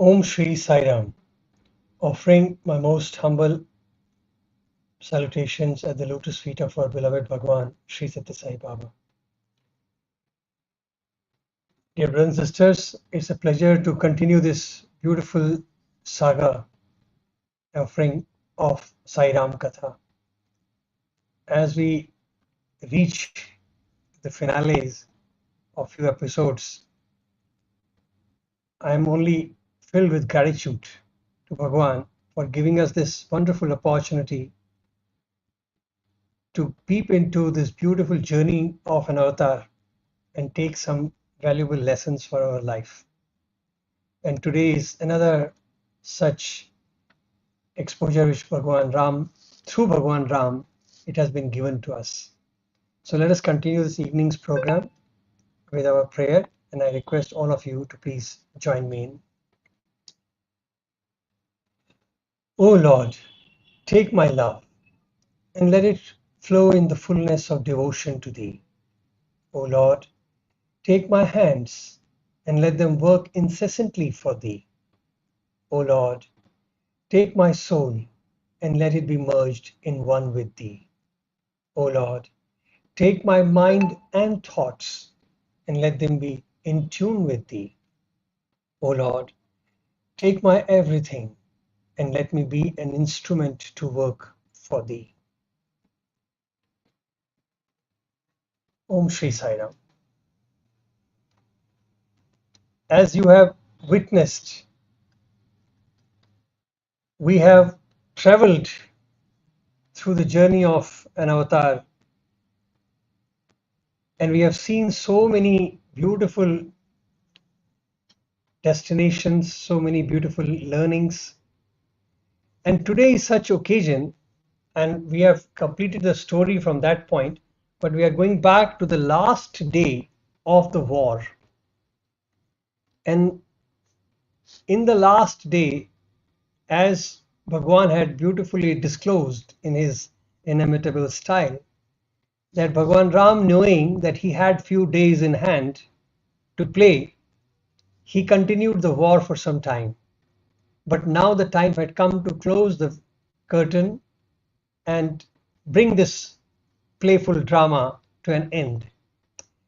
Om Shri Sai Ram, offering my most humble salutations at the lotus feet of our beloved Bhagwan, Sri Satya Sai Baba. Dear brothers and sisters, it's a pleasure to continue this beautiful saga offering of Sai Ram Katha. As we reach the finales of few episodes, I am only filled with gratitude to Bhagwan for giving us this wonderful opportunity to peep into this beautiful journey of an avatar and take some valuable lessons for our life. And today is another such exposure which Bhagwan Ram, through Bhagwan Ram, it has been given to us. So let us continue this evening's program with our prayer, and I request all of you to please join me in. O Lord, take my love and let it flow in the fullness of devotion to Thee. O Lord, take my hands and let them work incessantly for Thee. O Lord, take my soul and let it be merged in one with Thee. O Lord, take my mind and thoughts and let them be in tune with Thee. O Lord, take my everything and let me be an instrument to work for Thee. Om Shri Sai Ram. As you have witnessed, we have traveled through the journey of an avatar, and we have seen so many beautiful destinations, so many beautiful learnings. And today is such occasion, and we have completed the story from that point, but we are going back to the last day of the war. And in the last day, as Bhagwan had beautifully disclosed in his inimitable style, that Bhagwan Ram, knowing that he had few days in hand to play, he continued the war for some time. But now the time had come to close the curtain and bring this playful drama to an end.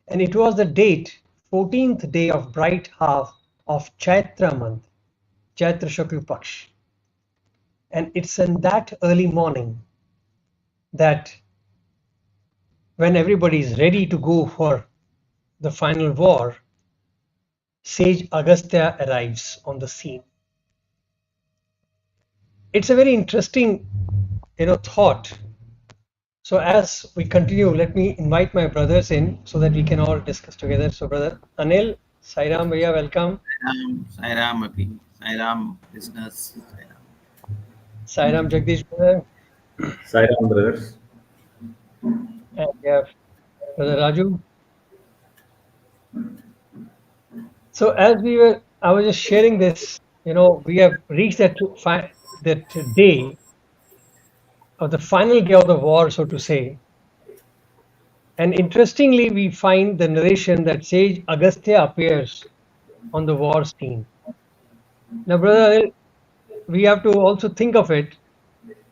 And it was the date, 14th day of bright half of Chaitra month, Chaitra Shukla Paksh. And it's in that early morning that when everybody is ready to go for the final war, sage Agastya arrives on the scene. It's a very interesting, thought. So as we continue, let me invite my brothers in so that we can all discuss together. So brother Anil, Sai Ram Bhaiya, welcome. Sai Ram, Sai Ram business. Sai Ram Jagdish brother, Sai Ram brothers. and we have brother Raju. So as I was just sharing this, we have reached that day of the final day of the war, so to say. And interestingly, we find the narration that sage Agastya appears on the war scene. Now, brother Anil, we have to also think of it.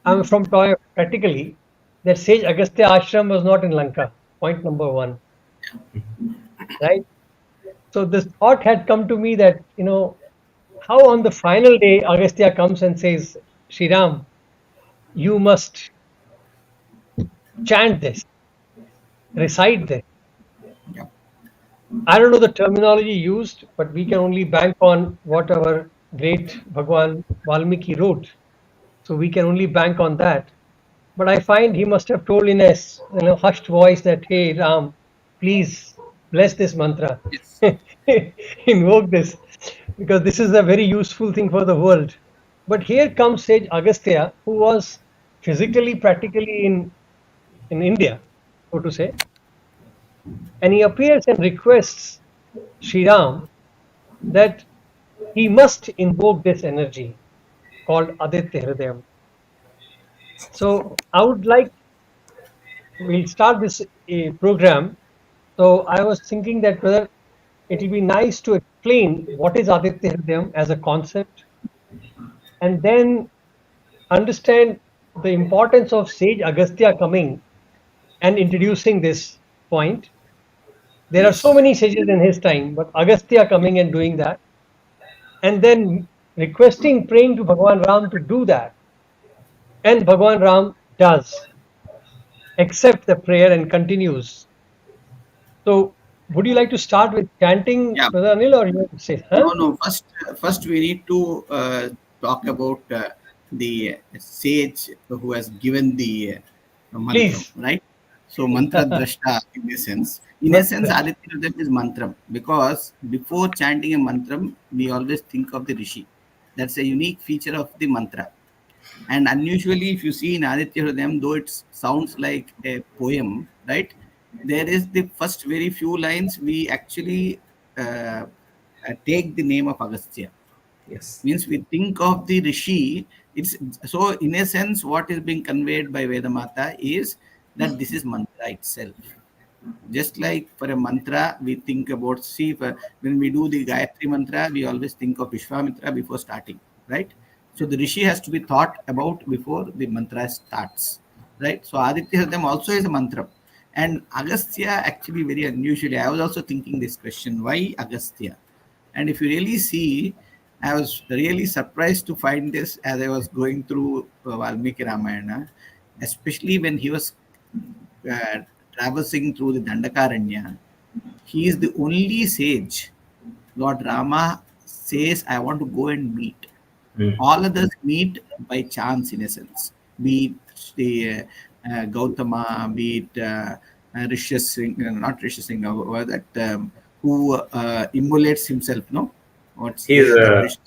I'm from Toy practically that sage Agastya ashram was not in Lanka. Point number one, right? So this thought had come to me that how on the final day Agastya comes and says, Sri Ram, you must chant this, recite this. Yeah. I don't know the terminology used, but we can only bank on what our great Bhagwan Valmiki wrote. So we can only bank on that. But I find he must have told in a hushed voice that, hey Ram, please bless this mantra, Yes. invoke this, because this is a very useful thing for the world. But here comes sage Agastya, who was physically, practically in India, so to say, and he appears and requests Sri Ram that he must invoke this energy called Aditya Hrudayam. So I would like, we'll start this program. So I was thinking that whether it will be nice to explain what is Aditya Hrudayam as a concept, and then understand the importance of sage Agastya coming and introducing this point. There are so Yes. many sages in his time, but Agastya coming and doing that, and then requesting, praying to Bhagwan Ram to do that. And Bhagwan Ram does accept the prayer and continues. So, would you like to start with chanting, Yeah. Brother Anil, or you say, huh? No. First we need to talk about the sage who has given the mantram, Please. right? So mantra drashta in essence. In Not essence, that. Aditya Hridayam is mantram because before chanting a mantram, we always think of the rishi. That's a unique feature of the mantra. And unusually, if you see in Aditya Hridayam, though it sounds like a poem, right? There is the first very few lines we actually take the name of Agastya. Yes. Means we think of the rishi. It's so in a sense, what is being conveyed by Vedamata is that this is mantra itself. Just like for a mantra, we think about, see, when we do the Gayatri mantra, we always think of Vishwamitra before starting, right? So the Rishi has to be thought about before the mantra starts, right? So Aditya Hridayam also is a mantra. And Agastya actually very unusually, I was also thinking this question, why Agastya? And if you really see, I was really surprised to find this as I was going through Valmiki Ramayana, especially when he was uh, traversing through the Dandakaranya. He is the only sage Lord Rama says, I want to go and meet. Mm. All others meet by chance, in a sense. Be it the Gautama, be it Rishi Singh, not Rishi Singh, that who immolates himself, no? What's He is that Rishi?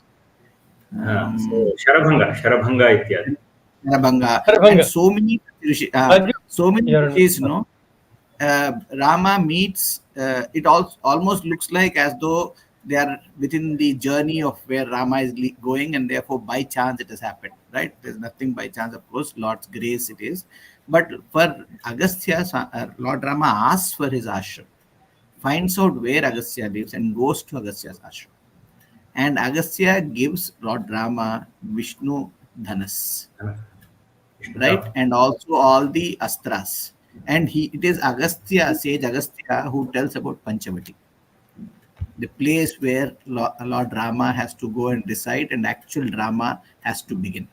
so Um, Sharabhanga ityadi. Narabhanga, and Sarvanga. Raju, so many you're rishis, no? Rama meets, it almost looks like as though they are within the journey of where Rama is going, and therefore by chance it has happened, right? There's nothing by chance, of course, Lord's grace it is. But for Agastya, Lord Rama asks for his ashram, finds out where Agastya lives, and goes to Agastya's ashram. And Agastya gives Lord Rama Vishnu Dhanas, right? Vishnu. And also all the astras. And it is Agastya, sage Agastya, who tells about Panchavati, the place where Lord Rama has to go and reside, and actual drama has to begin,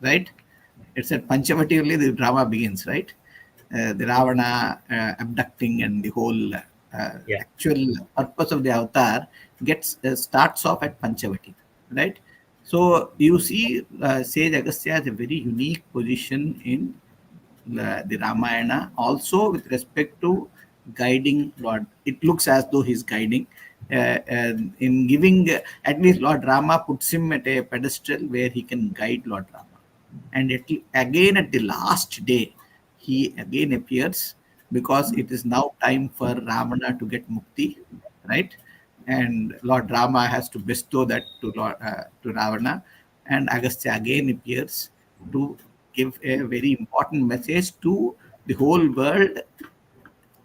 right? It's at Panchavati only the drama begins, right? The Ravana abducting and the whole Yeah. actual purpose of the avatar gets starts off at Panchavati, right? So you see, Sage Agastya has a very unique position in the Ramayana, also with respect to guiding Lord. It looks as though he's guiding. And in giving, at least Lord Rama puts him at a pedestal where he can guide Lord Rama. And again at the last day, he again appears because it is now time for Ravana to get mukti, right? And Lord Rama has to bestow that to Ravana, and Agastya again appears to give a very important message to the whole world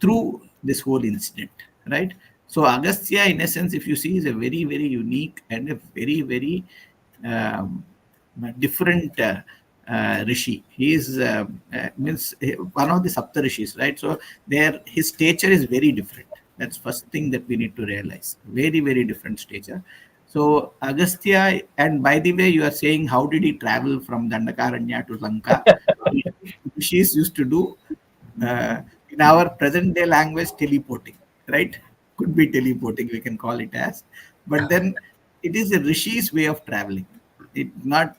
through this whole incident, right? So Agastya, in essence, if you see, is a very, very unique and a very, very um, different rishi. He is means one of the Sapta rishis, right? So his stature is very different. That's first thing that we need to realize. Very, very different stature. So Agastya, and by the way, you are saying how did he travel from Dandakaranya to Lanka? Rishis used to do in our present day language teleporting, right? Could be teleporting, we can call it as. But then it is a Rishi's way of traveling, it not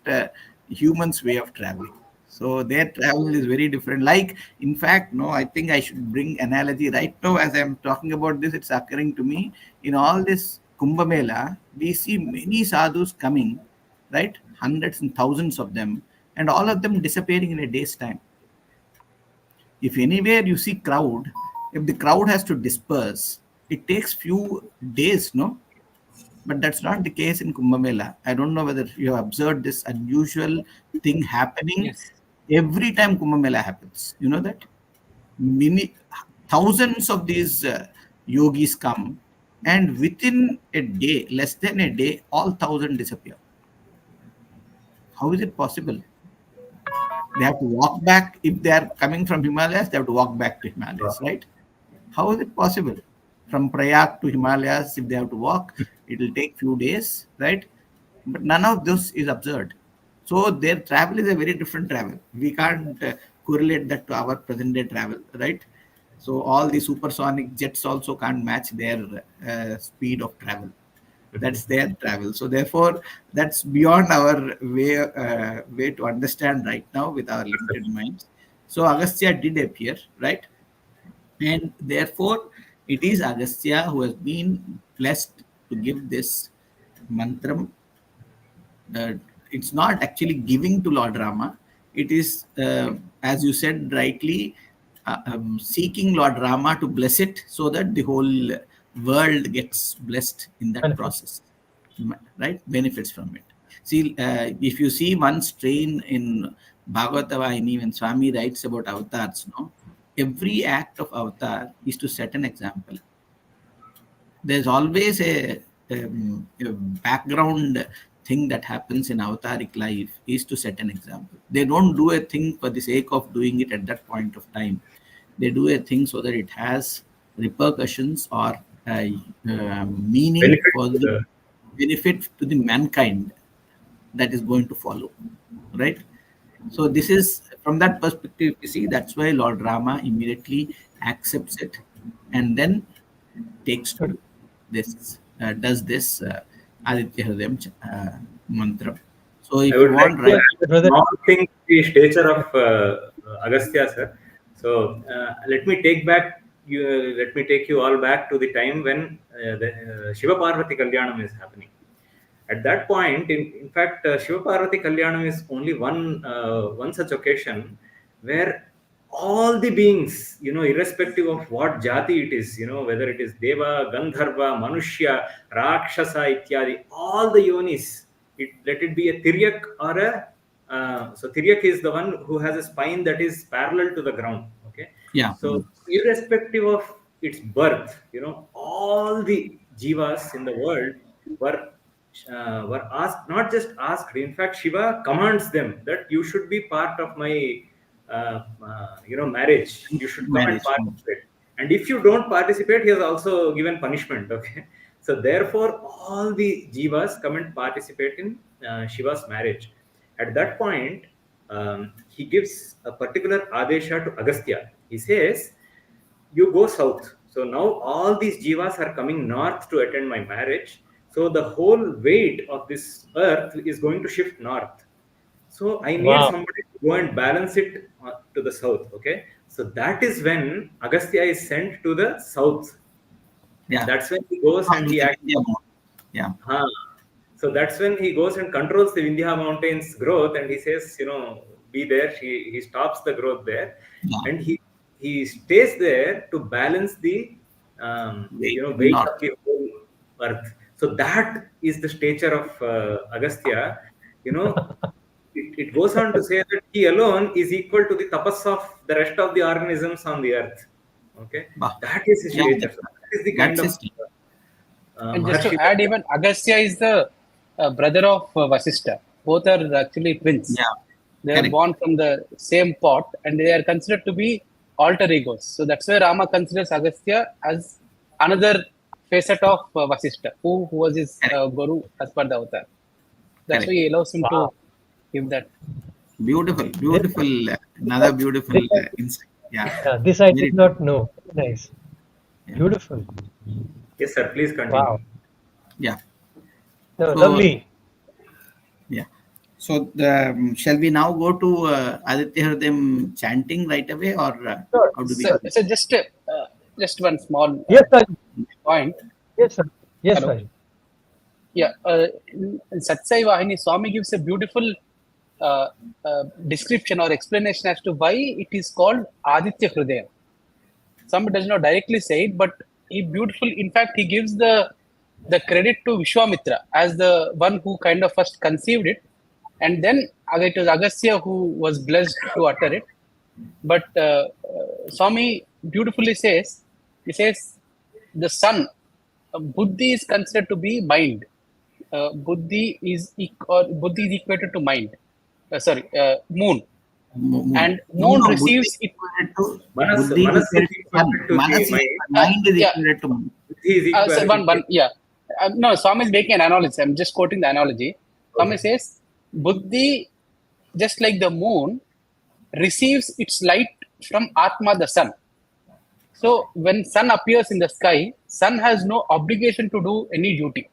humans' way of traveling. So their travel is very different. Like, in fact, no, I think I should bring analogy right now as I'm talking about this. It's occurring to me in all this Kumbh Mela. We see many sadhus coming, right? Hundreds and thousands of them, and all of them disappearing in a day's time. If anywhere you see crowd, if the crowd has to disperse, it takes few days, no? But that's not the case in Kumbh Mela. I don't know whether you have observed this unusual thing happening Yes. every time Kumbh Mela happens. You know that? Many thousands of these yogis come, and within a day, less than a day, all 1,000 disappear. How is it possible? They have to walk back. If they are coming from Himalayas, they have to walk back to Himalayas, right? How is it possible? From Prayag to Himalayas, if they have to walk, it will take few days, right? But none of this is observed. So their travel is a very different travel. We can't correlate that to our present day travel, right? So all the supersonic jets also can't match their speed of travel. That's their travel. So therefore, that's beyond our way to understand right now with our limited minds. So Agastya did appear, right? And therefore, it is Agastya who has been blessed to give this mantram. It's not actually giving to Lord Rama. It is, as you said rightly, seeking Lord Rama to bless it so that the whole world gets blessed in that process, right? Benefits from it. See, if you see one strain in Bhagavata Vahini, when Swami writes about avatars, no, every act of avatar is to set an example. There's always a background thing that happens in avataric life is to set an example. They don't do a thing for the sake of doing it at that point of time. They do a thing so that it has repercussions or meaning Benefit for to the benefit to the mankind that is going to follow, right? So this is from that perspective, you see, that's why Lord Rama immediately accepts it and then takes to this, does this Aditya Hrudayam mantra. So I if you would like want, to right? add a Brother, small thing to the stature of Agastya, sir. So let me take back you. Let me take you all back to the time when the Shiva Parvati Kalyanam is happening. At that point, in fact, Shiva Parvati Kalyanam is only one such occasion where all the beings, irrespective of what jati it is, whether it is Deva, Gandharva, Manushya, Rakshasa, Ityadi, all the yonis, let it be a Tiryak or so Tiryak is the one who has a spine that is parallel to the ground. Okay. Yeah. So irrespective of its birth, all the jivas in the world were were asked, not just asked. In fact, Shiva commands them that you should be part of my, marriage. You should come and Marriage. participate. And if you don't participate, he has also given punishment. Okay, so therefore, all the jivas come and participate in Shiva's marriage. At that point, he gives a particular adesha to Agastya. He says, "You go south." So now all these jivas are coming north to attend my marriage. So the whole weight of this earth is going to shift north. So I need wow, somebody to go and balance it to the south. Okay. So that is when Agastya is sent to the south. And Yeah. that's when he goes and he actually, Yeah. huh. So that's when he goes and controls the Vindhya mountains growth, and he says, be there. He stops the growth there, Yeah. and he stays there to balance the Wait, weight not. of the whole earth. So that is the stature of Agastya. It goes on to say that he alone is equal to the tapas of the rest of the organisms on the earth. Okay, Bah. that is his Yeah, stature. So that is the kind that's of his thing. And just to Maharshi. add, even Agastya is the brother of Vasishtha. Both are actually twins. Yeah. They are Correct. born from the same pot, and they are considered to be alter egos. So that's why Rama considers Agastya as another facet of Vasishtha, who was his guru as per the avatar. That's Correct. why he allows him wow. to give that. Beautiful, This, another beautiful this, insight. Yeah. this I Very did not know. Nice. Yeah. Beautiful. Yes, sir. Please continue. Wow. Yeah. No, So, lovely. yeah. So, shall we now go to Aditya Hrudayam chanting right away, or Sure. how do we? So just one small Yes, sir. point. Yes, sir. Yes, Hello. sir. Yeah, in Satsai Vahini, Swami gives a beautiful description or explanation as to why it is called Aditya Hrudayam. Swami does not directly say it, but he beautiful. In fact, he gives the credit to Vishwamitra as the one who kind of first conceived it, and then it was Agastya who was blessed to utter it. But Swami beautifully says, he says, the sun Buddhi is considered to be mind. Buddhi is equated to mind. Moon. Moon. And No, moon no, Buddhi receives is it. equated to Manas, Buddhi is Manas is equated to sun. equated to the mind. Mind is Yeah. equated to moon. Buddhi is equality. Yeah. No, Swami is making an analogy. I'm just quoting the analogy. Swami Okay. says, Buddhi, just like the moon, receives its light from Atma, the sun. So when sun appears in the sky, sun has no obligation to do any duty.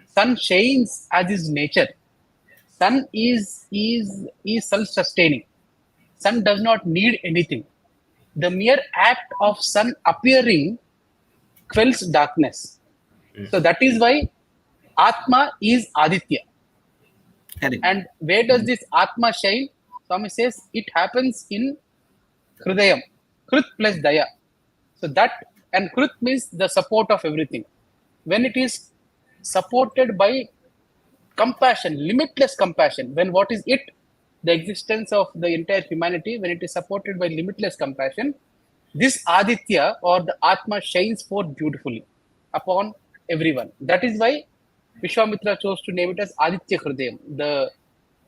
Sun shines as his nature. Sun is self-sustaining. Sun does not need anything. The mere act of sun appearing quells darkness. So that is why Atma is Aditya. Correct. And where does this Atma shine? Swami says it happens in Hrudayam. Krut plus Daya. So that, and Krut means the support of everything. When it is supported by compassion, limitless compassion, when what is it? The existence of the entire humanity, when it is supported by limitless compassion, this Aditya or the Atma shines forth beautifully upon everyone. That is why Vishwamitra chose to name it as Aditya Hrudayam,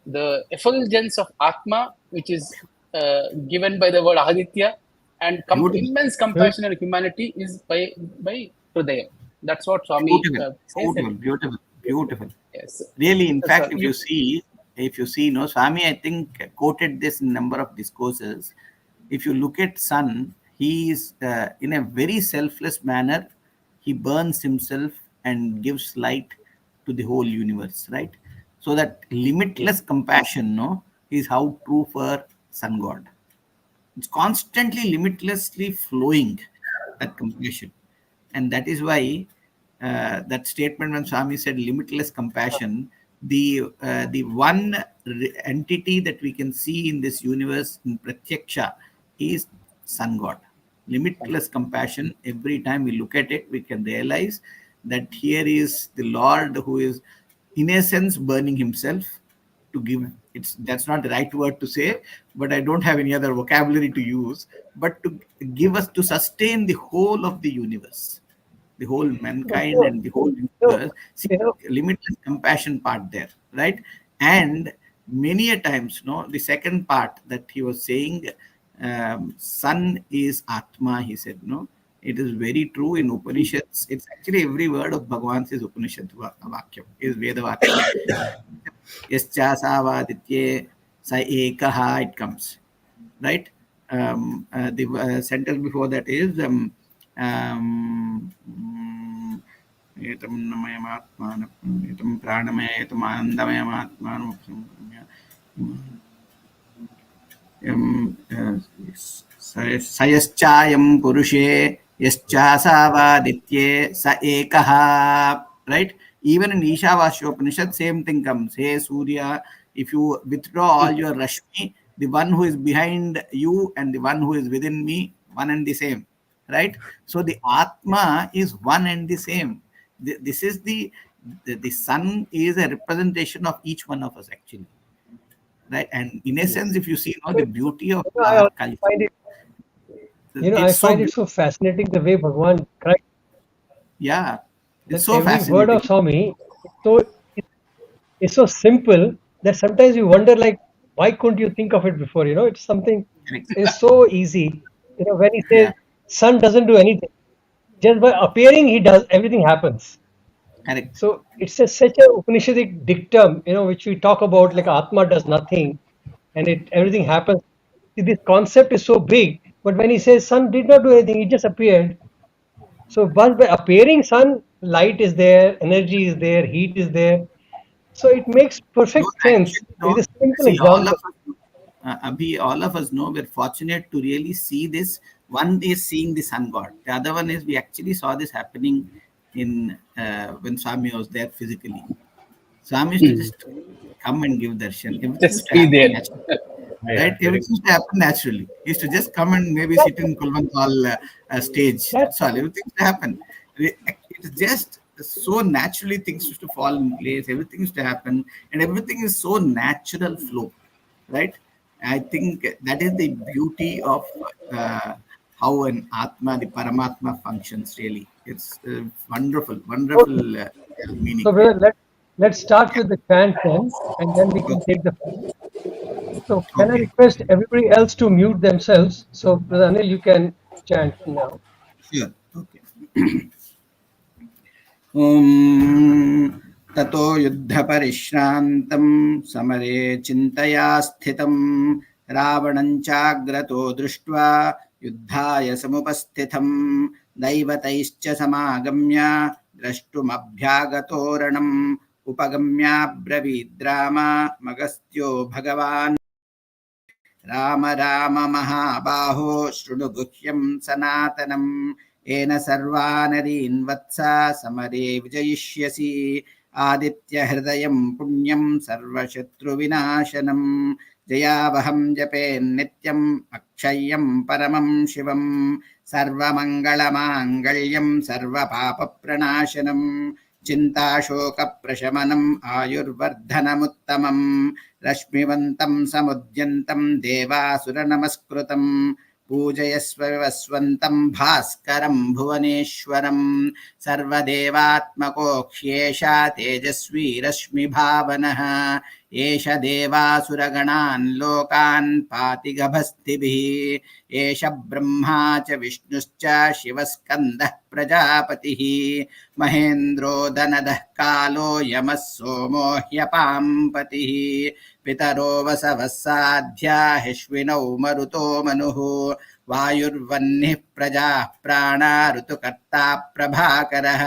the effulgence of Atma, which is given by the word Aditya, and Beautiful. immense compassion and humanity is by Hrudayam. That's what Swami says. Beautiful. Yes. Really, in fact, So if you see, no, Swami, I think quoted this in number of discourses. If you look at sun, he is in a very selfless manner. He burns himself and gives light to the whole universe, right? So that limitless compassion, no, is how true for sun god. It's constantly limitlessly flowing, that compassion. And that is why that statement when Swami said limitless compassion, the one entity that we can see in this universe in Pratyaksha is sun god. Limitless compassion. Every time we look at it, we can realize that here is the Lord who is in essence burning himself to give. It's that's not the right word to say, but I don't have any other vocabulary to use, but to give us, to sustain the whole of the universe, the whole But mankind and the whole so, universe. See, you know, limitless compassion part there, right? And many a times, no, the second part that he was saying, sun is Atma, he said, no, it is very true in Upanishads. It's actually every word of Bhagavan is Upanishad Vakyam, is Veda Vakyam. Yaschasavaditye sa ekaha, it comes, right? The sentence before that is etam namayamatman etam pranamaya etam anandamayamatman sayaschayam purushe yaschasavaditye sa ekaha, right? Even in Ishavasyopanishad, same thing comes. Hey Surya, if you withdraw all your Rashmi, the one who is behind you and the one who is within me, one and the same, right? So the Atma is one and the same. This is the sun is a representation of each one of us actually, right? And in a sense, if you see, you know, the beauty of I our also culture, find it, I it's so find it so fascinating the way Bhagwan cried, yeah, it's that so every word fascinating. of Swami is so, it's so simple that sometimes you wonder, like, why couldn't you think of it before? It's something, Correct. it's so easy. When he says Yeah, sun doesn't do anything, just by appearing, he does, everything happens. correct. So it's such a Upanishadic dictum, which we talk about, like Atma does nothing and everything happens. See, this concept is so big, but when he says sun did not do anything, it just appeared. So but by appearing sun, light is there, energy is there, heat is there. So it makes No, perfect sense. actually, no. It is a simple See, all of example. us, Abhi, all of us know we're fortunate to really see this. One is seeing the sun god. The other one is we actually saw this happening in when Swami was there physically. Swami used to just come and give darshan. Everything used just to be there. happen naturally, Yeah, right? very Everything used to happen naturally. He used to just come and maybe sit in Kulwant Hall stage. That That's all. Everything used to happen. It's just so naturally things used to fall in place. Everything used to happen, and everything is so natural flow, right? I think that is the beauty of how an Atma, the Paramatma functions really. It's wonderful, Okay. meaning. So brother, let's start with the chant then, and then we can take the floor. So can I Okay. request everybody else to mute themselves? So brother Anil, you can chant now. Sure. Okay. ॐ ततो युद्धपरिश्रान्तं समरे चिन्तया स्थितं रावणं चाग्रतो दृष्ट्वा युद्धाय समुपस्थितं दैवतैश्च समागम्य द्रष्टुमभ्यागतोरणम् उपगम्याब्रवीद्राम मगस्त्यो भगवान् राम राम महाबाहो शृणु गुह्यं सनातनम् येन सर्वानरीन् वत्स समरे विजयिष्यसि आदित्यहृदयं पुण्यं सर्वशत्रुविनाशनम् जयावहं जपेन्नित्यम् अक्षय्यं परमं शिवम् सर्वमङ्गलमाङ्गल्यं सर्वपापप्रणाशनम् चिन्ताशोकप्रशमनम् आयुर्वर्धनमुत्तमम् रश्मिवन्तं समुद्यन्तं देवासुरनमस्कृतं पूजयस्व विवस्वन्तं भास्करं भुवनेश्वरं सर्वदेवात्मकोऽह्येषा तेजस्वी रश्मिभावनः एष देवासुरगणान् लोकान् पाति गभस्तिभिः एष ब्रह्मा च विष्णुश्च शिवस्कन्दः प्रजापतिः महेन्द्रो दनदः कालो यमः सोमो ह्यपाम्पतिः पितरो वसवः साध्या हिष्विनौ मरुतो मनुः वायुर्वह्निः प्रजाः प्राणा ऋतुकर्ता प्रभाकरः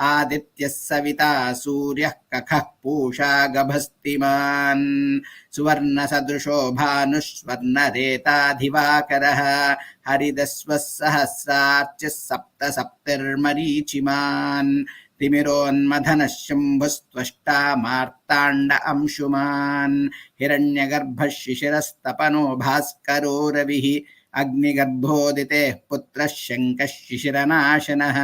आदित्यः सविता सूर्यः कखः पूषा गभस्तिमान् सुवर्णसदृशो भानुष्वर्णरेताधिवाकरः हरिदस्वः सहस्रार्चिः सप्त सप्तिर्मरीचिमान् तिमिरोन्मथनः शम्भुस्त्वष्टा मार्ताण्ड अंशुमान् हिरण्यगर्भः शिशिरस्तपनो भास्करो रविः अग्निगर्भोदितेः पुत्रः शङ्कः शिशिरनाशनः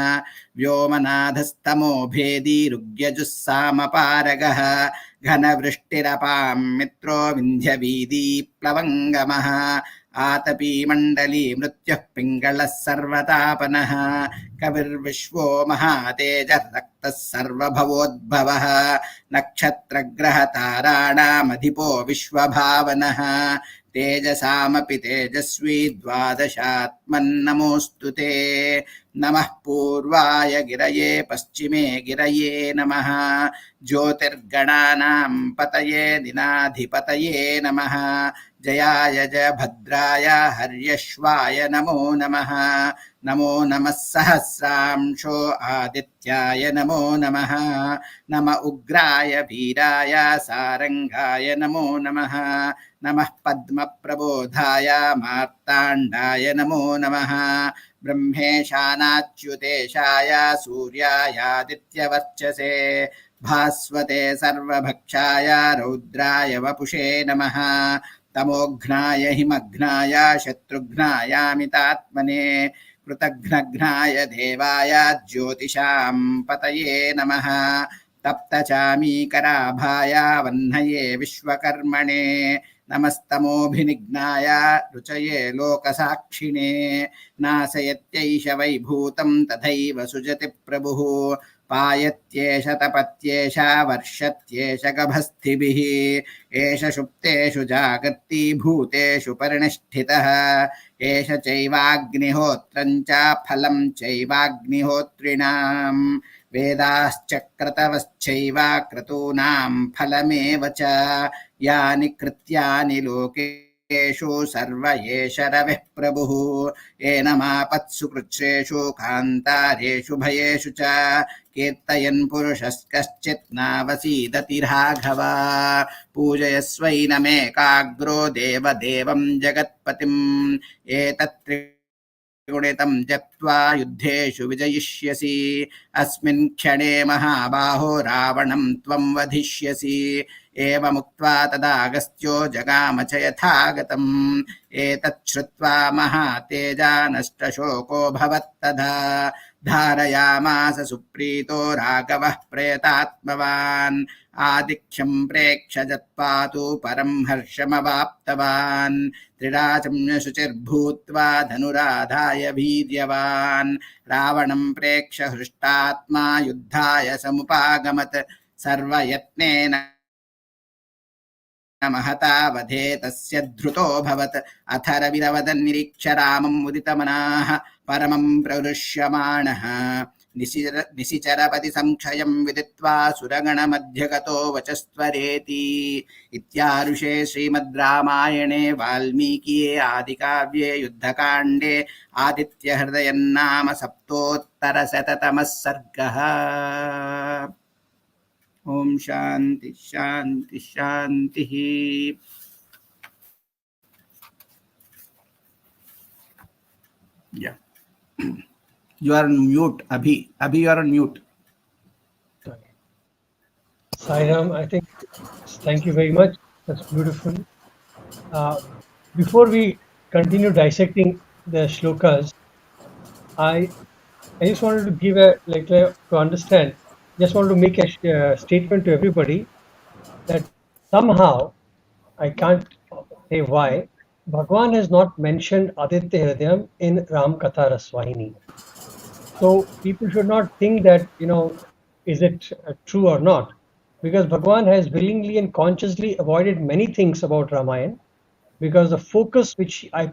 व्योमनाथस्तमो भेदी रुग्यजुस्सामपारगः घनवृष्टिरपां मित्रो विन्ध्यवीदी प्लवङ्गमः आतपी मण्डली मृत्युः पिङ्गलः सर्वतापनः कविर्विश्वो महातेजः रक्तः सर्वभवोद्भवः नक्षत्रग्रहताराणामधिपो विश्वभावनः तेजसामपि तेजस्वी द्वादशात्मन्नमोऽस्तु ते नमः पूर्वाय गिरये पश्चिमे गिरये नमः ज्योतिर्गणानां पतये दिनाधिपतये नमः जयाय जयभद्राय हर्यश्वाय नमो नमः नमो नमः सहस्रांशो आदित्याय नमो नमः नम उग्राय वीराय सारंगाय नमो नमः नमः पद्मप्रबोधाय मार्ताण्डाय नमो नमः ब्रह्मेशानाच्युतेशाय सूर्यायादित्यवर्चसे भास्वते सर्वभक्षाय रौद्राय वपुषे नमः तमोघ्नाय हिमघ्नाय शत्रुघ्नायामितात्मने कृतघ्नघ्नाय देवाय ज्योतिषां पतये नमः तप्तचामीकराभाय वह्नये विश्वकर्मणे नमस्तमोभिनिघ्नाय रुचये लोकसाक्षिणे नाशयत्यैष वैभूतं तथैव सुजति प्रभुः पायत्येष तपत्येष वर्षत्येष गभस्तिभिः एष सुप्तेषु जागर्ति भूतेषु परिनिष्ठितः एष चैवाग्निहोत्रं च फलं चैवाग्निहोत्रिणां वेदाश्च क्रतवश्चैव क्रतूनां फलमेव च यानि कृत्यानि लोकेषु सर्व एष रविः प्रभुः एनमापत्सु कृच्छ्रेषु कान्तारेषु भयेषु च कीर्तयन् पुरुषस्कश्चित् नावसीदति राघव पूजयस्वैनमेकाग्रो देवदेवं जगत्पतिम् एतत् गुणितं जप्त्वा युद्धेषु विजयिष्यसि अस्मिन् क्षणे महाबाहो रावणं त्वं वधिष्यसि एवमुक्त्वा तदागस्त्यो जगाम च यथागतम् एतत् श्रुत्वा महातेजा नष्टशोको भवत्तदा धारयामास सुप्रीतो राघवः प्रेतात्मवान् आदिख्यं प्रेक्ष जत्पातु परं हर्षमवाप्तवान् त्रिराचम्य शुचिर्भूत्वा धनुराधाय वीर्यवान् रावणं प्रेक्ष हृष्टात्मा युद्धाय समुपागमत् सर्वयत्नेन महता वधे तस्य धृतोऽभवत् अथ रविरवदन्निरीक्ष रामं मुदितमनाः परमं प्रहृष्यमाणः निशिचरपति संक्षयं विदित्वा सुरगणमध्यगतो वचस्त्वरेति इत्यारुषे श्रीमद् रामायणे वाल्मीकिये आदिकाव्ये युद्धकाण्डे आदित्यहृदयन्नाम सप्तोत्तरशततमः सर्गः। Om Shanti Shanti Shanti. Yeah. You are on mute, Abhi. Abhi, you are on mute. Sai Ram, I think, thank you very much. That's beautiful. Before we continue dissecting the shlokas, I just wanted to give to understand. Just wanted to make a statement to everybody that somehow I can't say why Bhagwan has not mentioned Aditya Hridayam in Ram Katha Raswahini. So people should not think that is it true or not, because Bhagwan has willingly and consciously avoided many things about Ramayana, because the focus which I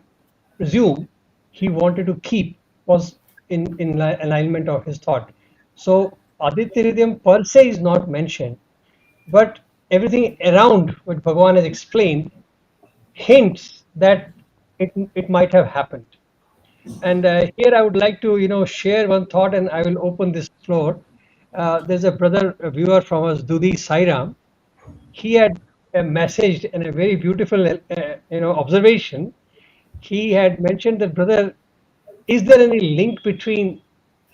presume he wanted to keep was in alignment of his thought. So Aditya Hridayam per se is not mentioned, but everything around what Bhagwan has explained hints that it might have happened. And here I would like to share one thought, and I will open this floor. There's a brother, a viewer from us, Dudi Sai Ram. He had messaged in a very beautiful observation. He had mentioned that, brother, is there any link between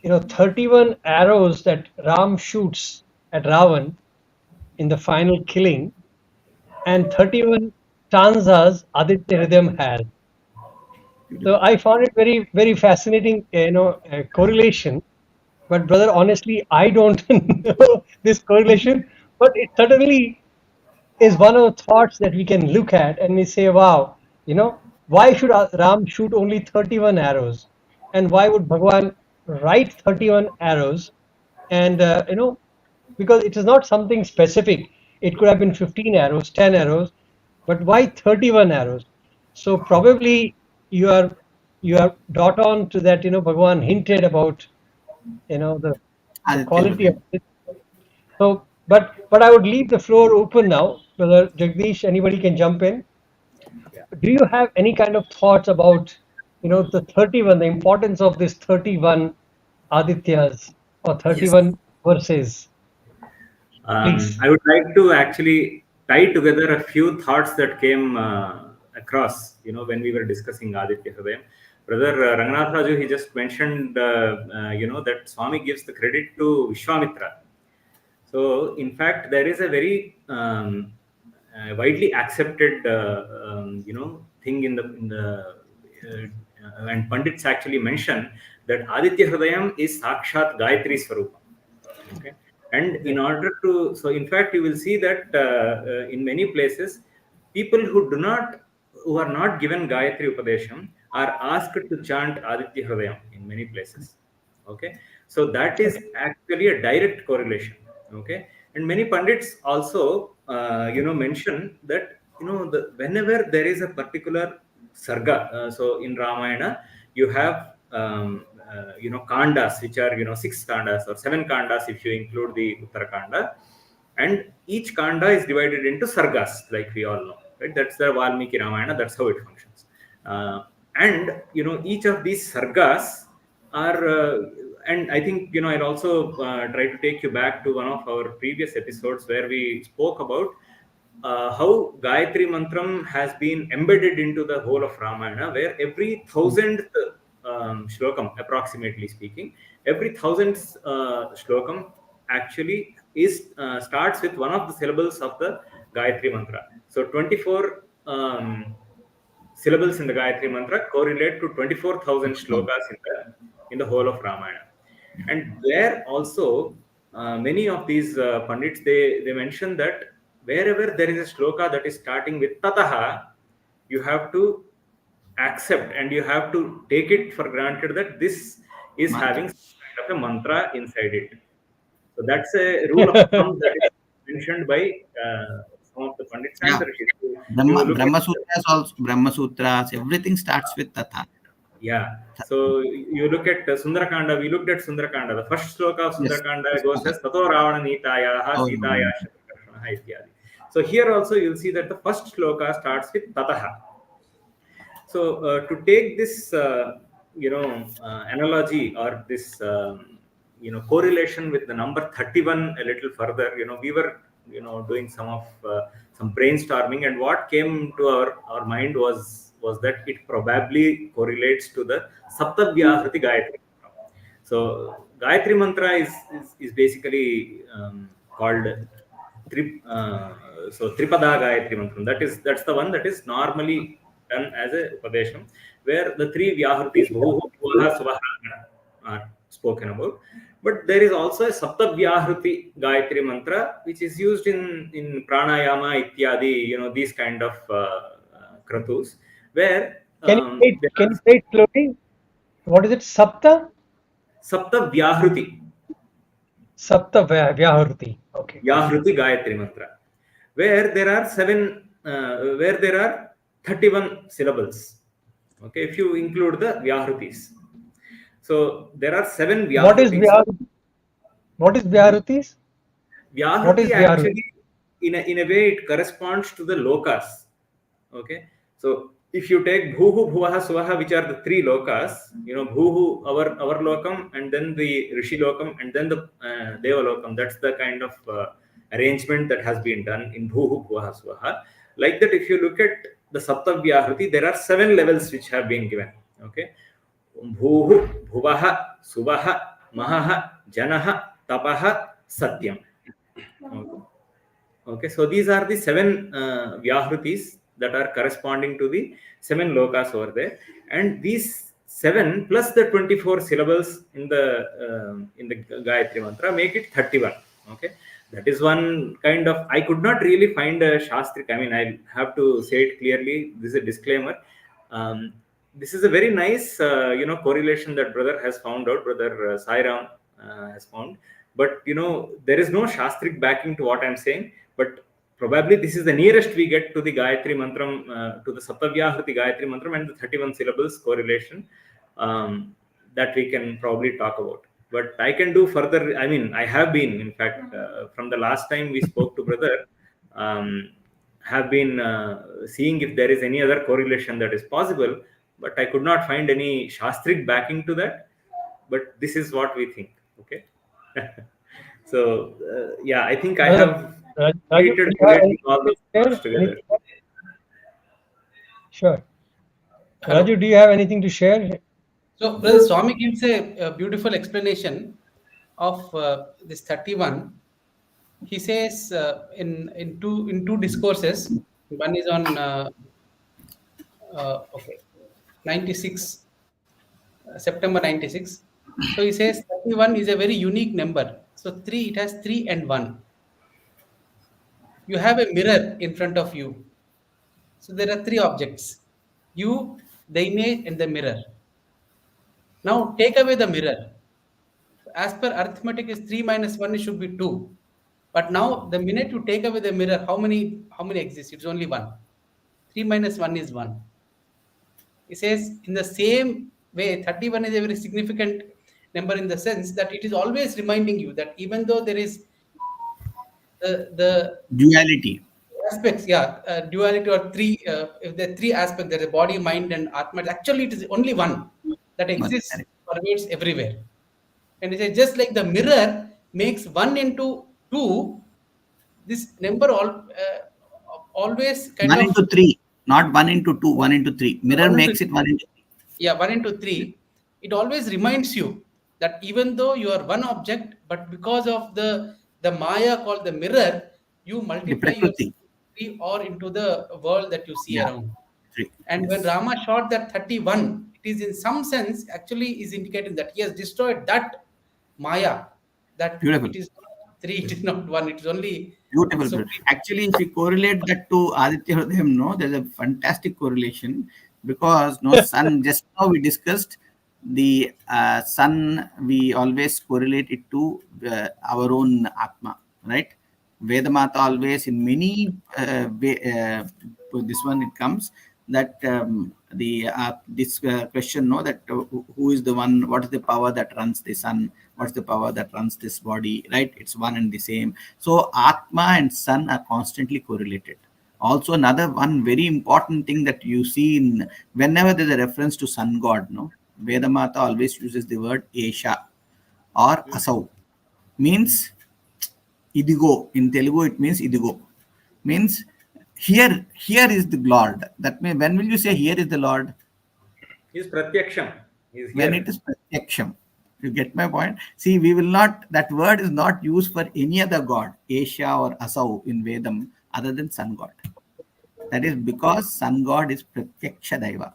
31 arrows that Ram shoots at Ravan in the final killing and 31 stanzas Aditya Hridayam has? So I found it very, very fascinating, correlation. But brother, honestly, I don't know this correlation. But it certainly is one of the thoughts that we can look at and we say, wow, why should Ram shoot only 31 arrows? And why would Bhagwan write 31 arrows? And, because it is not something specific. It could have been 15 arrows, 10 arrows, but why 31 arrows? So probably you are dot on to that. Bhagwan hinted about the Aditya quality of Hridayam. it. So, but I would leave the floor open now. Whether Jagdish, anybody can jump in. Do you have any kind of thoughts about the 31, the importance of this 31 Adityas or Yes. 31 verses? Please. I would like to actually tie together a few thoughts that came across, when we were discussing Aditya Hridayam. Brother Ranganath Raju, he just mentioned, that Swami gives the credit to Vishwamitra. So, in fact, there is a very widely accepted, thing and Pandits actually mention that Aditya Hridayam is Sakshat Gayatri Swarupa. Okay. And in order to, so in fact, you will see that in many places, people who are not given Gayatri Upadesham are asked to chant Aditya Hridayam in many places. Okay. So that is actually a direct correlation. Okay. And many Pandits also, mention that, whenever there is a particular sarga, so in Ramayana, you have, kandas, which are, 6 kandas or 7 kandas if you include the Uttarakanda. And each kanda is divided into sargas, like we all know, right? That's the Valmiki Ramayana, that's how it functions. And, each of these sargas are, and I think, I'll also try to take you back to one of our previous episodes where we spoke about how Gayatri Mantram has been embedded into the whole of Ramayana, where every 1000th shlokam, approximately speaking, every 1000th shlokam actually is starts with one of the syllables of the Gayatri Mantra. So 24 syllables in the Gayatri Mantra correlate to 24,000 shlokas in the whole of Ramayana. And there also, many of these Pandits, they mention that wherever there is a shloka that is starting with Tataha, you have to accept and you have to take it for granted that this is Mantra. having some kind of a mantra inside it. So that's a rule of thumb that is mentioned by some of the Pandits and Yeah. the Rishis. So you look at, Brahma Sutras also, Brahma Sutras, everything starts with Tatha. yeah. So you look at Sundarakanda, we looked at Sundarakanda. The first sloka of Yes. Sundarakanda goes as Tato Ravana Nitayaha Oh, Sitaya Shatakarshanaha Ityadi. So here also you'll see that the first sloka starts with Tataha. So to take this, analogy or this, correlation with the number 31 a little further, we were, doing some brainstorming, and what came to our mind was that it probably correlates to the Saptavyahruti Gayatri. So Gayatri Mantra is basically called Tripada Gayatri Mantra. That's the one that is normally done as a Upadesham, where the three Vyahrutis, Bhuhu, Bhuvaha, Suvaha are spoken about. But there is also a Sapta Vyahruti Gayatri Mantra, which is used in Pranayama, Ityadi, these kind of kratus, where there Can are you say it slowly? What is it? Sapta Vyahruti. Sapta Vyahruti. Okay. Vyahruti Gayatri Mantra, where there are where there are 31 syllables. Okay, if you include the Vyahrutis. So there are 7 What is Vyahrutis. Vyahruti? What is Vyahrutis? What Vyahruti is Vyahruti? actually, in a way, it corresponds to the lokas. Okay, so if you take Bhuhu, Bhuvaha, Suvaha, which are the 3 lokas, Bhuhu, our lokam, and then the Rishi lokam, and then the Deva lokam. That's the kind of arrangement that has been done in Bhuhu, Bhuvaha, Suvaha. Like that, if you look at the Sapta Vyahruti, there are 7 levels which have been given. Okay, Bhuhu, Bhuvaha, Suvaha, Mahaha, Janaha, Tapaha, Satyam. Okay, so these are the 7 Vyahrutis that are corresponding to the 7 lokas over there, and these 7 plus the 24 syllables in the Gayatri Mantra make it 31. Okay, that is one kind of, I could not really find a Shastrik. I mean, I have to say it clearly. This is a disclaimer. This is a very nice, correlation that brother has found out. Brother Sai Ram has found, but there is no Shastrik backing to what I'm saying. But probably this is the nearest we get to the Gayatri Mantram, to the Saptavyahruti Gayatri Mantram and the 31 syllables correlation that we can probably talk about. But I can do further. I mean, I have been, in fact, from the last time we spoke to brother, have been seeing if there is any other correlation that is possible, but I could not find any Shastrik backing to that. But this is what we think. Okay. So, yeah, I think I have Raju, do completed you have collating anything all to those share? thoughts together. Sure. Hello. Raju, do you have anything to share? So, Brother Swami gives a beautiful explanation of this 31. He says in two discourses. One is on 96 September 96. So he says 31 is a very unique number. So 3, it has 3 and 1. You have a mirror in front of you. So there are 3 objects: you, the image, and the mirror. Now take away the mirror. As per arithmetic, is 3 minus 1, it should be 2. But now the minute you take away the mirror, how many exist? It's only 1. 3 minus 1 is 1. He says in the same way, 31 is a very significant number in the sense that it is always reminding you that even though there is the Duality. aspects, duality, or 3, if there are 3 aspects, there is body, mind, and atma. Actually, it is only one that exists, pervades everywhere. And he says just like the mirror makes 1 into 2, this number always kind 1 of into 3, not 1 into 2, 1 into 3. Mirror 1 into makes it 1 into 3. Yeah, 1 into 3. It always reminds you that even though you are one object, but because of the Maya called the mirror, you multiply your Prakriti. 3 or into the world that you see Yeah. around. 3. And when Rama shot that 31, it is in some sense actually is indicating that he has destroyed that Maya. That Beautiful. it is not three, it is not one, it is only Beautiful, beautiful. supreme. Actually, if we correlate that to Aditya Hrudayam, no, there's a fantastic correlation because no sun. Just now we discussed the sun. We always correlate it to our own Atma, right? Vedamata always in many this one it comes that the this question no that who is the one, what is the power that runs the sun, what's the power that runs this body, right? It's one and the same. So Atma and sun are constantly correlated. Also another one very important thing that you see in whenever there's a reference to sun god, no, Vedamata always uses the word Esha or Asau, means idigo. In Telugu it means idigo, means here is the Lord. That means when will you say here is the Lord? He's Pratyaksham. He's When here. it is Pratyaksham. You get my point? See, we will not, that word is not used for any other god, Esha or Asau in Vedam, other than sun god. That is because sun god is Pratyaksha Daiva.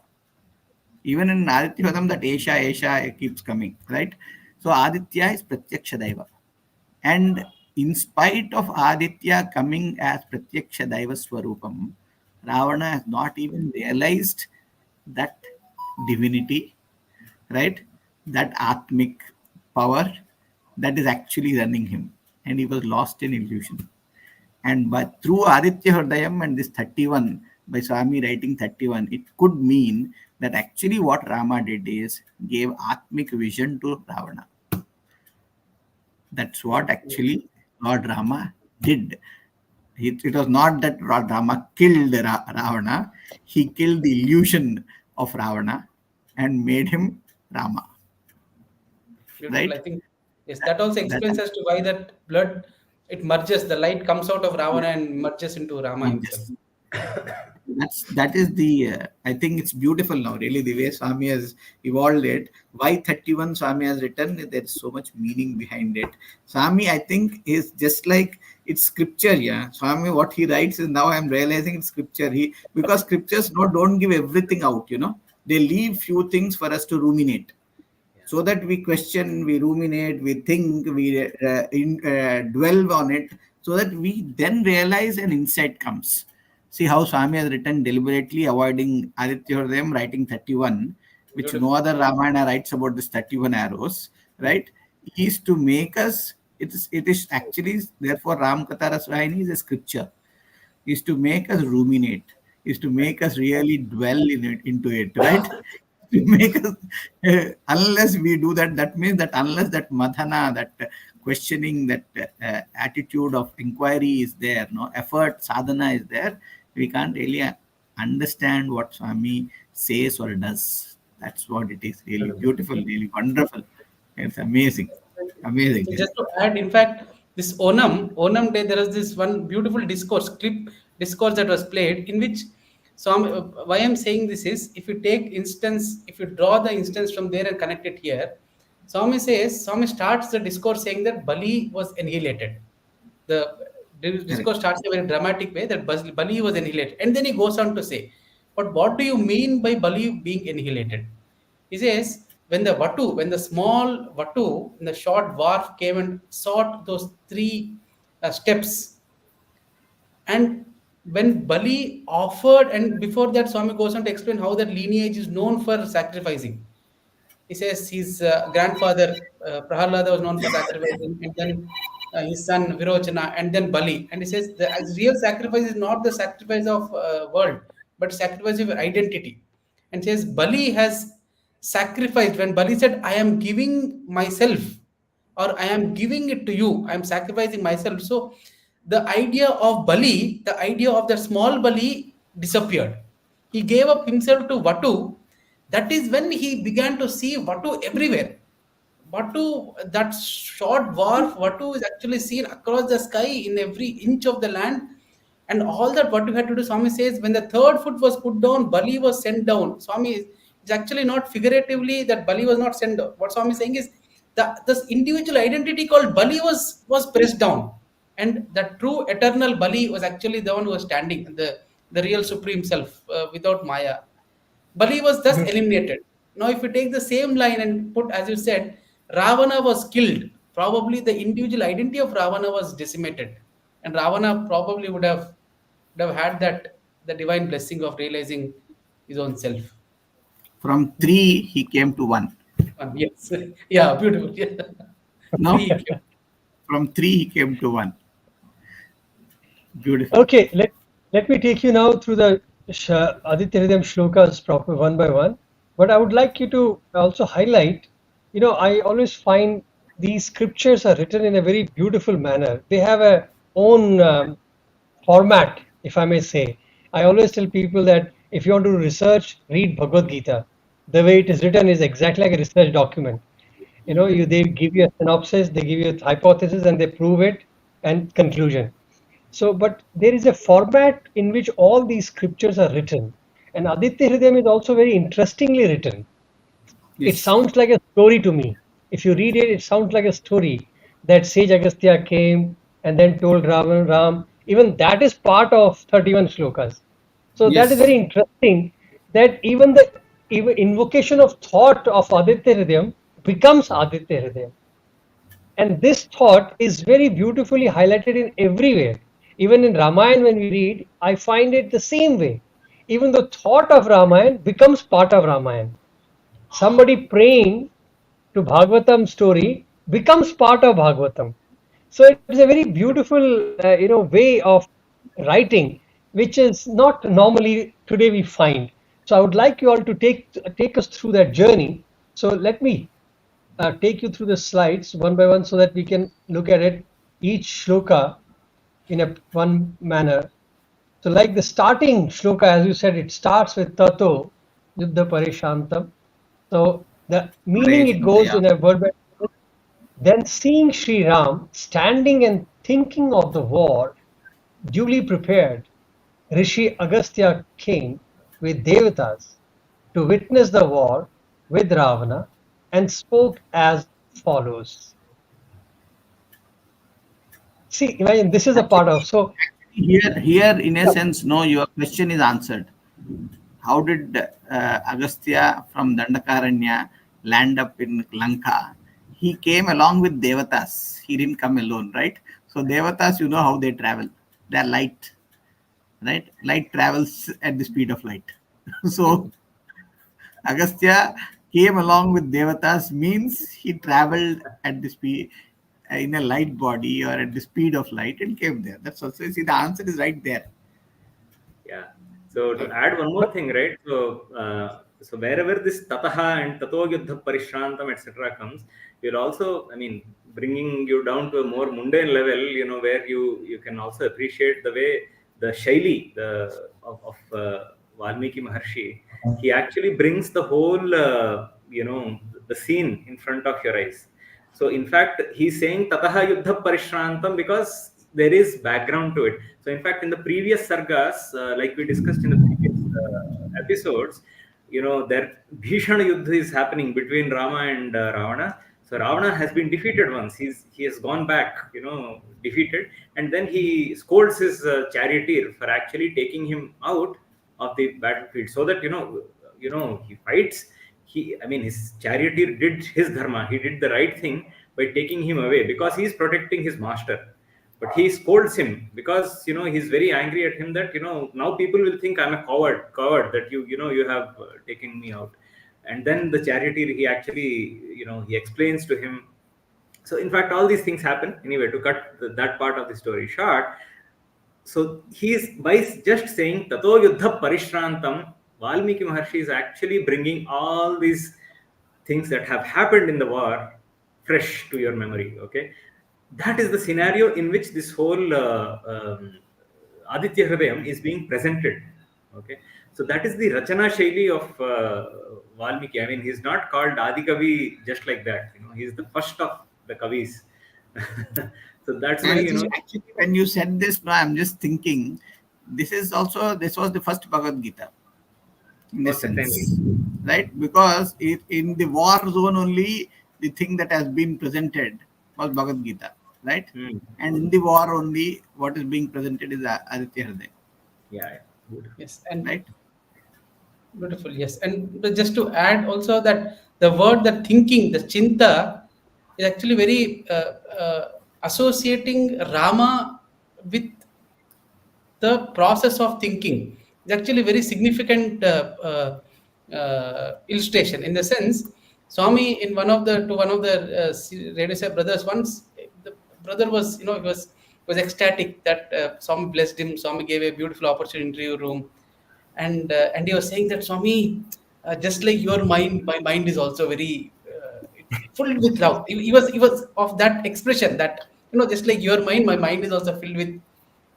Even in Aditya Hridayam, that Esha keeps coming, right? So Aditya is Pratyaksha Daiva. And in spite of Aditya coming as Pratyaksha Daiva Swarupam, Ravana has not even realized that divinity, right? That Atmic power that is actually running him. And he was lost in illusion. And but through Aditya Hrudayam and this 31, by Swami writing 31, it could mean that actually what Rama did is gave Atmic vision to Ravana. That's what actually Lord Rama did. It was not that Lord Rama killed Ravana, he killed the illusion of Ravana and made him Rama. Beautiful. I Right? think yes, that also That, explains as to why that blood it merges, the light comes out of Ravana and merges into Rama himself. yes. That is the I think it's beautiful now, really, the way Swami has evolved it. Why 31 Swami has written, there's so much meaning behind it. Swami, I think, is just like it's scripture. Yeah, Swami, what he writes is, now I'm realizing it's scripture. He, because scriptures don't give everything out, they leave few things for us to ruminate, so that we question, we ruminate, we think, we dwell on it, so that we then realize an insight comes. See how Swami has written deliberately, avoiding Aditya Hrudayam, writing 31, which no Beautiful. other Ramayana writes about this 31 arrows, right? He is to make us, it is actually, therefore, Ram Katha Rasvahini is a scripture, is to make us ruminate, is to make us really dwell into it, right? To make us, unless we do that, that means that unless that madhana, that questioning, that attitude of inquiry is there, no effort, sadhana is there, we can't really understand what Swami says or does. That's what it is. Really beautiful, really wonderful. It's amazing. Amazing. So just to add, in fact, this Onam Day, there is this one beautiful discourse that was played in which. So why I'm saying this is, if you take instance, if you draw the instance from there and connect it here, Swami starts the discourse saying that Bali was annihilated. The Correct. discourse starts in a very dramatic way that Bali was annihilated, and then he goes on to say, "But what do you mean by Bali being annihilated?" He says, when the small Vatu in the short dwarf came and sought those three steps, and when Bali offered, and before that, Swami goes on to explain how that lineage is known for sacrificing. He says his grandfather Prahalada was known for sacrificing, and then his son Virochana, and then Bali. And he says the real sacrifice is not the sacrifice of world, but sacrifice of your identity. And says Bali has sacrificed when Bali said, "I am giving myself," or "I am giving it to you. I am sacrificing myself." So the idea of Bali, the idea of the small Bali disappeared. He gave up himself to Vatu. That is when he began to see Vatu everywhere. Vatu, that short dwarf Vatu is actually seen across the sky in every inch of the land. And all that Vatu had to do, Swami says, when the third foot was put down, Bali was sent down. Swami is actually not figuratively that Bali was not sent down. What Swami is saying is that this individual identity called Bali was pressed down. And the true eternal Bali was actually the one who was standing, the real supreme self without Maya. Bali was thus Beautiful. eliminated. Now, if you take the same line and put, as you said, Ravana was killed. Probably the individual identity of Ravana was decimated, and Ravana probably would have had that the divine blessing of realizing his own self. From three, he came to one. Yes, yeah, beautiful. Yeah. No, Three. from three, he came to one. Beautiful. Okay, let me take you now through the Aditya Hridayam shlokas proper one by one. But I would like you to also highlight, I always find these scriptures are written in a very beautiful manner. They have a own format, if I may say. I always tell people that if you want to research, read Bhagavad Gita. The way it is written is exactly like a research document. They give you a synopsis, they give you a hypothesis, and they prove it and conclusion. So, but there is a format in which all these scriptures are written, and Aditya Hridayam is also very interestingly written. It Yes. sounds like a story to me. If you read it, it sounds like a story that sage Agastya came and then told Ram. Even that is part of 31 shlokas. So that is Yes. very interesting that even the even invocation of thought of Aditya Hridayam becomes Aditya Hridayam. And this thought is very beautifully highlighted in everywhere. Even in Ramayana, when we read, I find it the same way. Even the thought of Ramayana becomes part of Ramayana. Somebody praying to Bhagavatam story becomes part of Bhagavatam. So it is a very beautiful, way of writing, which is not normally today we find. So I would like you all to take us through that journey. So let me take you through the slides one by one so that we can look at it each shloka in a one manner. So like the starting shloka, as you said, it starts with Tato Yuddha Parishantam. So the meaning it goes Yeah. in a word by word. Then seeing Sri Ram standing and thinking of the war, duly prepared, Rishi Agastya came with Devatas to witness the war with Ravana and spoke as follows. See, imagine this is a part of. So, Here, in a sense, no, your question is answered. How did Agastya from Dandakaranya land up in Lanka? He came along with Devatas. He didn't come alone, right? So Devatas, you know how they travel. They are light, right? Light travels at the speed of light. So Agastya came along with Devatas means he traveled at the speed in a light body or at the speed of light and came there. That's also see the answer is right there. Yeah. So to add one more but thing, right? So wherever this tataha and tato yuddha parishrantam etc. comes, you'll also, I mean, bringing you down to a more mundane level, where you can also appreciate the way the shaili of Valmiki Maharshi, he actually brings the whole, the scene in front of your eyes. So in fact, he's saying tataha yuddha parishrantam because there is background to it. So in fact, in the previous sargas, like we discussed in the previous episodes, there Bhishana Yuddha is happening between Rama and Ravana. So Ravana has been defeated once. He has gone back, defeated, and then he scolds his charioteer for actually taking him out of the battlefield, so that he fights. I mean, his charioteer did his dharma. He did the right thing by taking him away because he is protecting his master. But he scolds him because he's very angry at him that now people will think I'm a coward that you have taken me out. And then the charioteer, he actually he explains to him. So in fact, all these things happen anyway. To cut that part of the story short, so he is, by just saying tato yuddha parishrantam, Valmiki Maharshi is actually bringing all these things that have happened in the war fresh to your memory. Okay, that is the scenario in which this whole Aditya Hridayam is being presented. Okay, so that is the Rachana Shaili of Valmiki. I mean, he's not called Adi Kavi just like that. He's the first of the Kavis. So that's why And actually, when you said this, no, I'm just thinking, this was the first Bhagavad Gita in a certainly. sense, right? Because in the war zone only, the thing that has been presented was Bhagavad Gita, right? Hmm. And in the war only, what is being presented is Aditya Hridayam, Yeah, good. Yes, and right? beautiful. Yes, and just to add also that the word, the thinking, the chinta, is actually very associating Rama with the process of thinking. It's actually very significant illustration in the sense. Swami in one of the Radio Sai brothers once, the brother was, he was ecstatic that Swami blessed him. Swami gave a beautiful opportunity interview room, and he was saying that Swami, just like your mind, my mind is also very filled with love. He was of that expression that, just like your mind, my mind is also filled with.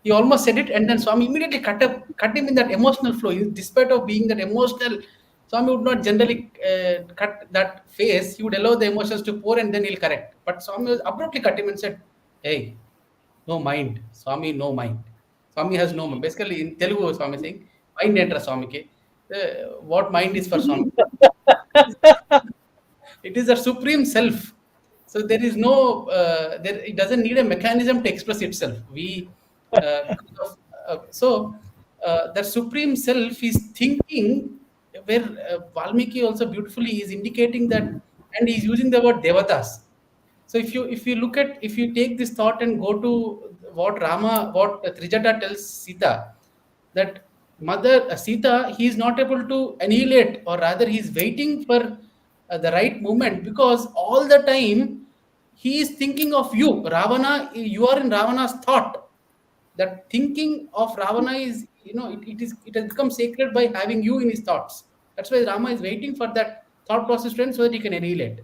He almost said it, and then Swami immediately cut him in that emotional flow. Despite of being that emotional, Swami would not generally cut that phase. He would allow the emotions to pour, and then he'll correct. But Swami abruptly cut him and said, "Hey, no mind, Swami, no mind. Swami has no mind." Basically, in Telugu, Swami saying, "Mind entra Swami ke. What mind is for Swami? It is a supreme self. So there is no, it doesn't need a mechanism to express itself. Because of, the supreme self is thinking, where Valmiki also beautifully is indicating that, and he's using the word devatas. So if you take this thought and go to what Trijata tells Sita, that mother Sita, he is not able to annihilate, or rather he is waiting for the right moment, because all the time he is thinking of you, Ravana. You are in Ravana's thought. That thinking of Ravana is, it has become sacred by having you in his thoughts. That's why Rama is waiting for that thought process to end so that he can annihilate.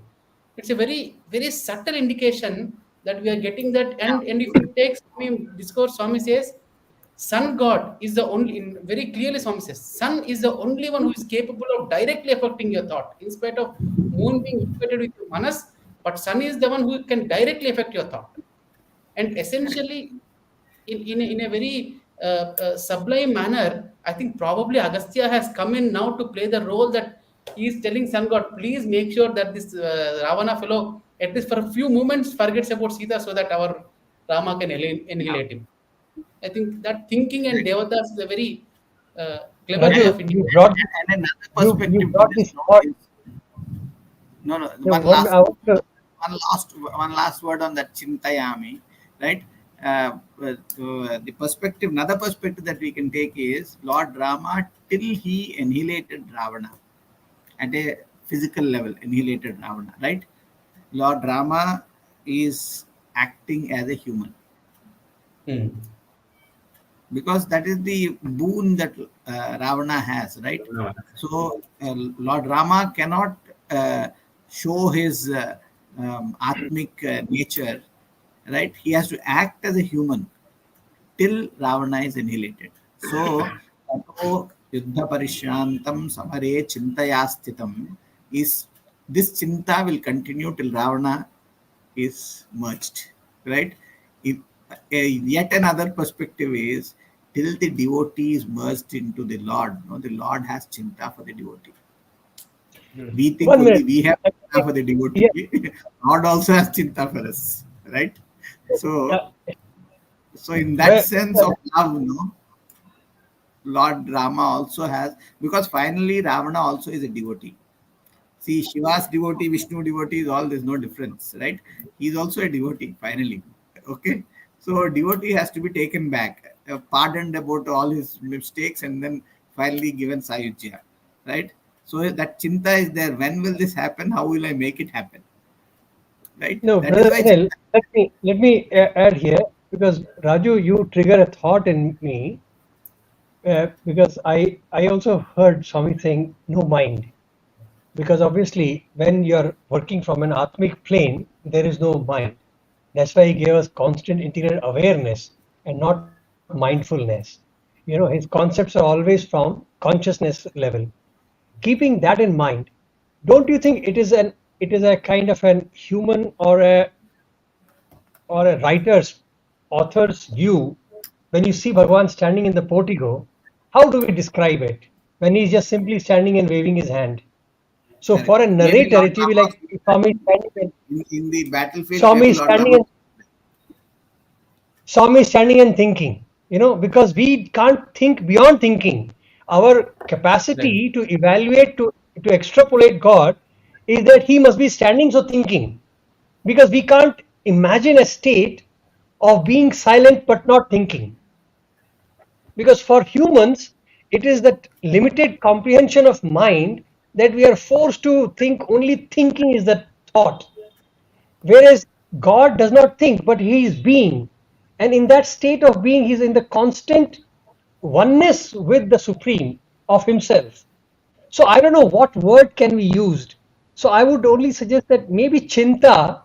It's a very, very subtle indication that we are getting that. And if you take Swami discourse, Swami says, Sun God is the only, very clearly Swami says, Sun is the only one who is capable of directly affecting your thought, in spite of Moon being equated with your manas, but Sun is the one who can directly affect your thought. And essentially, in a very sublime manner, I think probably Agastya has come in now to play the role that he is telling Sun God, please make sure that this Ravana fellow, at least for a few moments, forgets about Sita so that our Rama can annihilate him. I think that thinking and Devatas is a very clever way Raju, of indicating. And another you perspective to brought this this thought. is, no, No, one, I want to, one last word on that Chintayami, right? The perspective, another perspective that we can take is Lord Rama, till he annihilated Ravana at a physical level, annihilated Ravana, right? Lord Rama is acting as a human, because that is the boon that Ravana has, right? No. So Lord Rama cannot show his atmic nature, right? He has to act as a human till Ravana is annihilated. So, tato yuddha parishyantam samare chintayastitam is, this chinta will continue till Ravana is merged, right? Yet another perspective is, till the devotee is merged into the Lord, the Lord has chinta for the devotee. We think one only minute. we have chinta for the devotee. Yeah. Lord also has chinta for us, right? So, so in that Well, sense of love, Lord Rama also has, because finally Ravana also is a devotee. See, Shiva's devotee, Vishnu devotee is all, there's no difference, right? He's also a devotee, finally. Okay. So devotee has to be taken back, pardoned about all his mistakes, and then finally given Sayujya, right? So that chinta is there. When will this happen? How will I make it happen? Right? no, That is Brother why Anil, let me add here, because Raju, you trigger a thought in me, because I also heard Swami saying no mind, because obviously when you're working from an atmic plane, there is no mind. That's why he gave us constant integral awareness and not mindfulness. His concepts are always from consciousness level. Keeping that in mind, don't you think it is a kind of an human or a writer's author's view when you see Bhagwan standing in the portico? How do we describe it when he's just simply standing and waving his hand? So for a maybe narrator, Lord it will be Rama like Swami standing in the battlefield, Swami maybe is Lord standing Rama. and Swami is standing and thinking, because we can't think beyond thinking. Our capacity to evaluate, to extrapolate God is that he must be standing, so thinking. because we can't imagine a state of being silent but not thinking. Because for humans, it is that limited comprehension of mind that we are forced to think only thinking is the thought. Whereas God does not think, but He is being. And in that state of being, He is in the constant oneness with the Supreme of Himself. So I don't know what word can be used. So I would only suggest that maybe chinta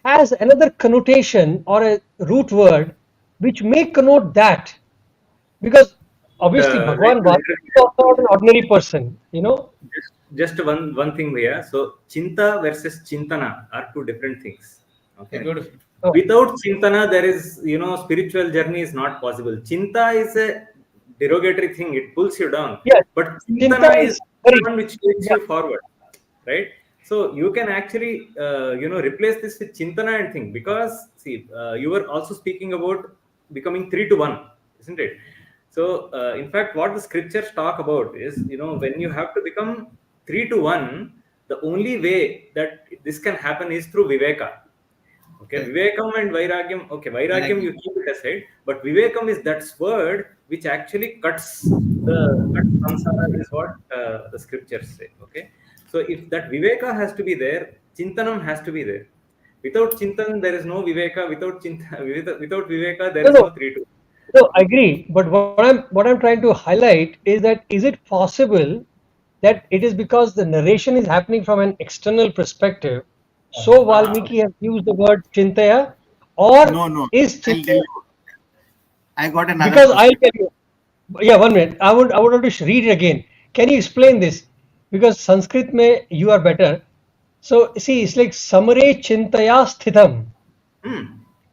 has another connotation or a root word which may connote that, because obviously Like Bhagwan to Vasudev is interject, also not an ordinary person, you know. just one thing here. So chinta versus chintana are two different things. Okay. Beautiful. Oh, Without chintana, there is, spiritual journey is not possible. Chinta is a derogatory thing, it pulls you down. yes, But chinta chintana is is very, one which takes yeah. you forward, right? So you can actually replace this with chintana and think, because see, you were also speaking about becoming 3 to 1, isn't it? So in fact, what the scriptures talk about is, when you have to become 3 to 1, the only way that this can happen is through viveka. Okay, Correct. Vivekam and Vairagyam. Okay, Vairagyam Vairagya. you keep it aside, but Vivekam is that word which actually cuts samsara, is what the scriptures say. Okay, so if that Viveka has to be there, Chintanam has to be there. Without Chintan, there is no Viveka. Without Chinta, without Viveka, there No, is no no, 3 2. no, I agree. But what I'm trying to highlight is that is it possible that it is because the narration is happening from an external perspective, so Ah, Valmiki has used the word chintaya, or No, no. is I'll tell chintaya, you. I got another because I'll tell perspective. you. Yeah, 1 minute. I would have to read it again. Can you explain this? Because Sanskrit mein you are better. So see, it's like samare chintaya sthitam. hmm.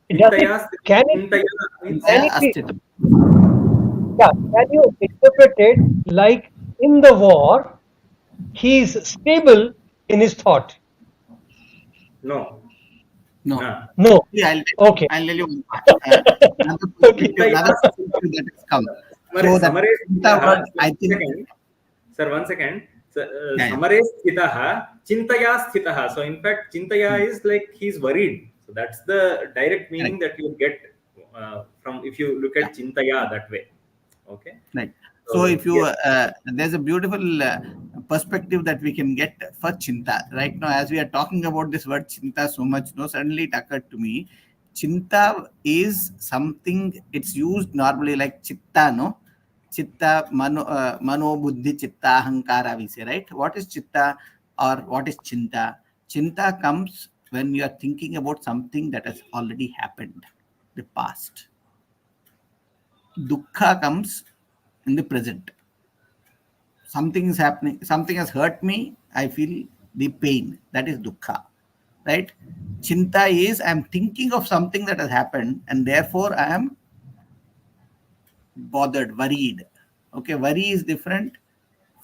Does it? Chintaya, Can it be? Chintaya means, Can Chintaya it be? astitam. Yeah. Can you interpret it like in the war, he's stable in his thought? no, No. no. No. See, Okay. I'll tell you one part. Okay. Chintaya, Another perspective that has come. So that Samare Chinta Sthitaha, word, I one think, second. Sir, 1 second. So, yeah, yeah. Samare Sthitaha, Chintaya Sthitaha. So, in fact, Chintaya Hmm, is like he's worried. So, that's the direct correct. meaning that you get from if you look Yeah. at Chintaya that way. Okay. Right. So So, if you yes. there's a beautiful perspective that we can get for chinta. Right now, as we are talking about this word chinta so much, no, suddenly it occurred to me. Chinta is something it's used normally like chitta, no? Chitta, mano, buddhi, chitta, ahankara, we say, right? What is chitta or what is chinta? Chinta comes when you are thinking about something that has already happened, the past. Dukkha comes in the present. Something is happening, something has hurt me, I feel the pain, that is dukkha, right? Chinta is I'm thinking of something that has happened and therefore I am bothered, worried. Okay, worry is different,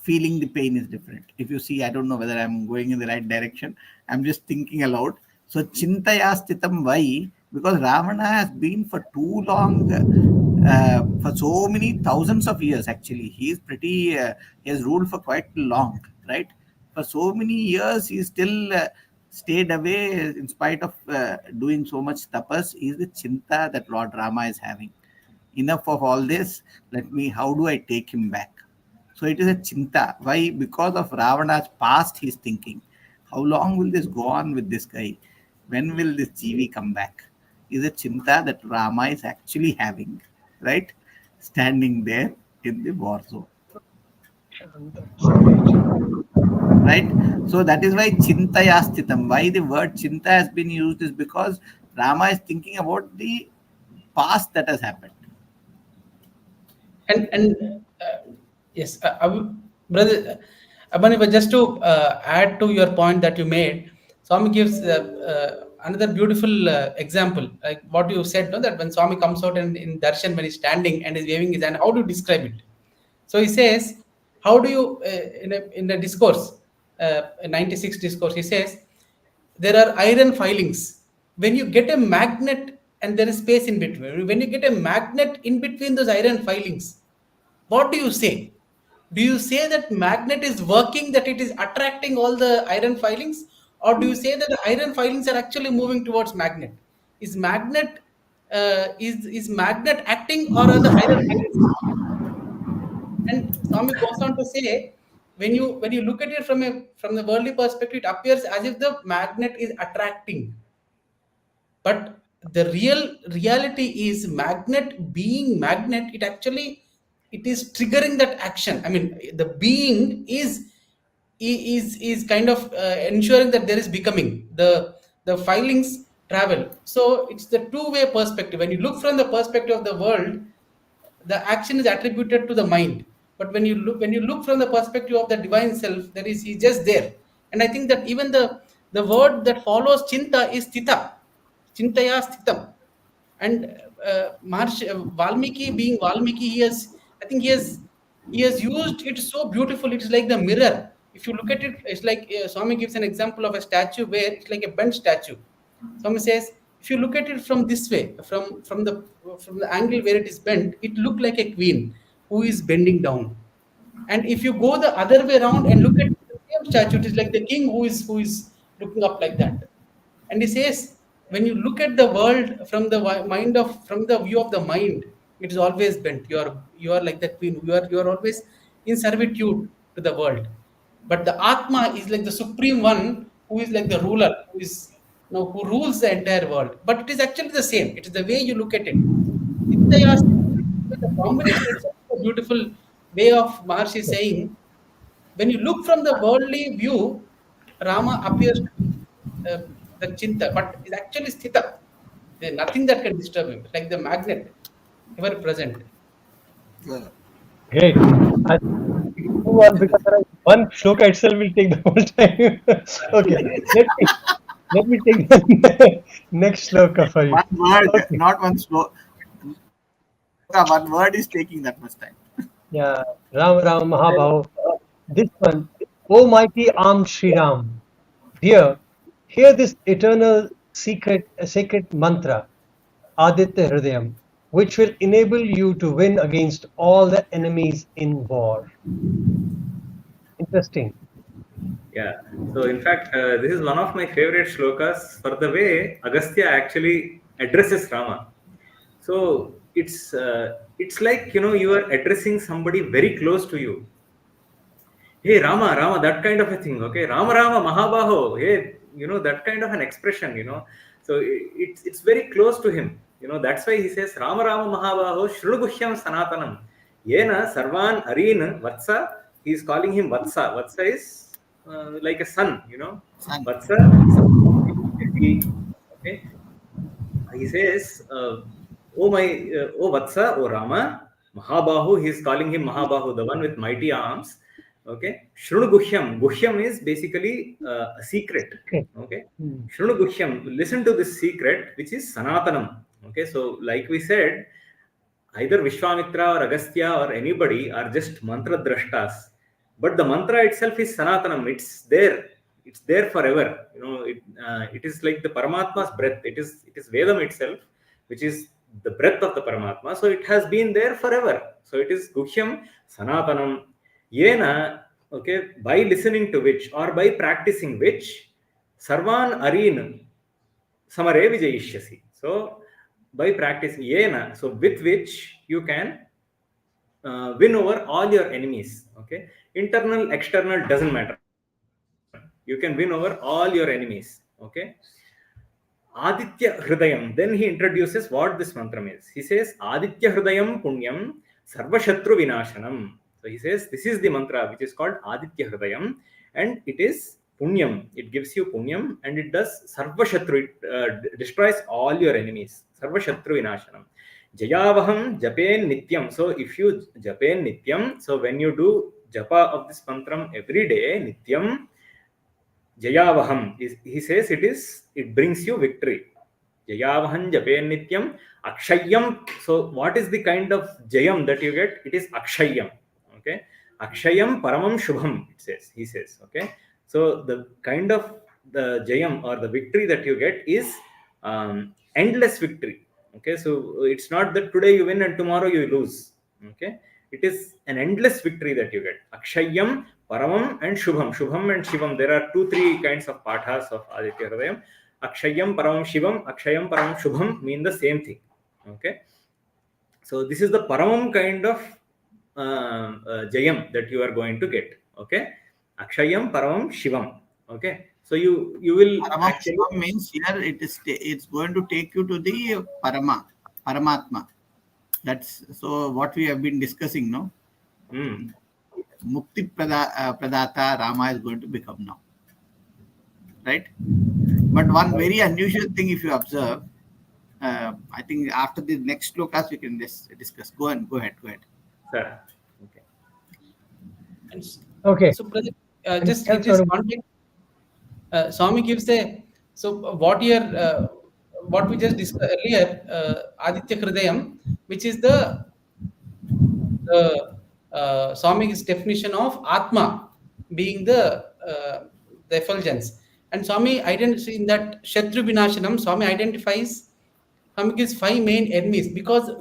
feeling the pain is different. If you see, I don't know whether I'm going in the right direction, I'm just thinking aloud. So chintaya stitam, why? Because Ravana has been for too long, for so many thousands of years. Actually, he is pretty he has ruled for quite long, right? For so many years he still stayed away in spite of doing so much tapas. Is the chinta that Lord Rama is having. Enough of all this, let me, how do I take him back? So it is a chinta. Why? Because of Ravana's past, he's thinking, how long will this go on with this guy? When will this GV come back? Is a chinta that Rama is actually having, right? Standing there in the war zone, right? So that is why chintaya sthitam. Why the word chinta has been used is because Rama is thinking about the past that has happened. And yes, brother Abhaniva, just to add to your point that you made, Swami gives another beautiful example, like what you said, no, that when Swami comes out in darshan, when he's standing and is waving his hand, how do you describe it? So he says, how do you in a discourse, 96 discourse, he says there are iron filings. When you get a magnet and there is space in between, when you get a magnet in between those iron filings, what do you say? Do you say that magnet is working, that it is attracting all the iron filings? or do you say that the iron filings are actually moving towards magnet? Is magnet acting, or are the iron filings? And Swami goes on to say, when you look at it from the worldly perspective, it appears as if the magnet is attracting. But the reality is, magnet being magnet, it is triggering that action. I mean, the being is kind of ensuring that there is becoming. The filings travel. So it's the two-way perspective. When you look from the perspective of the world, the action is attributed to the mind. But when you look from the perspective of the divine self, there is he's just there. And I think that even the word that follows chinta is stita, chintaya stitam. And Valmiki, being Valmiki, I think he has used it so beautiful. It's like the mirror. If you look at it, it's like Swami gives an example of a statue where it's like a bent statue. Swami says, if you look at it from this way, from the angle where it is bent, it looked like a queen who is bending down. And if you go the other way around and look at the same statue, it is like the king who is looking up like that. And he says, when you look at the world from the view of the mind, it is always bent. You are like the queen. You are always in servitude to the world. But the Atma is like the supreme one, who is like the ruler, who rules the entire world. But it is actually the same. It is the way you look at it. The combination itself is a beautiful way of Maharshi saying, when you look from the worldly view, Rama appears to be the chinta, but is actually sthita. There's nothing that can disturb him, like the magnet, ever present. Great. I move on because one shloka itself will take the whole time. Okay, let me take the next shloka for you. One word, Okay. not one slow. One word is taking that much time. Yeah, Ram Ram Mahabhav. This one, O mighty armed Sri Ram, hear this eternal sacred mantra, Aditya Hrudayam, which will enable you to win against all the enemies in war. Interesting. Yeah. So in fact, this is one of my favorite shlokas for the way Agastya actually addresses Rama. So it's like, you are addressing somebody very close to you. Hey Rama, Rama, that kind of a thing. Okay, Rama, Rama, Mahabaho. Hey, that kind of an expression. So it's very close to him. That's why he says Rama, Rama, Mahabaho, Shruguhyam Sanatanam. Yena Sarvan Arin Vatsa. He is calling him Vatsa. Vatsa is like a son. Son. Vatsa. Okay. He says, O Vatsa, O Rama, Mahabahu. He is calling him Mahabahu, the one with mighty arms. Okay. Shrunu Guhyam. Guhyam is basically a secret. Okay. Shrunu Guhyam. Listen to this secret, which is Sanatanam. Okay. So, like we said, either Vishwamitra or Agastya or anybody are just mantra drashtas. But the mantra itself is Sanatanam. It's there. It's there forever. It is like the Paramatma's breath. It is Vedam itself, which is the breath of the Paramatma. So it has been there forever. So it is Guhyam Sanatanam. Yena, okay, by listening to which or by practicing which, Sarvan Arin Samare Vijayishyasi. So by practicing Yena, so with which you can win over all your enemies. Okay, internal, external doesn't matter. You can win over all your enemies. Okay. Aditya Hrudayam. Then he introduces what this mantra is. He says, Aditya Hrudayam Punyam Sarvashatru Vinashanam. So he says, this is the mantra which is called Aditya Hrudayam, and it is Punyam. It gives you Punyam, and it does Sarvashatru. It destroys all your enemies. Sarvashatru Vinashanam. Jayavaham Japen Nityam. So if you Japen Nityam, so when you do Japa of this mantram every day, Nityam, Jayavaham, he says it brings you victory. Jayavaham Japen Nityam Akshayam. So what is the kind of Jayam that you get? It is Akshayam. Okay. Akshayam Paramam Shubham, he says. Okay. So the kind of the Jayam or the victory that you get is endless victory. Okay. So it's not that today you win and tomorrow you lose. Okay. it is an endless victory that you get. Akshayam, Paramam, and Shubham. Shubham and Shivam. There are 2-3 kinds of pathas of Aditya Hrudayam. Akshayam, Paramam, Shivam. Akshayam, Paramam, Shubham mean the same thing. Okay. So this is the Paramam kind of Jayam that you are going to get. Okay. Akshayam, Paramam, Shivam. Okay. So you will actually means here it's going to take you to the Paramatma. That's so what we have been discussing, no? Mukti Pradata Rama is going to become now, right? But one very unusual thing, if you observe, I think after the next slokas we can discuss. Go ahead. Sir. Okay. Okay. So, brother, just in this context, Swami gives what we just discussed earlier, Aditya Hrudayam, which is the Swami's definition of Atma being the effulgence. And Swami identifies in that Shatru Vinashanam, Swami gives 5 main enemies, because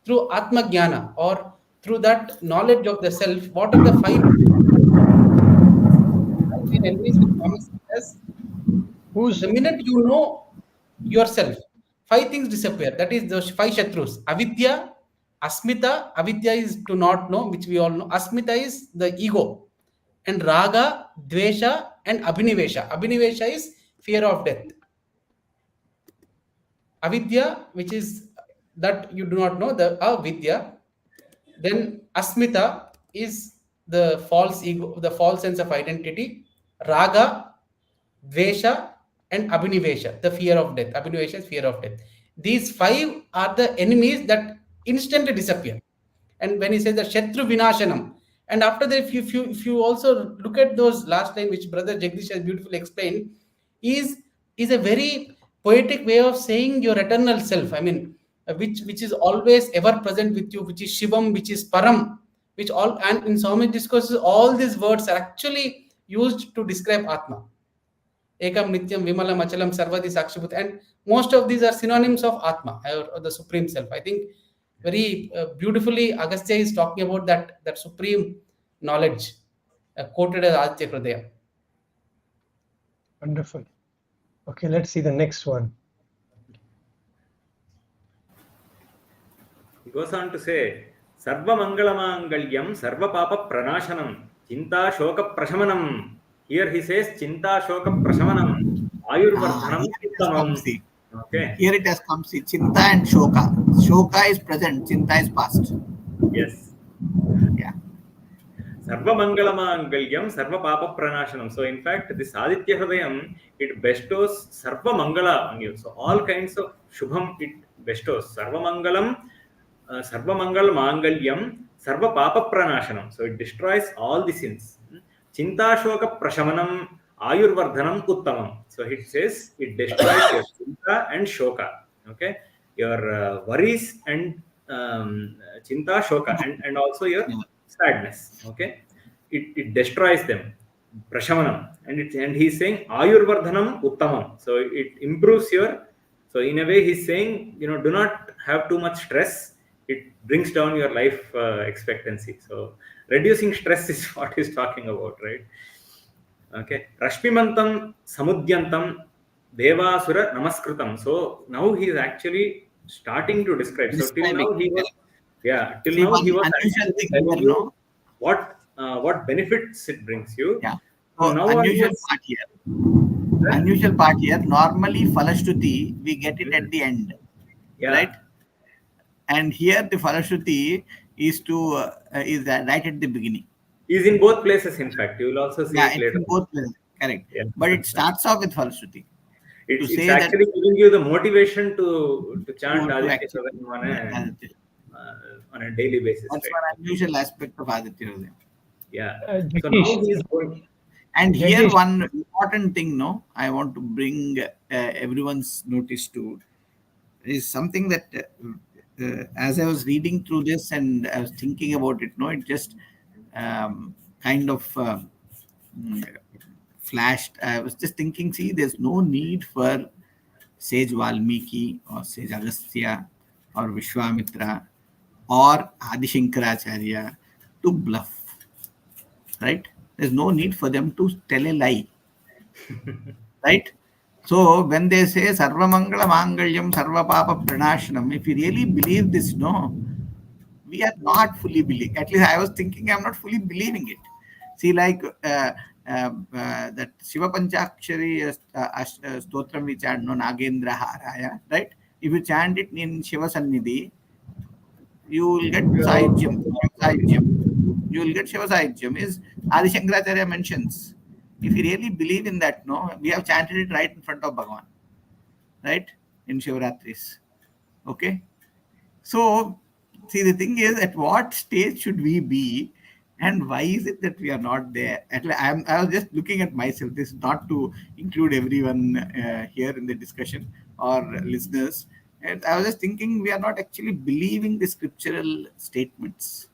through Atma Jnana, or through that knowledge of the self, what are the 5 main enemies which Swami says? The minute you know yourself, 5 things disappear. That is the 5 Shatrus. Avidya, Asmita. Avidya is to not know, which we all know. Asmita is the ego. And Raga, Dvesha, and Abhinivesha. Abhinivesha is fear of death. Avidya, which is that you do not know, the avidya. Then Asmita is the false ego, the false sense of identity. Raga, Dvesha, and Abhinivesha, the fear of death. Abhinivesha is fear of death. These 5 are the enemies that instantly disappear. And when he says the Shatru Vinashanam, and after that, if you also look at those last line, which Brother Jagdish has beautifully explained, is a very poetic way of saying your eternal self. I mean, which is always ever present with you, which is Shivam, which is Param, which all, and in Swami discourses, all these words are actually used to describe Atma. Ekam Nityam Vimalam Achalam Sarvadi Sakshibhut, and most of these are synonyms of Atma, or the Supreme Self. I think very beautifully Agastya is talking about that supreme knowledge, quoted as Aditya Hrudayam. Wonderful. Okay, let's see the next one. He goes on to say, Sarva Mangalamangalyam, Sarva Papa Pranashanam, Chinta Shoka Prashamanam. Here he says, Chinta Shoka Prashamanam, Ayurvardhanam Uttamam. Okay. Here it has come. See, Chinta and Shoka. Shoka is present, Chinta is past. Yes. Yeah. Sarva Mangalamangalyam, Sarva Papa Pranashanam. So, in fact, this Aditya Hrudayam, it bestows Sarva Mangala on you. So, all kinds of Shubham it bestows. Sarva Mangalam, Sarva Mangal Mangalyam, Sarva Papa Pranashanam. So, it destroys all the sins. Chinta Shoka Prashamanam, Ayurvardhanam Uttamam. So, it says it destroys your Chinta and Shoka. Okay. Your worries and Chinta Shoka, and also your sadness. Okay. It destroys them. Prashamanam. And he's saying Ayurvardhanam Uttamam. So, it improves your. So, in a way, he's saying, do not have too much stress. It brings down your life expectancy. So, reducing stress is what he's talking about, right? Okay. Rashmimantam Samudyantam Devasura Namaskritam. So, now he is actually starting to describe. So, till now he was, actually telling you what benefits it brings you. Yeah. So, now unusual part here. Normally, Falashruti, we get it at the end, right? And here the Falashruti is right at the beginning. Is in both places, in fact. You will also see it later. In both places, correct. Yeah. But it starts off with Falashruti. It's actually giving you the motivation to chant Aditya Hrudayam on a daily basis. That's one unusual aspect of Aditya Hrudayam. Yeah. So now he is going. And here one important thing, I want to bring everyone's notice to is something that as I was reading through this and I was thinking about it, it just kind of flashed. I was just thinking, see, there's no need for Sage Valmiki or Sage Agastya or Vishwamitra or Adi Shankaracharya to bluff, right? There's no need for them to tell a lie, right? So when they say Sarvamangala Mangalyam Sarva Papa Pranashanam, if you really believe this, no, we are not fully believing. At least I was thinking I'm not fully believing it. See, like that Shiva Panchakshari Stotram we chant, no Nagendra Haraya, right? If you chant it in Shiva Sannidhi, you will get Sahijyam. You will get Shiva Sahijyam. Is Adi Shankaracharya mentions. If you really believe in that, no, we have chanted it right in front of Bhagavan, right? In Shivaratris. Okay. So, see, the thing is, at what stage should we be, and why is it that we are not there? I was just looking at myself. This is not to include everyone here in the discussion or listeners. And I was just thinking, we are not actually believing the scriptural statements.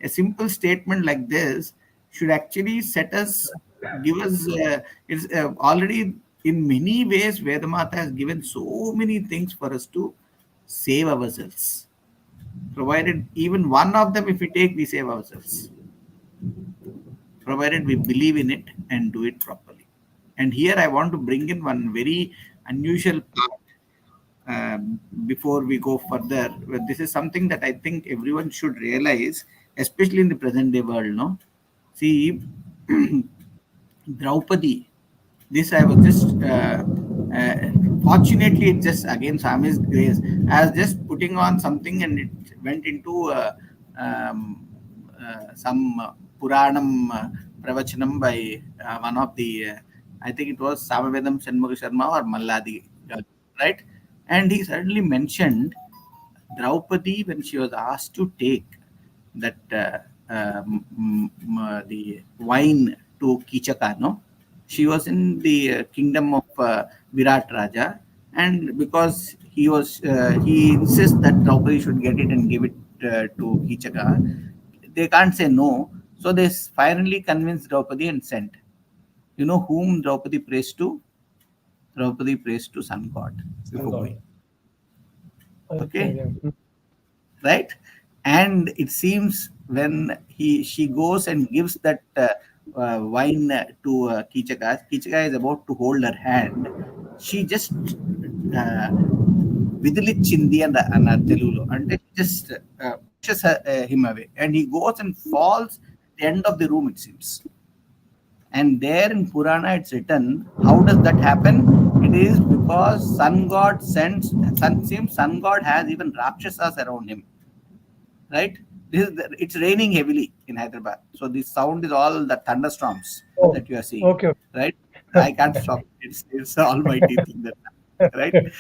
A simple statement like this should actually set us, give us. It's already in many ways. Vedamata has given so many things for us to save ourselves, provided even one of them if we take, we save ourselves, provided we believe in it and do it properly. And here I want to bring in one very unusual part before we go further. This is something that I think everyone should realize, especially in the present day world. No, see, Draupadi, this I was just fortunately it just again Swami's grace. I was just putting on something and it went into some Puranam Pravachanam by one of the I think it was Samavedam Shanmugha Sharma or Malladi, right? And he certainly mentioned Draupadi when she was asked to take that the wine to Kichaka, no? She was in the kingdom of Virat Raja, and because he insists that Draupadi should get it and give it to Kichaka, they can't say no. So they finally convinced Draupadi and sent. You know whom Draupadi prays to? Draupadi prays to sun god before going. Okay, right? And it seems when she goes and gives that wine to Kichaka, Kichaka is about to hold her hand. She just vidilichindi and Telugu, and just pushes him away, and he goes and falls at the end of the room, it seems. And there in Purana, it's written, how does that happen? It is because sun god sun god has even Rakshasas around him, right? It's raining heavily in Hyderabad. So the sound is all the thunderstorms that you are seeing, Okay. right? I can't stop. It's almighty thing that, right?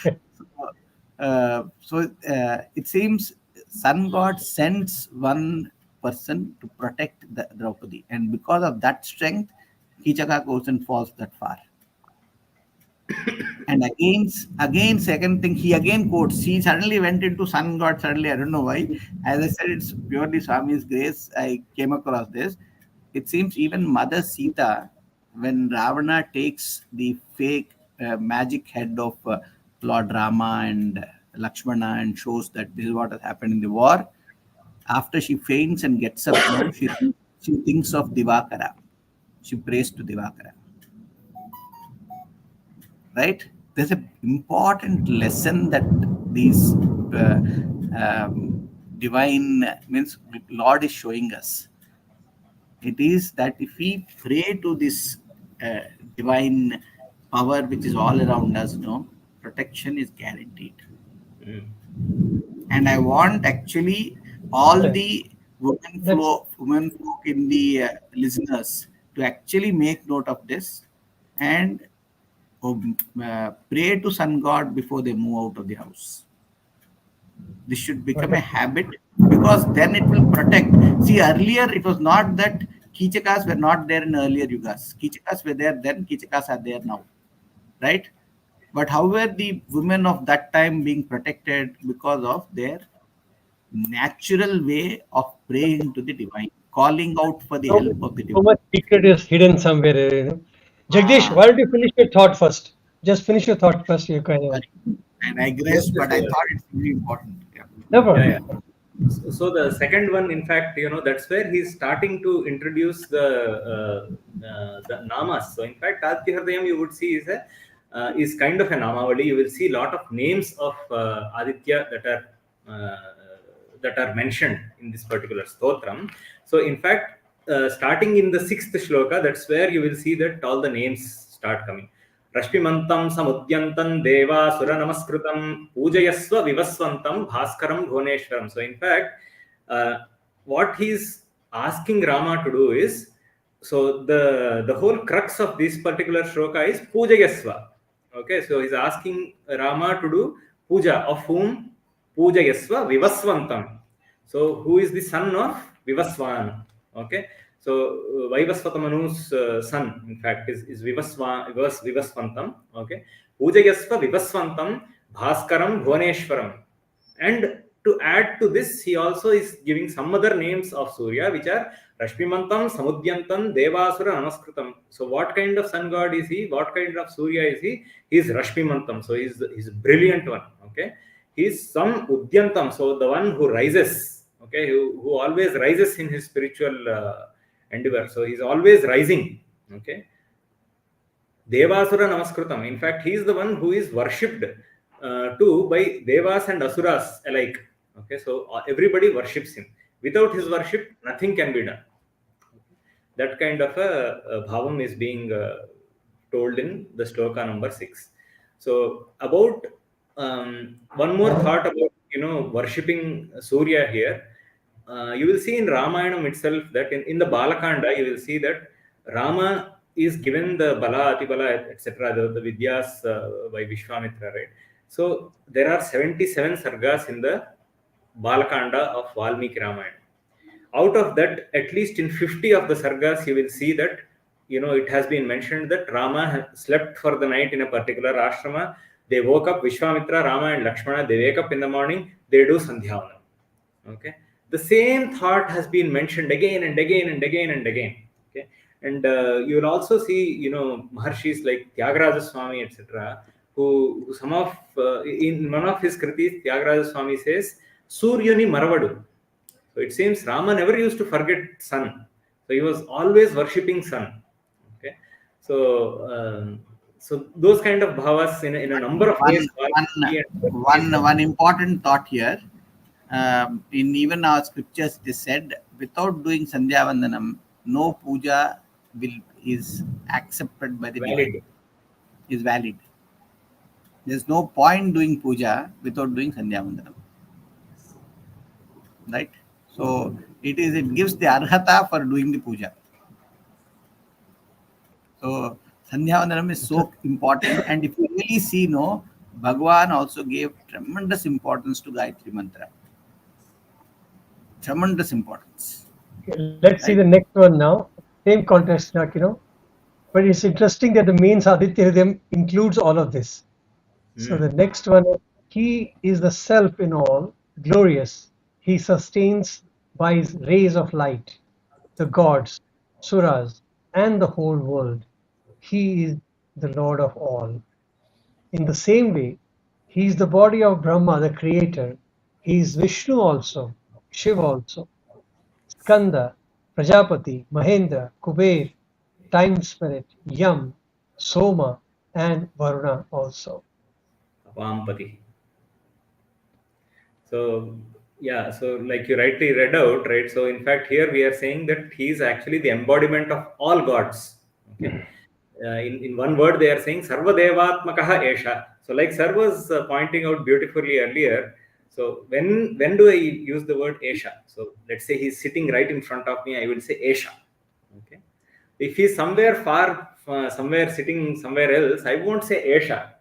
So it seems sun god sends one person to protect the Draupadi. And because of that strength, Kichaka goes and falls that far. And again, second thing, he again quotes, he suddenly went into sun god suddenly, I don't know why. As I said, it's purely Swami's grace. I came across this. It seems even Mother Sita, when Ravana takes the fake magic head of Lord Rama and Lakshmana and shows that this is what has happened in the war, after she faints and gets up, she thinks of Divakara. She prays to Divakara. Right? There's an important lesson that these divine means Lord is showing us. It is that if we pray to this divine power which is all around us, protection is guaranteed. And I want actually all the women folk in the listeners to actually make note of this and pray to sun god before they move out of the house. This should become a habit, because then it will protect. See, earlier it was not that Kichakas were not there in earlier yugas. Kichakas were there then, Kichakas are there now, right? But how were the women of that time being protected? Because of their natural way of praying to the divine, calling out for the help of the divine. So much secret is hidden somewhere. Jagdish, why don't you finish your thought first? Just finish your thought first. You can. I digress, but I thought it's really important. Never. So the second one, in fact, that's where he's starting to introduce the namas. So in fact, Aditya Hridayam, you would see, is kind of a namavali. You will see a lot of names of Aditya that are mentioned in this particular stotram. So in fact, starting in the sixth shloka, that's where you will see that all the names start coming. Rashmimantam samudyantam deva sura namaskrutam pujayasva vivasvantam bhaskaram bhuneshwaram. So in fact, what he's asking Rama to do is, so the whole crux of this particular shloka is pujayasva. Okay, so he's asking Rama to do puja, of whom? Pujayasva vivasvantam. So who is the son of Vivasvan? Okay, so Vaivasvatamanu's son, in fact, is Vivasvantam. Okay, Pujayasva Vivasvantam Bhaskaram Bhuneshwaram. And to add to this, he also is giving some other names of Surya, which are Rashmimantam, Samudyantam, Devasura, Namaskritam. So what kind of sun god is he? What kind of Surya is he? He is Rashmimantam. So he's a brilliant one. Okay, he is some Udyantam. So the one who rises. Okay, who always rises in his spiritual endeavor. So he's always rising. Okay, Devasura Namaskritam. In fact, he is the one who is worshipped too by Devas and Asuras alike. Okay, so everybody worships him. Without his worship, nothing can be done. That kind of a bhavam is being told in the shloka number 6. So about one more thought about worshipping Surya here. You will see in Ramayanam itself that in the Balakanda, you will see that Rama is given the Bala, Atibala, etc., the Vidyas by Vishwamitra, right? So there are 77 sargas in the Balakanda of Valmiki Ramayana. Out of that, at least in 50 of the sargas, you will see that it has been mentioned that Rama slept for the night in a particular ashrama. They woke up, Vishwamitra, Rama and Lakshmana, they wake up in the morning, they do Sandhyavanam. Okay, the same thought has been mentioned again and again and again and again. Okay, and you will also see Maharshis like Tyagaraja Swami, etc., who some of in one of his kritis, Tyagaraja Swami says Suryani Maravadu. So it seems Rama never used to forget sun. So he was always worshipping sun. Okay, so so those kind of bhavas in a number of ways. One important thought here. In even our scriptures, it is said, without doing Sandhya Vandanam, no puja is accepted by the divine. Is valid. There's no point doing puja without doing Sandhya Vandanam. Right? So it gives the arhata for doing the puja. So Sandhya Vandanam is so important, and if you really see, Bhagavan also gave tremendous importance to Gayatri Mantra. Tremendous importance. Okay, let's see the next one now. Same context, but it's interesting that the main Aditya Hridayam includes all of this. So the next one, he is the self in all, glorious. He sustains by his rays of light the gods, suras, and the whole world. He is the Lord of all. In the same way, he is the body of Brahma, the creator. He is Vishnu also, Shiva also, Skanda, Prajapati, Mahendra, Kuber, Time Spirit, Yam, Soma, and Varuna also. Vampati. So yeah, so like you rightly read out, right? So in fact, here we are saying that he is actually the embodiment of all gods. Okay. In one word, they are saying Sarva Devatmakaha Esha. So like Sar was pointing out beautifully earlier. So when do I use the word Esha? So let's say he's sitting right in front of me, I will say Esha. Okay. If he's somewhere far, somewhere sitting somewhere else, I won't say Esha.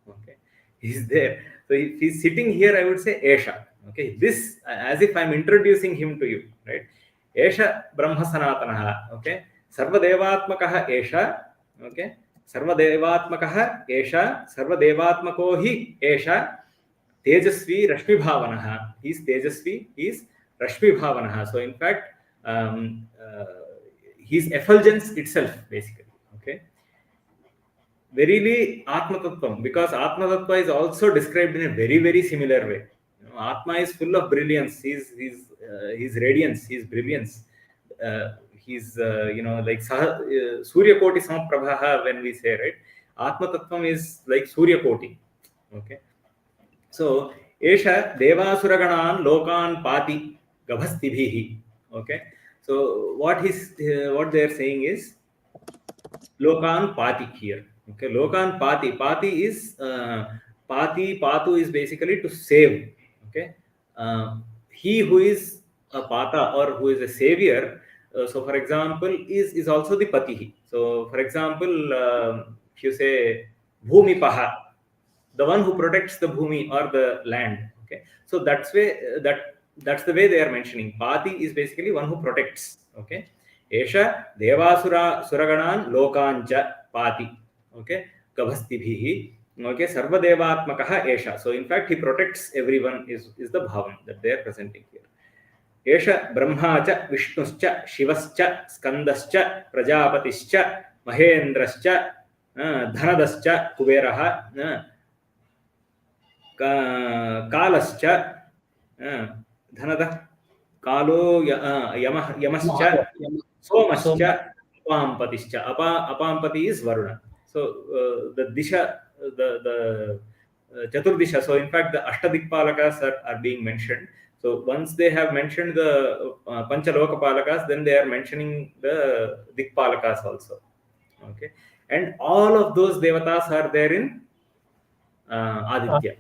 Okay. He's there. So if he's sitting here, I would say Esha. Okay. This as if I'm introducing him to you, right? Esha Brahma Sanatanaha. Okay. Sarva Devatmakaha Esha. Okay. Sarva Devatmakaha Esha. Sarva Devatmako hi Esha. Tejasvi Rashmi Bhavanaha. He's Tejasvi, he's Rashmi Bhavanaha. So in fact, he's effulgence itself, basically. Okay. Verily Atma Tattvam, because Atma Tattva is also described in a very, very similar way. Atma is full of brilliance. His radiance, his brilliance. He's like Surya Koti Samprabha when we say, right? Atma Tattvam is like Surya Koti. Okay. So Esha Devasuraganan Lokan Pati Gabhastibhihi. Okay. So what they are saying is Lokan Pati here. Okay, Lokan Pati. Patu is basically to save. Okay, he who is a Pata or who is a savior. So, for example, is also the Pati. So, for example, if you say Bhumi Paha, the one who protects the bhumi or the land. Okay, so that's the way they are mentioning. Pati is basically one who protects. Okay, Esha Devasura Suraganan Lokancha Pati. Okay, Gavastibhihi. Okay, Sarva Devatmakaha Esha. So in fact, he protects everyone is the bhavam that they are presenting here. Esha Brahma cha Vishnuscha Shivascha Skandascha Prajapatischa Mahendrascha Dhanadascha Kuberaha कालश्च धनदः कालो यमश्च सोमश्च अपाम्पतिश्च अपाम्पति is Varuna. So the disha, the Chaturdisha. So in fact the Ashtadikpalakas are being mentioned. So once they have mentioned the Panchalokapalakas, then they are mentioning the Dikpalakas also. Okay, and all of those devatas are there in Aditya.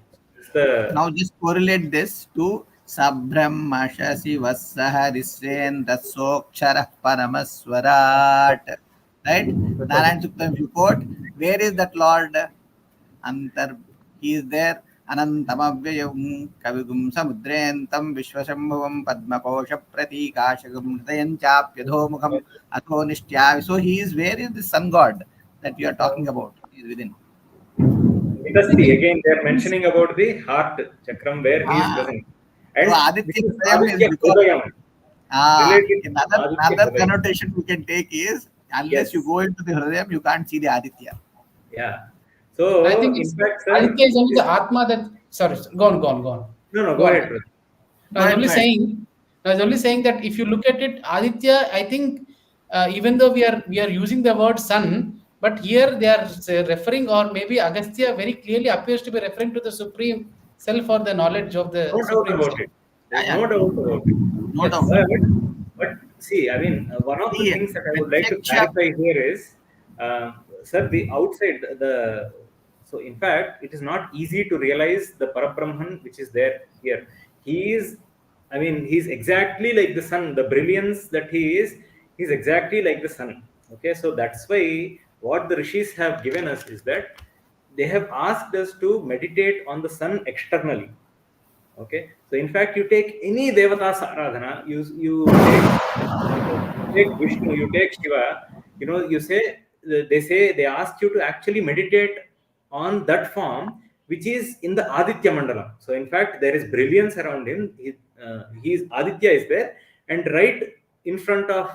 Now just correlate this to Sabrahmasha Sivassaha Risendasokshara Paramaswarat. Right? Narayan Suktam report. Where is that Lord? Antar, he is there. Anantamavyayam Kavigum Samudrentam Vishwashambhavam Padmakosha Pratikashagam Hridayanchapyadhomukham Atho Nishtya. So he is, where is the sun god that we are talking about? He is within. Industry, again, they are mentioning about the heart chakram where he is present. And so Aditya Hrudayam. Another connotation we can take is, unless you go into the Hrudayam, you can't see the Aditya. Yeah. So I think in fact, Aditya is only the Atma that. Sorry, go on. No, go ahead. I was only saying that if you look at it, Aditya, I think even though we are using the word sun, but here they are referring, or maybe Agastya very clearly appears to be referring to the Supreme Self or the knowledge of the No Supreme doubt about Self. it. There's no doubt about it. No doubt. But see, I mean, one of the things that I would like to clarify here is, sir, the outside, so in fact, it is not easy to realize the Parabrahman which is there here. He's exactly like the sun. The brilliance that he's exactly like the sun. Okay, so that's why what the rishis have given us is that they have asked us to meditate on the sun externally. Okay, so in fact, you take any devatas aradhana, you take Vishnu, you take Shiva, they ask you to actually meditate on that form which is in the Aditya Mandala. So in fact, there is brilliance around him. Aditya is there, and right in front of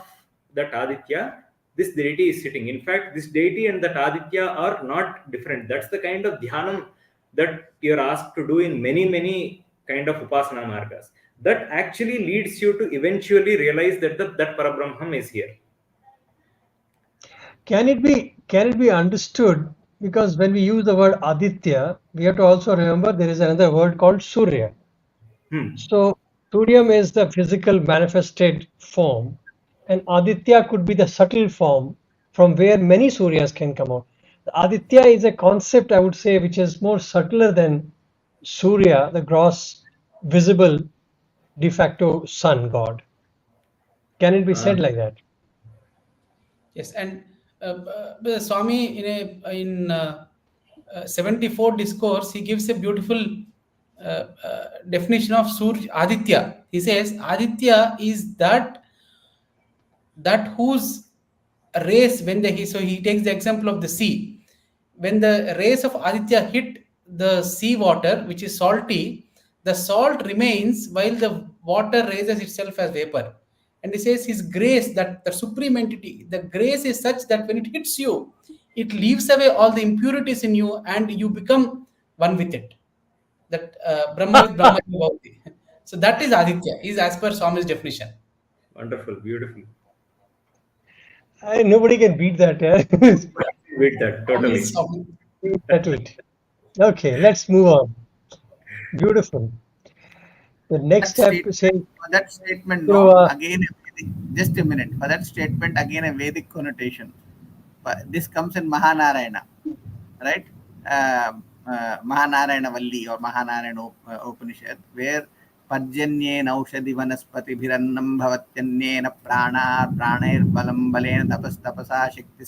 that Aditya, this deity is sitting. In fact, this deity and that Aditya are not different. That's the kind of dhyanam that you're asked to do in many kind of upasana margas. That actually leads you to eventually realize that that Parabrahman is here. Can it be understood? Because when we use the word Aditya, we have to also remember there is another word called Surya. So Suryam is the physical manifested form, and Aditya could be the subtle form from where many Suryas can come out. Aditya is a concept, I would say, which is more subtler than Surya, the gross, visible, de facto sun god. Can it be said like that? Yes, and Swami in 74 discourse, he gives a beautiful definition of Aditya. He says Aditya is that whose rays, so he takes the example of the sea. When the rays of Aditya hit the sea water, which is salty, the salt remains while the water raises itself as vapor. And he says his grace, that the supreme entity, the grace is such that when it hits you, it leaves away all the impurities in you and you become one with it. that Brahma with Brahma Vibhavati. So that is Aditya, is as per Swami's definition. Wonderful, beautiful. Nobody can beat that. Yeah? With that, Swami totally. is Swami. Settled. Okay, let's move on. Beautiful. The next That step statement, says, for that statement, so, no, again, just a minute. For that statement, again, a Vedic connotation. But this comes in Mahanarayana, right? Mahanarayana Valli or Mahanarayana Upanishad, where Parjanyena Aushadhi Vanaspati Bhirannam Bhavatyanyena Prana Pranair Balam Balena Tapasa Shakti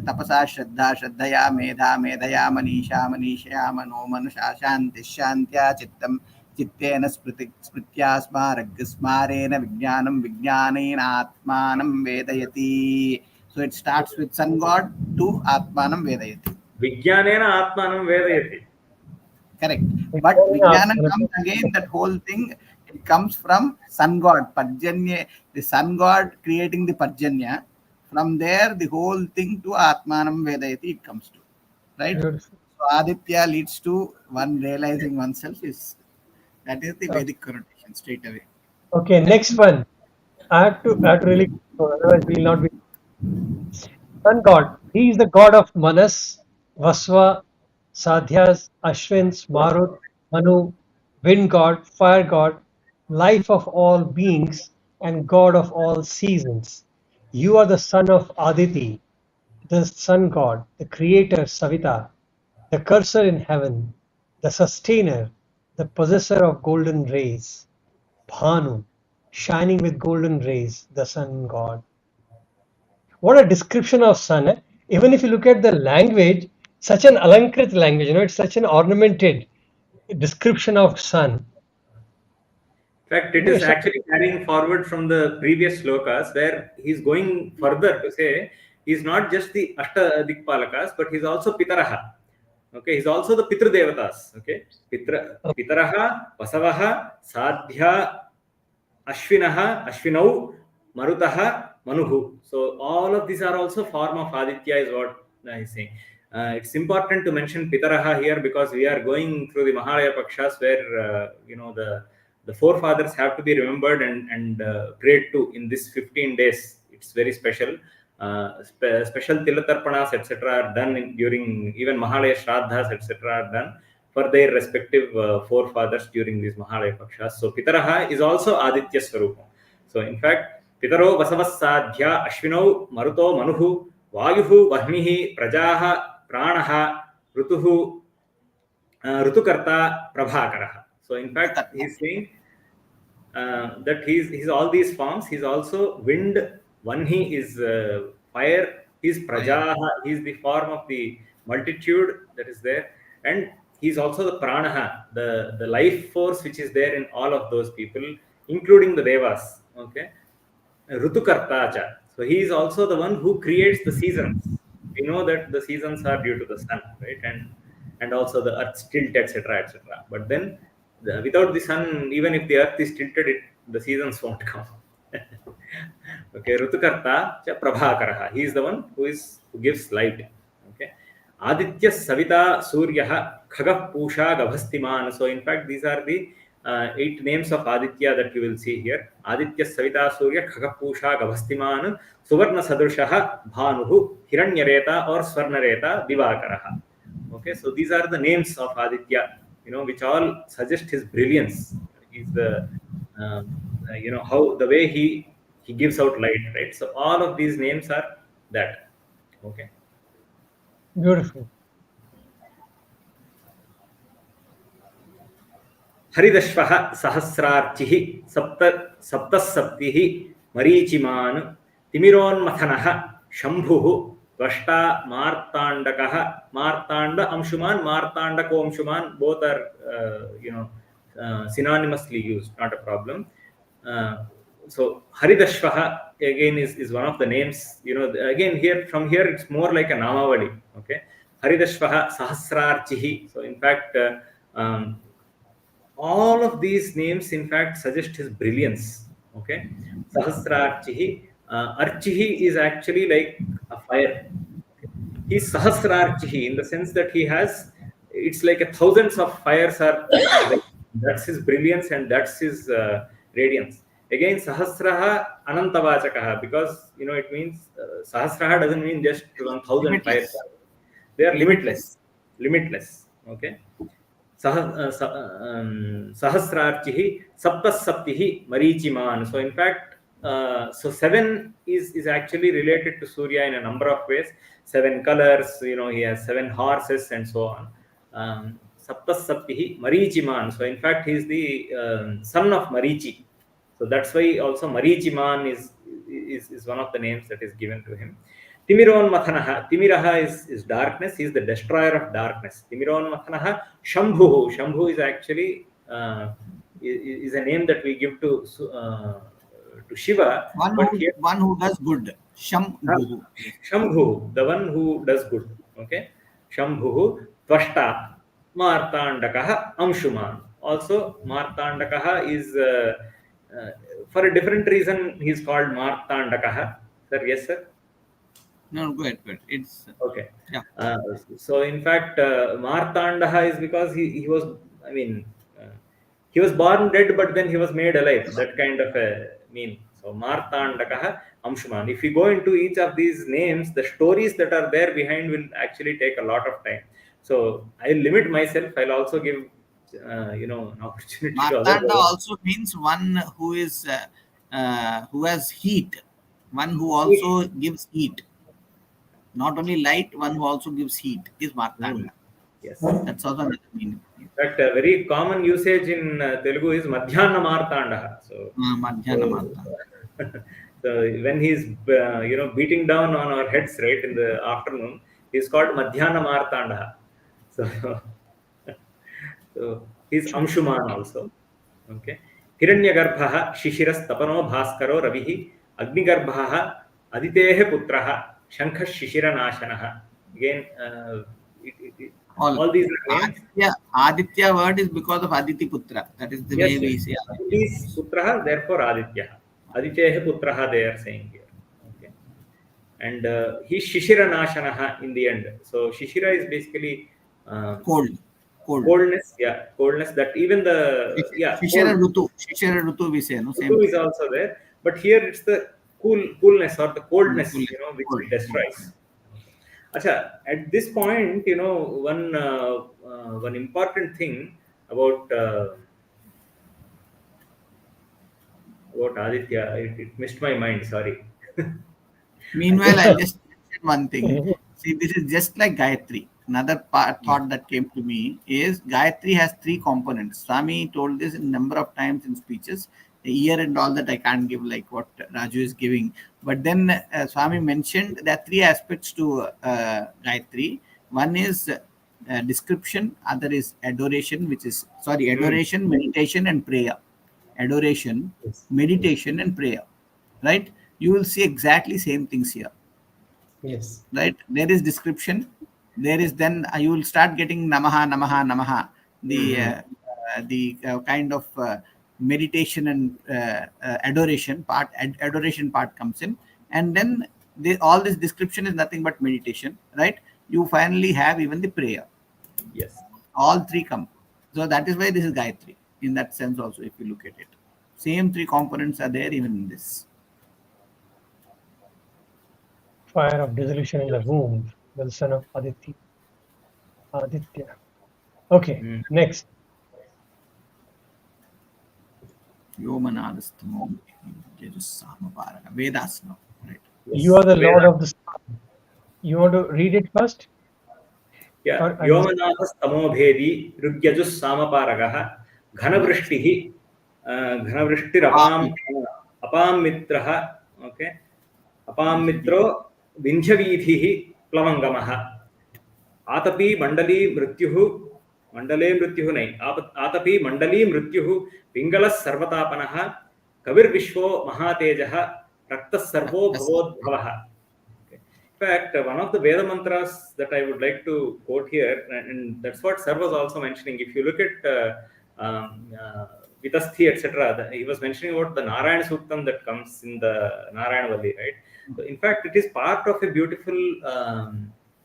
Tapasa Shraddha Shraddhaya Medha Medhaya Manisha Manishya Mano Manusha Shanti Shantya Chittam Chittena Smritya Smarena Vijnanam Vijnanena Atmanam Vedayati. So it starts with sun god to Atmanam Vedayati. Vijnanena Atmanam Vedayati. Correct. But Vijnana comes again, that whole thing, it comes from sun god, Parjanya, the sun god creating the Parjanya. From there, the whole thing to Atmanam Vedayati it comes to. Right? beautiful. So Aditya leads to one realizing oneself is that is the Vedic connotation straight away. Okay, next one. I have to really, otherwise we'll not be. Sun God. He is the god of Manas, Vasva, Sadhyas, Ashwins, Marut, Manu, wind god, fire god, life of all beings, and god of all seasons. You are the son of Aditi, the sun god, the creator Savita, the cursor in heaven, the sustainer, the possessor of golden rays, Bhanu, shining with golden rays, the sun god. What a description of sun. Eh? Even if you look at the language, such an alankrit language, it's such an ornamented description of sun. In fact, it is Yes, actually carrying forward from the previous slokas where he's going further to say he's not just the Ashtadikpalakas, but he's also Pitaraha. Okay, he's also the Pitru Devatas. Okay, Pitaraha, Vasavaha, Sadhya, Ashvinaha, Ashvinau, Marutaha, Manuhu. So all of these are also form of Aditya is what he's saying. It's important to mention Pitaraha here because we are going through the Mahalaya Pakshas where the forefathers have to be remembered and prayed to in this 15 days. It's very special. Special Tilatarpanas etc. are done during even Mahalaya Shraddhas etc. are done for their respective forefathers during these Mahalaya Pakshas. So Pitaraha is also Aditya Swarupam. So in fact, Pitaro Vasavasadhya Ashvinau Maruto Manuhu Vayuhu Vahmihi Prajaha Pranaha Rutuhu Rutukarta Prabhakaraha. So in fact, he's saying that he's all these forms. He's also wind. Vanhi is fire. He's prajaha. He's the form of the multitude that is there, and he's also the pranaha, the life force which is there in all of those people, including the devas. Okay, Rutukartacha. So he is also the one who creates the seasons. We know that the seasons are due to the sun, right? And also the earth's tilt, etc., etc. But then, without the sun, even if the earth is tilted, the seasons won't come. Okay, Rutukarta cha Prabhakaraha. He is the one who gives light. Okay, Aditya Savita Suryaha Khagah Pusha Gabhastiman. So in fact, these are the 8 names of Aditya that you will see here. Aditya Savita Surya Khagah Pusha Gabhastiman Suvarna Sadrushaha Bhanuhu Hiranyareta or Swarnareta Divakaraha. Okay, so these are the names of Aditya, which all suggest his brilliance. He's the how the way he gives out light, right? So all of these names are that. Okay. beautiful. हरिदश्वः सहस्रार्चिः सप्तसप्तिः मरीचिमान् तिमिरोन्मथनः शम्भुः Tvashta मार्ताण्डकः मार्ताण्ड Anshuman मार्ताण्डकोंशुमान् both are synonymously used, not a problem. So Haridashvaha again is one of the names. Again from here it's more like a namavali. Okay, Haridashvaha Sahasrarchihi. So in fact. All of these names in fact suggest his brilliance. Okay, Sahasrarchihi. Archihi is actually like a fire. He's Sahasrarchihi in the sense that he has it's like a thousands of fires are there. That's his brilliance and that's his radiance. Again, Sahasraha Anantavachakaha, because it means Sahasraha doesn't mean just 1,000 fires. Limitless. They are limitless. Okay. Sahasrarchihi Saptasaptihi Marichiman. So in fact, so 7 is actually related to Surya in a number of ways. 7 colors, he has 7 horses and so on. Saptasaptihi Marichiman. So in fact, he is the son of Marichi. So that's why also Marichiman is one of the names that is given to him. Timiron Mathanaha. Timiraha is darkness. He is the destroyer of darkness. Timiron Mathanaha. Shambhu. Shambhu is actually is a name that we give to Shiva. One who does good. Shambhu. Shambhu, the one who does good. Okay. Shambhu. Tvashta. Martandakaha. Amshuman. Also, Martandakaha is for a different reason he is called Martandakaha. Sir, yes, sir. No, go ahead. It's okay. Yeah. So in fact, Martandaha is because he was, he was born dead, but then he was made alive. That kind of a meaning. So Martandakaha Amshuman. If we go into each of these names, the stories that are there behind will actually take a lot of time. So I'll limit myself. I'll also give an opportunity. Martanda also means one who is who has heat, one who also gives heat. Not only light, one who also gives heat is Martanda. Yes, that's also another meaning. But very common usage in Telugu is Madhyana Martanda. So Madhyana Martanda. So when he's beating down on our heads right in the afternoon, he's called Madhyana Martanda. So he's Amshuman also. Okay. Hiranyagarbhaha Shishiras Tapano Bhaskaro Ravihi Agnigarbhaha Aditehe Putraha Shankha Shishira Nashanaha. Again, all these names. Aditya word is because of Aditi Putra. That is the way we say. Aditi's Putraha, therefore Aditya. Aditehe Putraha they are saying here. Okay. And he's Shishira Nashanaha in the end. So Shishira is basically coldness. Yeah, coldness. That even the Shishira Rutu we say. No, same. Rutu is also there, but here it's the coolness or the coldness, which it destroys. Acha, at this point, one important thing about Aditya, it missed my mind. Sorry. Meanwhile, I'll just mention one thing. See, this is just like Gayatri. Another thought that came to me is Gayatri has 3 components. Swami told this a number of times in speeches. The year and all that I can't give like what Raju is giving. But then Swami mentioned there are 3 aspects to Gayatri. One is description, other is adoration, meditation and prayer. Adoration, meditation and prayer. Right? You will see exactly same things here. Yes. Right? There is description. There is then you will start getting Namaha, Namaha, Namaha. The kind of meditation and adoration part. Adoration part comes in, and then all this description is nothing but meditation. Right? You finally have even the prayer. Yes. All 3 come. So that is why this is Gayatri. In that sense, also, if you look at it, same 3 components are there even in this. Fire of dissolution in the womb, the son of Aditya. Okay, next. Vedas now, right? Yes. You are the Lord of the sun. You want to read it first? Yeah. Yomanahas tamobhedi rugyajus samaparagaha ghanavrushtihi apam mitraha. Okay. Apam mitro vindhyavidhihi plavangamaha atapi mandali mrityuhu nahi atapi mandali mrityuhu pingalas sarvatapanaha kavir vishvo mahatejaha raktas sarvo bhavodbhavaha. In fact, one of the Veda mantras that I would like to quote here, and that's what Sir was also mentioning. If you look at Vitasthi, etc., he was mentioning about the Narayana Suktam that comes in the Narayana Valli, right? So, in fact, it is part of a beautiful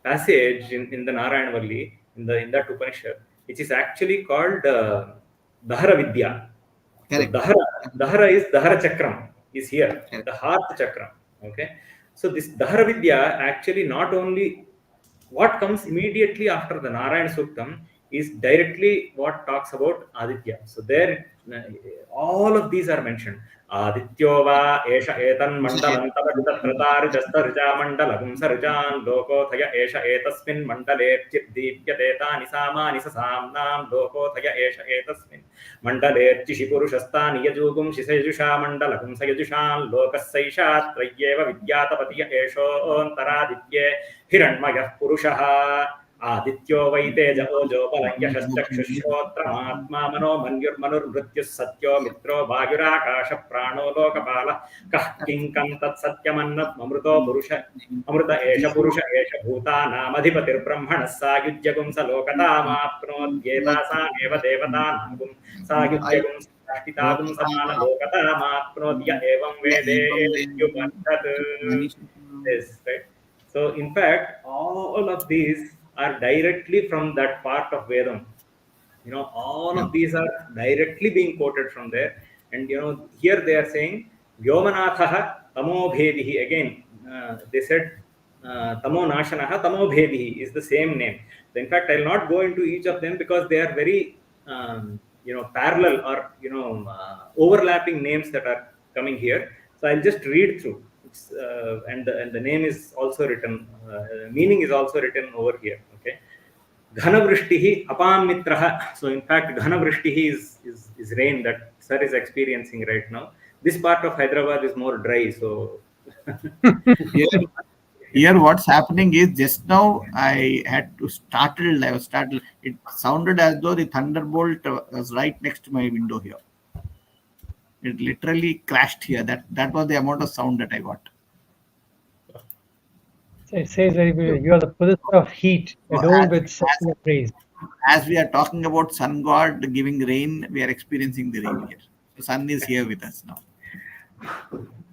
passage in the Narayana Valli in that Upanishad, which is actually called Dahara Vidya. So Correct. Dahara is Dahara Chakram is here, Correct. the heart chakram. Okay, so this Dahara Vidya actually not only what comes immediately after the Narayana Suktam is directly what talks about Aditya. So there, all of these are mentioned. Adityo va esha etan mandalam tavatratar jastarja mandalagum sarjan loko thaya esha etasmin mandale dipyateta nisama nisasamnam loko thaya esha etasmin mandale chishi purushastani yajugum shisayajusha mandalagum sayajushan lokasaisha trayeva vidyatapatiya esho antaraditye हिरण्मयः पुरुषः आदित्यो वै तेज ओजो बलञ्जश्चक्षुश्रोत्रमात्मा मनो मन्युर्मनुर्मृत्युः सत्यो मित्रो वायुराकाश प्राणो लोकपालः कः किङ्कं तत्सत्यमन्नमृतो पुरुष अमृत एष पुरुष एष भूतानामधिपतिर्ब्रह्मणः सायुज्यगुं स लोकतामाप्नोत्येतासामेव देवतानां सायुज्यगुं साष्टितागुं समानलोकतामाप्नोति य एवं वेदेत्युपनिषत्. Yes, right. So, in fact, all of these are directly from that part of Vedam. All of these are directly being quoted from there. And, here they are saying, Vyomanathaha Tamo Bhedihi. Again, they said, Tamo Nashanaha Tamo Bhedihi is the same name. So in fact, I'll not go into each of them because they are very, parallel or, overlapping names that are coming here. So I'll just read through. And the name is also written, meaning is also written over here. Okay, Ghanavrishtihi apam mitraha. So in fact, Ghanavrishtihi is rain that sir is experiencing right now. This part of Hyderabad is more dry, so Here what's happening is just now I had to startled. I was startled. It sounded as though the thunderbolt was right next to my window here. It literally crashed here. That was the amount of sound that I got. So it says very well, you are the possessor of heat, adorned with such a praise. As we are talking about sun god giving rain, we are experiencing the rain here. The sun is here with us now.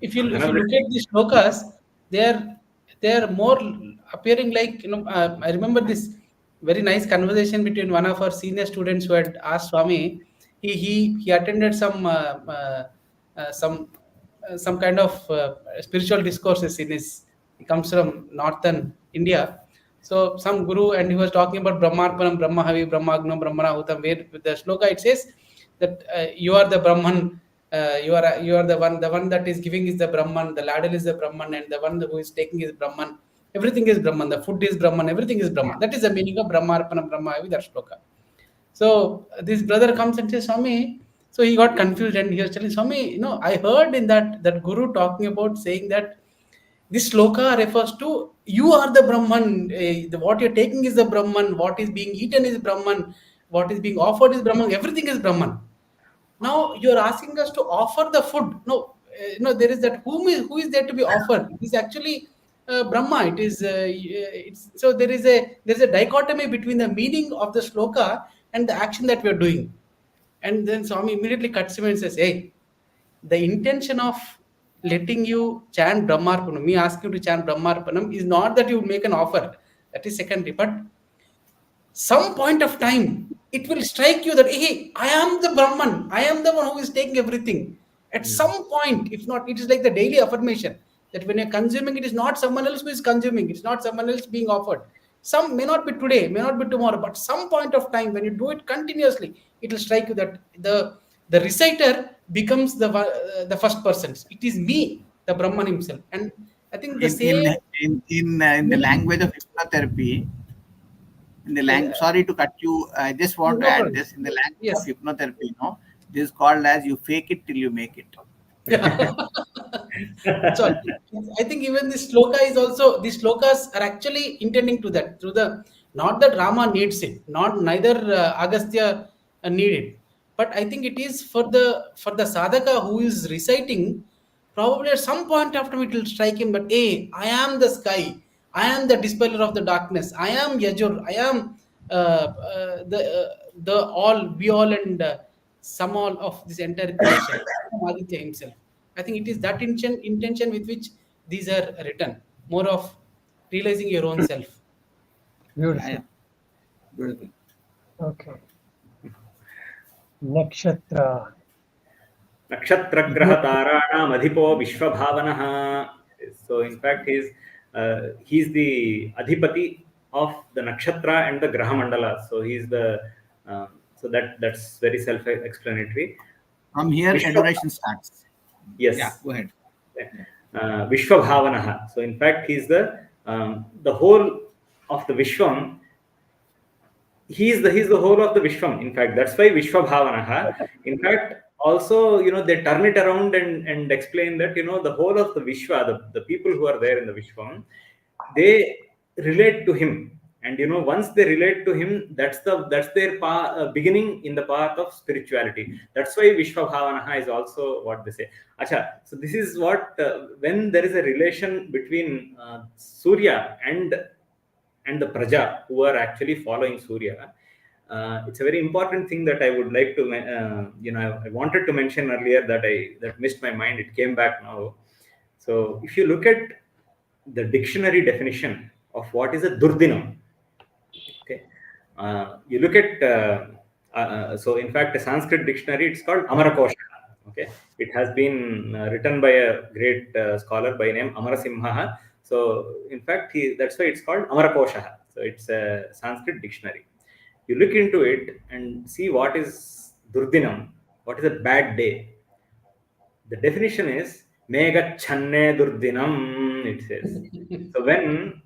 If you look at these shlokas, they are more appearing like I remember this very nice conversation between one of our senior students who had asked Swami. He attended some kind of spiritual discourses in his. He comes from northern India. So some guru, and he was talking about Brahmarpanam, Brahmahavi, Brahmagno, Brahmanahutam, where with the shloka it says that you are the Brahman, you are the one that is giving is the Brahman, the ladle is the Brahman, and the one who is taking is Brahman. Everything is Brahman, the food is Brahman, everything is Brahman. That is the meaning of Brahmarpanam, Brahmahavi, that shloka. So this brother comes and says, Swami, so he got confused and he was telling Swami, I heard in that guru talking about saying that this sloka refers to you are the Brahman, what you're taking is the Brahman, what is being eaten is Brahman, what is being offered is Brahman, everything is Brahman. Now you're asking us to offer the food. No, there is that who is there to be offered? It is actually Brahma. It is so there is a dichotomy between the meaning of the sloka and the action that we are doing. And then Swami immediately cuts him and says, hey, the intention of letting you chant Brahmarpanam, me asking you to chant Brahmarpanam, is not that you make an offer. That is secondary. But some point of time, it will strike you that, hey, I am the Brahman. I am the one who is taking everything. At some point, if not, it is like the daily affirmation that when you're consuming, it is not someone else who is consuming. It's not someone else being offered. Some may not be today, may not be tomorrow, but some point of time when you do it continuously, it will strike you that the reciter becomes the first person. It is me, the Brahman himself. And I think the same in the language of hypnotherapy, sorry to cut you. I just want to add this in the language of hypnotherapy. This is called as you fake it till you make it. So I think even this sloka is also, these slokas are actually intending to that, through the, not that Rama needs it, neither Agastya need it, but I think it is for the sadhaka who is reciting. Probably at some point after it will strike him that, hey, I am the sky, I am the dispeller of the darkness, I am Yajur, I am the all, be all, and some all of this entire creation, Aditya himself. I think it is that intention with which these are written, more of realizing your own self. Beautiful. Beautiful. Okay. Nakshatra. Nakshatragrahataranam adhipo Vishwabhavanah. So in fact, he's the adhipati of the nakshatra and the graha mandala. So he's the so that's very self-explanatory. From here, Vishwa, adoration starts. Yeah, yes, go ahead. Vishwabhavanaha. So in fact, he's the whole of the Vishwam. He's the whole of the Vishwam. In fact, that's why Vishwabhavanaha. In fact, also, they turn it around and explain that, the whole of the Vishwa, the people who are there in the Vishwam, they relate to him. And, once they relate to him, that's their beginning in the path of spirituality. That's why Vishwabhavanaha is also what they say. Acha, so this is what, when there is a relation between Surya and the praja who are actually following Surya. It's a very important thing that I would like to, I wanted to mention earlier that missed my mind. It came back now. So if you look at the dictionary definition of what is a durdinam, okay, you look at so in fact a Sanskrit dictionary, it's called Amarakosha. Okay, it has been written by a great scholar by name Amarasimha. So in fact that's why it's called Amarakosha. So it's a Sanskrit dictionary. You look into it and see what is durdinam, what is a bad day. The definition is mega channe durdinam, it says. So when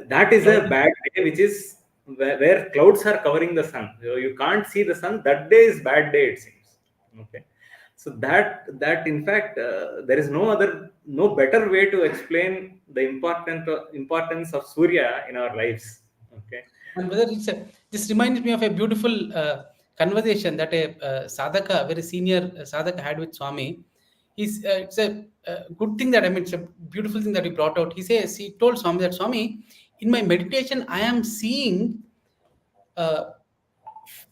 that is a bad day, which is where clouds are covering the sun. So you can't see the sun. That day is bad day, it seems. Okay. So that in fact there is no better way to explain the importance of Surya in our lives. Okay. And whether this reminds me of a beautiful conversation that a sadhaka, very senior sadhaka had with Swami. It's a good thing that, I mean, it's a beautiful thing that he brought out. He told Swami that, Swami, in my meditation, I am seeing, uh,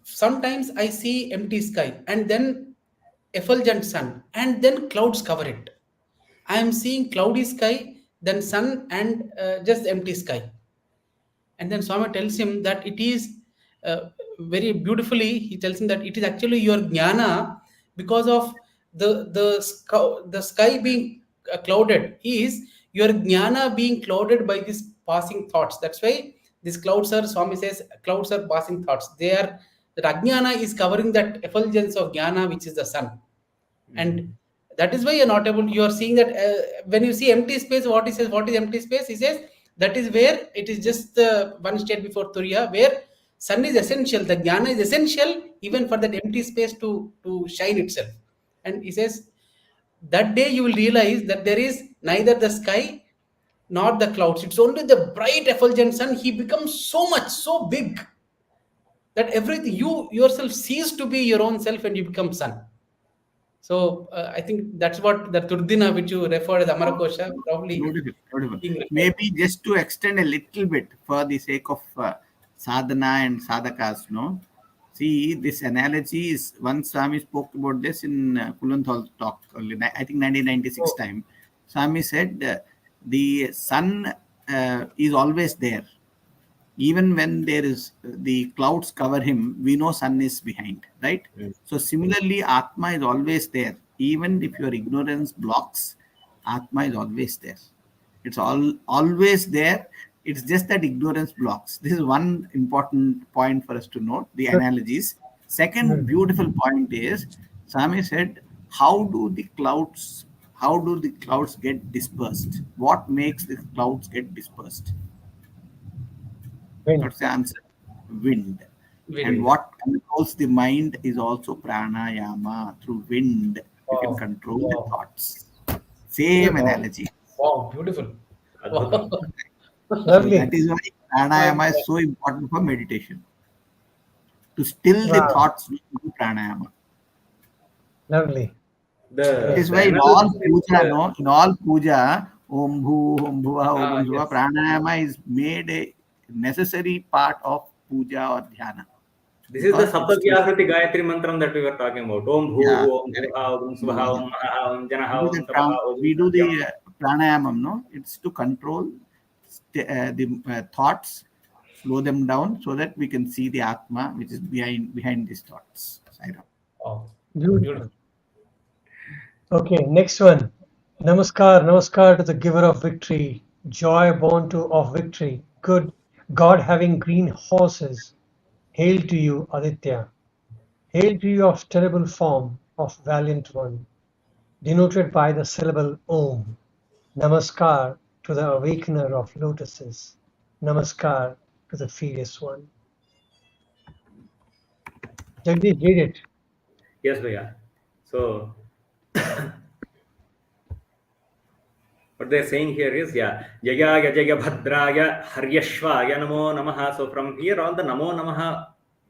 sometimes I see empty sky and then effulgent sun and then clouds cover it. I am seeing cloudy sky, then sun and just empty sky. And then Swami tells him that it is, very beautifully, he tells him that it is actually your jnana, because of the sky being clouded is your jnana being clouded by these passing thoughts. That's why these clouds are, Swami says, clouds are passing thoughts. That ajnana is covering that effulgence of jnana, which is the sun. And that is why you're not able, you are seeing that, when you see empty space, what he says, what is empty space, he says that is where it is just one state before turiya, where sun is essential, the jnana is essential even for that empty space to shine itself. And he says that day you will realize that there is neither the sky nor the clouds, it's only the bright effulgent sun. He becomes so much, so big, that everything, you yourself cease to be your own self and you become sun. So I think that's what the Turdina, which you referred as Amarakosha, probably Beautiful, beautiful. being referred. Maybe just to extend a little bit for the sake of sadhana and sadhakas, no? See, this analogy is, one Swami spoke about this in Kulanthal talk, I think 1996 Oh. time. Swami said the sun is always there. Even when there is the clouds cover him, we know sun is behind, right? So similarly, Atma is always there. Even if your ignorance blocks, Atma is always there. It's always there. It's just that ignorance blocks. This is one important point for us to note, the analogies. Second beautiful point is, Swami said, how do the clouds get dispersed? What makes the clouds get dispersed? Wind. What's the answer? Wind. Wind. And what controls the mind is also pranayama. Through wind, you can Wow. control Wow. the thoughts. Same Wow. analogy. Wow, beautiful. Adbhutam. So Lovely. that is why pranayama is so important for meditation. To still the Wow. thoughts, we do pranayama. Lovely. That is The why in all analogy is, puja, no, in all puja, Om Bhu, Om Bhuva, Om Bhuva, yes. pranayama is made a necessary part of puja or dhyana. This is the Because it's to, Saptavyahati Gayatri mantram that we were talking about. Om yeah, Bhu, Om correct. Bhuva, Om Swaha, Om Maha, Om Janaha, Om Tapaha, Om We do Satyam. the pranayamam, no? It's to control the thoughts slow them down so that we can see the Atma which is behind these thoughts. Sai Ram. Oh, Beautiful. beautiful. Okay, next one. Namaskar, namaskar to the giver of victory, joy born to of victory, good God having green horses. Hail to you, Aditya. Hail to you of terrible form, of valiant one, denoted by the syllable Om. Namaskar to the awakener of lotuses. Namaskar to the furious one. Jagdish, read it. Yes, Bhaiya. So what they're saying here is, yeah, Jayaya Jaya Bhadraya Haryashvaya Namo Namaha. So from here all the Namo Namaha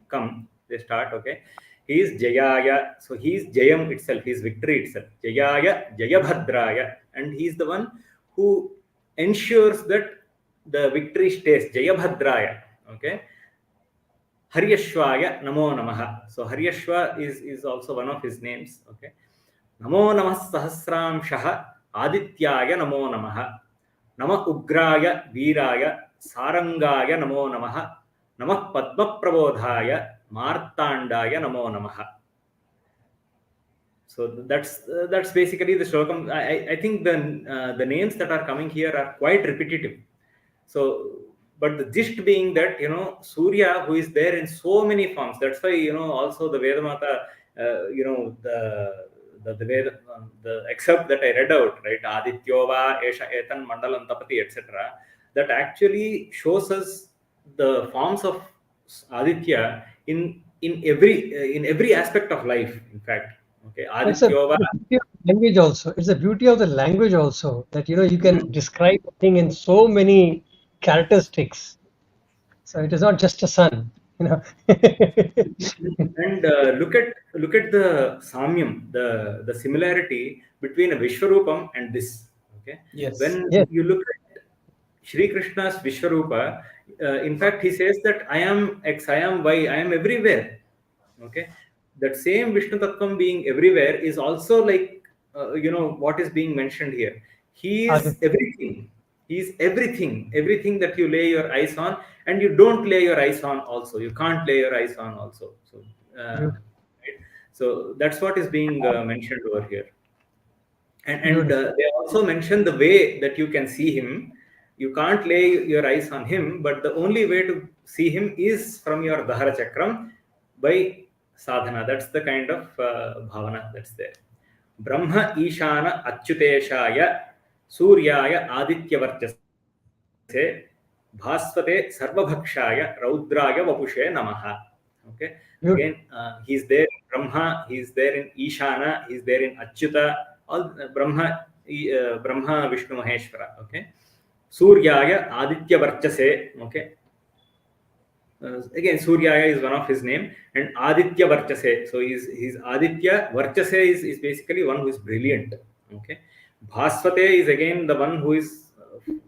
come, they start, okay. He is Jayaya, so he is Jayam itself, he is victory itself. Jayaya Jaya Bhadraya, and he is the one who ensures that the victory stays. Jaya Bhadraya, okay. Haryashvaya Namo Namaha. So Haryashva is also one of his names, okay. Namo Namah Sahasramshaha Adityaya Namo Namaha. Namah Ugraya Veeraya Sarangaya Namo Namaha. Namah Padma Prabodhaya Martandaya Namo Namaha. So that's basically the shlokam. I think the names that are coming here are quite repetitive. So, but the gist being that, you know, Surya, who is there in so many forms, that's why, you know, also the Vedamata, you know, the Veda, the excerpt that I read out, right, Adityova, Esha, Etan, Mandalam, Tapati, etc., that actually shows us the forms of Aditya in every aspect of life, in fact. Okay, It's a Adityova. beauty of language also. It's the beauty of the language also that you can describe a thing in so many characteristics. So it is not just a sun, you know. And look at the samyam, the similarity between a Vishwarupam and this. Okay, Yes. when Yes, you look at Shri Krishna's Vishwarupa, in fact, he says that I am X, I am Y, I am everywhere. Okay, that same Vishnu Tattvam being everywhere is also like, you know, what is being mentioned here. He is Aditya. everything. He is everything that you lay your eyes on, and you don't lay your eyes on also. You can't lay your eyes on also. So, Beautiful. right? So that's what is being mentioned over here. And Beautiful. they also mention the way that you can see him. You can't lay your eyes on him, but the only way to see him is from your Dahara Chakram by sadhana. That's the kind of bhavana that's there. Brahma Ishana Achyuteshaya Suryaya Aditya Varchase Bhasvate Sarvabhakshaya Raudraya Vapushe Namaha. Okay. Beautiful. Again, he's there in Brahma, he's there in Ishana, he's there in Achyuta, all Brahma, Vishnu, Maheshwara. Okay. Suryaya Aditya Varchase. Okay. Again, Suryaya is one of his name, and Aditya Varchase. So he's Aditya. Varchase is basically one who is brilliant. Okay. Bhasvate is again the one who is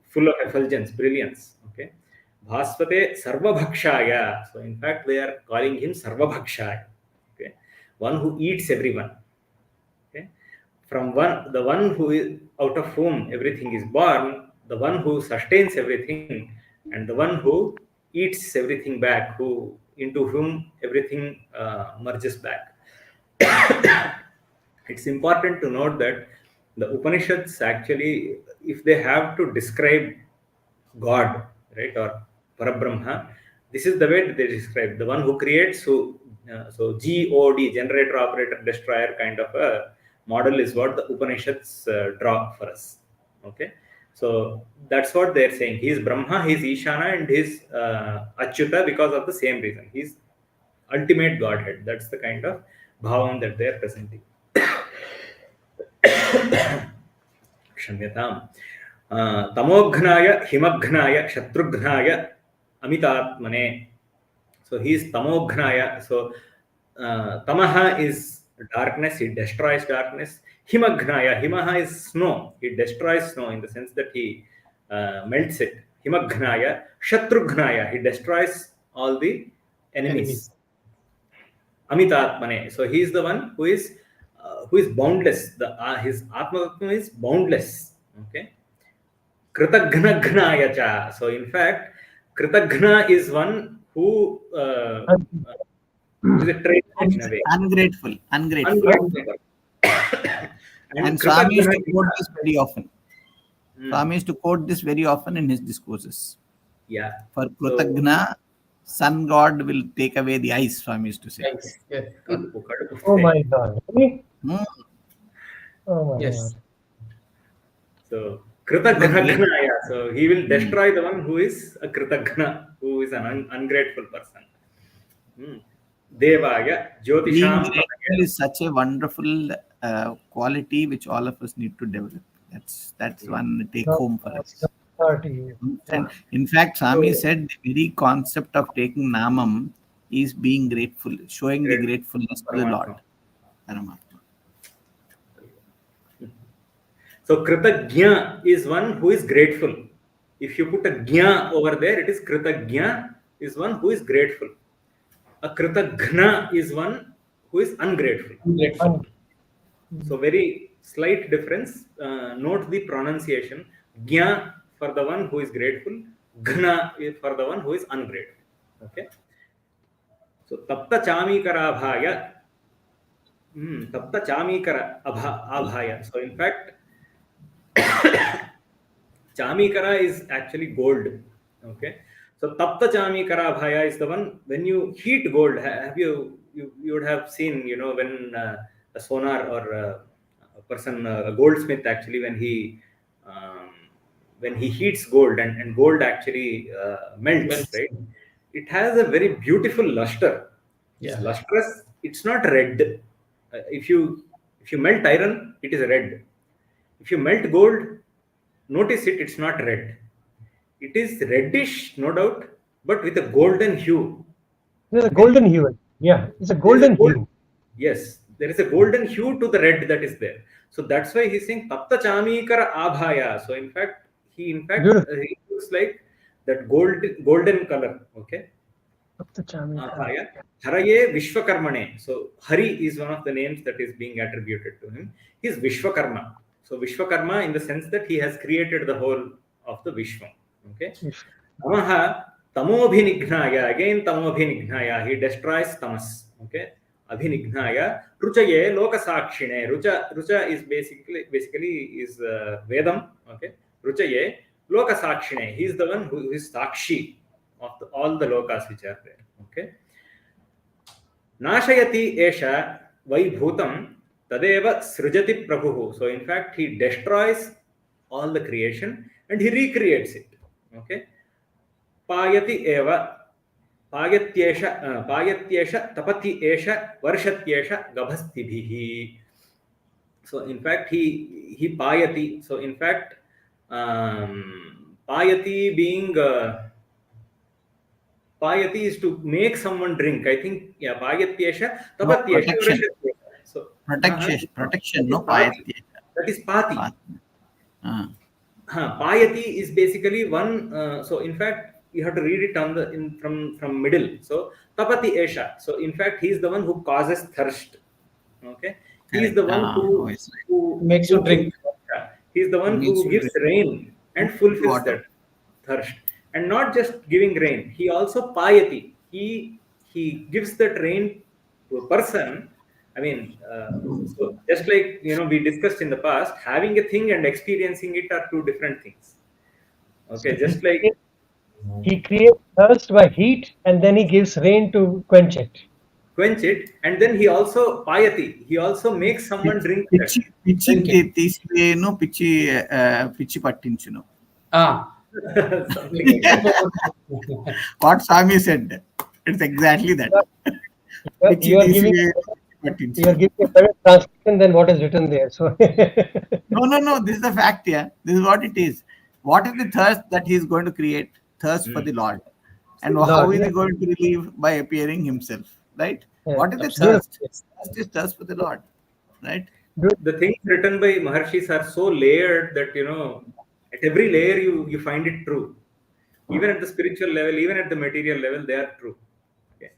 full of effulgence, brilliance. Okay. Bhasvate Sarvabhakshaya. So in fact, they are calling him Sarvabhakshaya. Okay. One who eats everyone. Okay. From the one who is out of whom everything is born, the one who sustains everything, and the one who eats everything back, who into whom everything merges back. It's important to note that the Upanishads actually, if they have to describe God, right, or Parabrahma, this is the way that they describe the one who creates. So God, generator, operator, destroyer kind of a model is what the Upanishads draw for us. Okay, so that's what they're saying. He's Brahma, he's Ishana, and he's Achyuta because of the same reason. He's ultimate Godhead. That's the kind of bhavam that they're presenting. क्षम्यताम् तमोघ्नाय हिमघ्नाय शत्रुघ्नाय अमितात्मने. So he is tamoghnaya. So tamaha is darkness, he destroys darkness. Himaghnaya, himaha is snow, he destroys snow in the sense that he melts it. Himaghnaya. Shatrughnaya, he destroys all the enemies. Enemies. Amitatmane. So he is the one who is boundless. His Atma is boundless. Okay. Kritagnagnaya cha. So in fact, Kritagna is one who is a trait in a way. Ungrateful. Ungrateful. And Swami used to Kritagna quote this very often. Hmm. Swami used to quote this very often in his discourses. Yeah. For Kritagna, sun god will take away the eyes, Swami used to say. Yes. Yeah. Oh my God. Really? Hmm. Oh my Yes. God. So Kritagna, so he will destroy the one who is a Kritagna, who is an ungrateful person. Devaya, Being Jyotisham. grateful is such a wonderful quality which all of us need to develop. That's one take home for us. And in fact, Swami said the very concept of taking namam is being grateful, showing the gratefulness to the Lord. Paramatma. So Kritagnya is one who is grateful. If you put a gnya over there, it is Kritagnya is one who is grateful. A Kritagna is one who is ungrateful. So very slight difference. Note the pronunciation. Gnya for the one who is grateful. Ghna is for the one who is ungrateful. Okay. So tapta chamikara abhaya. Tapta chamikara abhaya. So in fact, chamikara is actually gold. Okay. So tapta chamikara abhaya is the one when you heat gold. Have you would have seen, when a sonar or a person, a goldsmith actually, when he heats gold and gold actually melts, right? It has a very beautiful luster. It's lustrous. It's not red. If you melt iron, it is red. If you melt gold, notice it's not red. It is reddish, no doubt, but with a golden hue. There's a golden hue. Yeah, it's a golden hue. Yes, there is a golden hue to the red that is there. So that's why he's saying tapta chamikara abhaya. So in fact he looks like that golden color. Okay. Tapta chamikara. Haraye Vishwakarmane. So Hari is one of the names that is being attributed to him. He is Vishwakarma. So Vishwakarma in the sense that he has created the whole of the Vishwa. Okay. Tamaha tamobhinighnaya. Again tamobhinighnaya. He destroys tamas. Okay. Abhinighnaya. Ruchaye lokasakshine. Rucha is basically is Vedam. Okay. Ruchaye lokasakshine. He is the one who is sakshi of all the lokas which are there. Okay. Nashayati esha vaibhutam tadeva srujati prabhu. So in fact he destroys all the creation and he recreates it. Okay. Payati eva payatyesha tapati esha varshatyesha gabhastibhihi. So in fact he payati. So in fact payati being payati is to make someone drink. I think payatyesha tapatyesha varshatyesha. So protection, no payati. That is pati. Payati is basically one. So in fact, you have to read it from middle. So tapati esha. So in fact, he is the one who causes thirst. Okay, he is the one who makes you drink. He is the one who gives rain and fulfills that thirst, and not just giving rain. He also payati. He gives that rain to a person. I mean, so just like we discussed in the past, having a thing and experiencing it are two different things. Okay, just like he creates thirst by heat, and then he gives rain to quench it. And then he also payati. He also makes someone drink that. Pichi pattinchuno. Something like that. What Swami said, it's exactly that. You are giving a better translation than what is written there. So No. This is the fact here. This is what it is. What is the thirst that he is going to create? Thirst for the Lord. And how is he going to relieve? By appearing himself. Right? What is the thirst? Thirst is thirst for the Lord. Right? The things written by Maharshis are so layered that at every layer you find it true. Even at the spiritual level, even at the material level, they are true. Okay.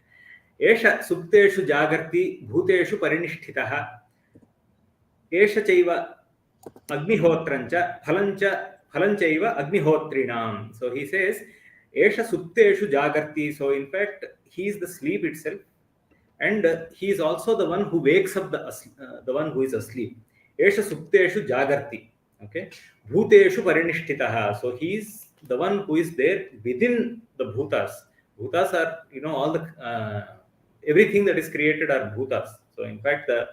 Esha supteshu jagarti bhuteshu parinishtitaha. Esha chaiva agnihotrancha phalanchaiva agnihotrinam. So he says, Esha Supteshu Jagarti. So in fact, he is the sleep itself, and he is also the one who wakes up the one who is asleep. Esha Supteshu Jagarti. Okay. Bhuteshu Parinishtitaha. So he is the one who is there within the Bhutas. Bhutas are, all the everything that is created are Bhutas. So in fact, the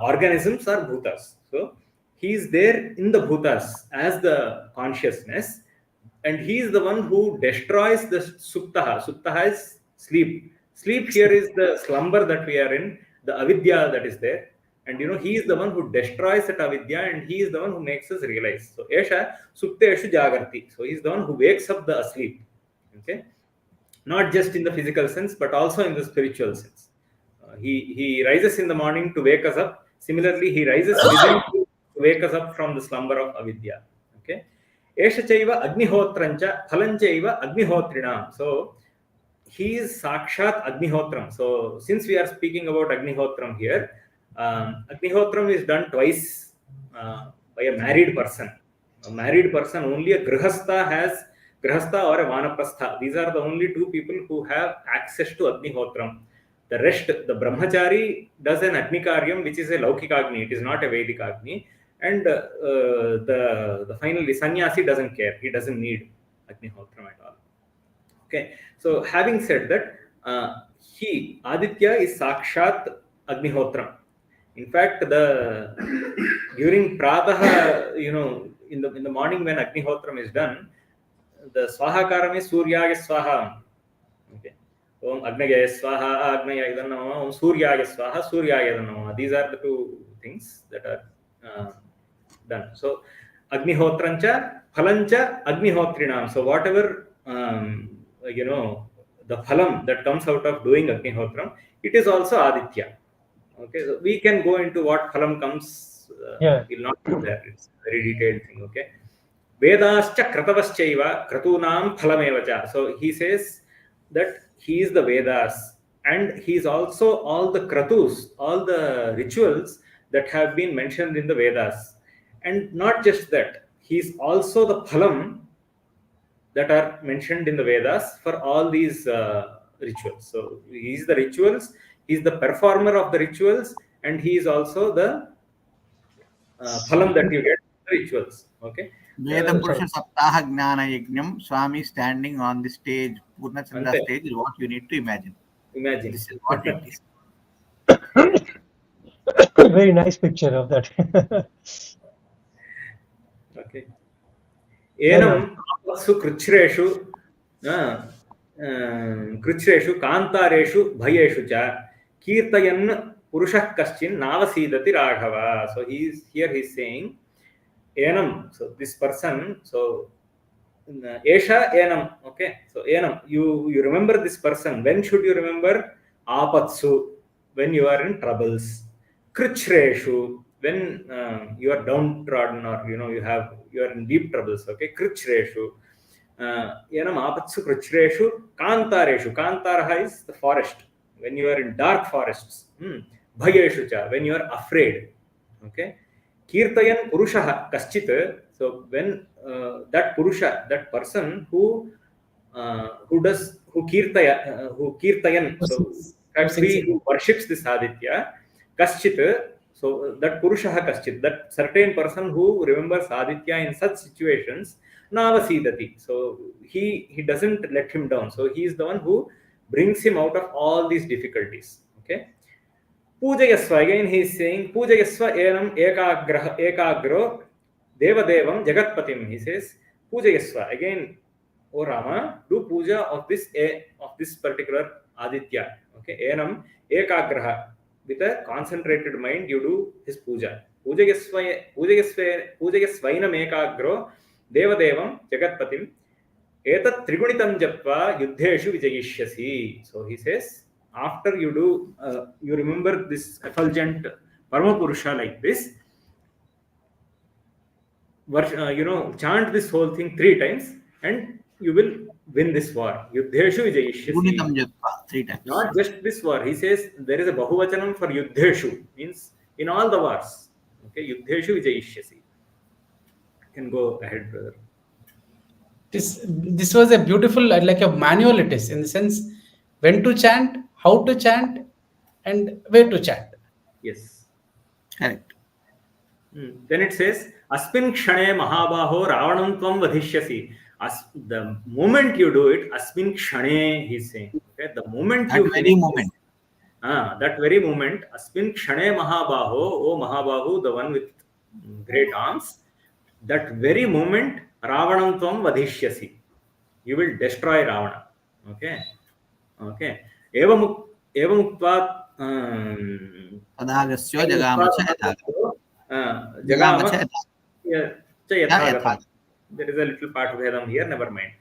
organisms are Bhutas. So he is there in the Bhutas as the consciousness, and he is the one who destroys the Suptaha. Suptaha is sleep. Sleep here is the slumber that we are in, the avidya that is there. And he is the one who destroys that avidya, and he is the one who makes us realize. So Esha Supteshu Jagarti. So he is the one who wakes up the asleep. Okay. Not just in the physical sense, but also in the spiritual sense. He rises in the morning to wake us up. Similarly, he rises within to wake us up from the slumber of avidya. Okay. Esha chaiva agnihotrancha phalanchaiva agnihotrinam. So he is sakshat agnihotram. So since we are speaking about agnihotram here, agnihotram is done twice by a married person. A married person, only a grihastha has grihastha or a vanaprastha. These are the only two people who have access to agnihotram. The rest, the brahmachari does an agni karyam, which is a laukika agni. It is not a vedic agni. And the finally sannyasi doesn't care. He doesn't need agnihotram at all. Okay. So having said that, he Aditya is sakshat agnihotram. In fact, during pratah, in the morning when agnihotram is done, the swahakaram is suryaya swaha. Okay. Om Agnaya Swaha, Agnaya Idanama, Om Suryaya Swaha, Suryaya Idanama. These are the two things that are done. So Agnihotrancha, Phalancha, Agnihotrinam. So whatever the phalam that comes out of doing Agnihotram, it is also Aditya. Okay, so we can go into what phalam comes. We'll not do that. It's a very detailed thing. Okay. Vedascha Kratavaschaiva Kratunam Phalamevacha. So he says that he is the Vedas, and he is also all the Kratus, all the rituals that have been mentioned in the Vedas. And not just that, he is also the Phalam that are mentioned in the Vedas for all these rituals. So he is the rituals, he is the performer of the rituals, and he is also the phalam that you get from the rituals. Okay. Veda Purusha Saptaha Gnana Yajnam, Swami standing on the stage, Purnachanda stage is what you need to imagine. This is what it is. Very nice picture of that. Okay. Enam apasu krichreshu kantareshu bhayeshu cha kirtayan purushah kaschin navasidati raghava. So he's saying enam. So this person, so esha enam. Okay. So enam, you remember this person. When should you remember? Apatsu, when you are in troubles. Krichreshu, when you are downtrodden, or you are in deep troubles. Okay. Krichreshu. Enam apatsu krichreshu kantareshu. Kantaraha is the forest. When you are in dark forests. Bhayeshu cha, when you are afraid. Okay. Kirtayan purushaha kaschit. So when that purusha, that person who kirtayan, so actually who worships this Aditya, kaschit. So that purushaha kaschit, that certain person who remembers Aditya in such situations, navasidati. So he doesn't let him down. So he is the one who brings him out of all these difficulties. Okay. Pujayasva, again he is saying, Pujayasva enam ekagro devadevam jagatpatim. He says, Pujayasva, again, O Rama, do puja of this particular Aditya. Okay, enam ekagraha, with a concentrated mind you do his puja. Pujayasvainam ekagro devadevam jagatpatim etat trigunitam japva yuddheshu vijayishyasi. So he says, after you do, you remember this effulgent Paramapurusha like this, chant this whole thing 3 times, and you will win this war. Yuddheshu vijayishyasi. Trigunitam japva 3 times. Not just this war. He says there is a bahuvachanam for yuddheshu, means in all the wars. Okay, yuddheshu vijayishyasi. You can go ahead, brother. This was a beautiful, like a manual it is, in the sense when to chant, how to chant, and where to chant. Yes. Correct. Then it says, Asmin Kshane Mahabaho Ravanam Tvam Vadhishyasi. The moment you do it, Asmin Kshane, he's saying. Okay, the moment That you very finish moment. that very moment, Asmin Kshane Mahabaho, O Mahabahu, the one with great arms, that very moment, Ravanam Tvam Vadhishyasi. You will destroy Ravana. Okay. Okay. Evam तदागस्यो जगाम च यथा जगाम Jagama च यथा Yathagatam. यथा There is a little part of Vedam here, never mind.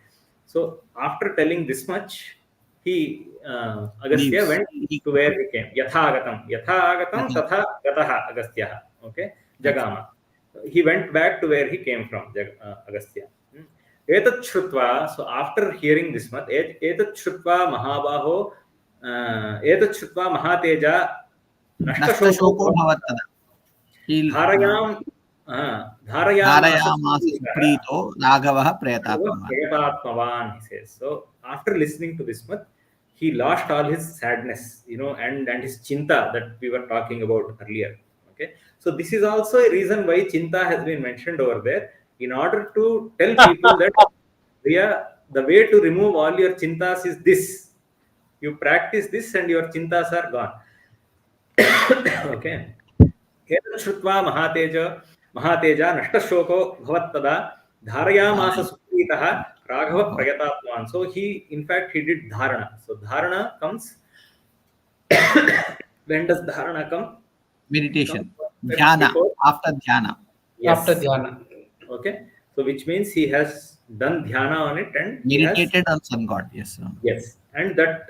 So, after telling this much, he Agastya leaves. went to where he came. Yathagatam. Yathagatam tatha gataha Agastya. Okay. Jagama. He went back to where he came from, Agastya. Etat Shrutva. So, after hearing this much, Etat Shrutva Mahabaho, Etat Shrutva Mahateja Nashtashoko नष्टशोको भवत्तदा Dharayam धारयामास सुप्रीतो राघवः प्रयतात्मवान्. Prayatmavan, he says. So after listening to this much, he lost all his sadness, and his chinta that we were talking about earlier. Okay, so this is also a reason why chinta has been mentioned over there, in order to tell people that the way to remove all your chintas is this. You practice this, and your chintas are gone. Okay. एतत् श्रुत्वा महातेजा नष्टशोको भवत्तदा धारयामास सुप्रीतः राघवः प्रयतात्मान्. So in fact he did dharana. So dharana comes when does dharana come? Meditation. Dhyana. After dhyana. Yes. After dhyana. Okay. So which means he has done dhyana on it and Meditated on sun god. Yes. Yes. And that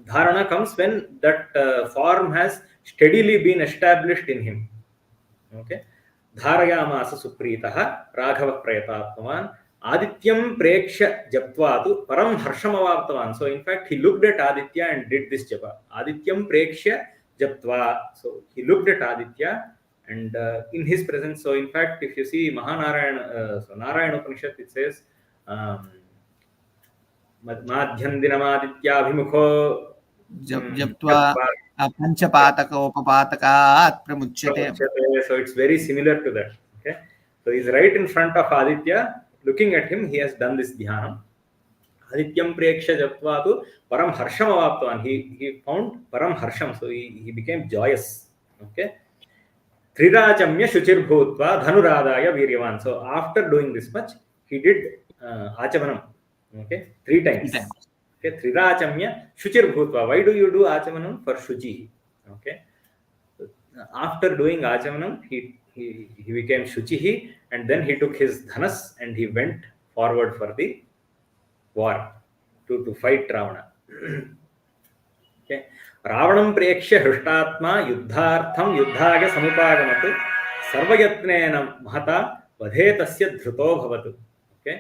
dharana comes when that form has steadily been established in him. Okay. Dharayamasa supritaha Raghava Prayatatmavan Adityam Preksha Japtvatu Param Harshamavaptavan. So in fact he looked at Aditya and did this japa. Adityam Preksha Japtva. So he looked at Aditya and in his presence. So in fact if you see Mahanarayana, so Narayana Upanishad, it says Madhyandinamaditya जप्त्वा पंचपातकोपपातकात् प्रमुच्यते. So it's very similar to that. Okay, so he's right in front of Aditya, looking at him. He has done this dhyanam. Adityam preksha japtvatu param harsham avaptavan. He found param harsham, so he became joyous. Okay, trirajamya shuchir bhutva dhanuradaya viryavan. So after doing this much, he did achamanam. Okay, 3 times. Okay, trirachamya shuchir bhutva. Why do you do achamanam? For shuchi. Okay, after doing achamanam, he became shuchihi, and then he took his dhanas and he went forward for the war to fight Ravana. Okay, Ravanam prekshya hrushtatma yuddhartham yuddhaga samupagamat sarvayatnena mahata vadhetasya dhruto bhavatu. Okay,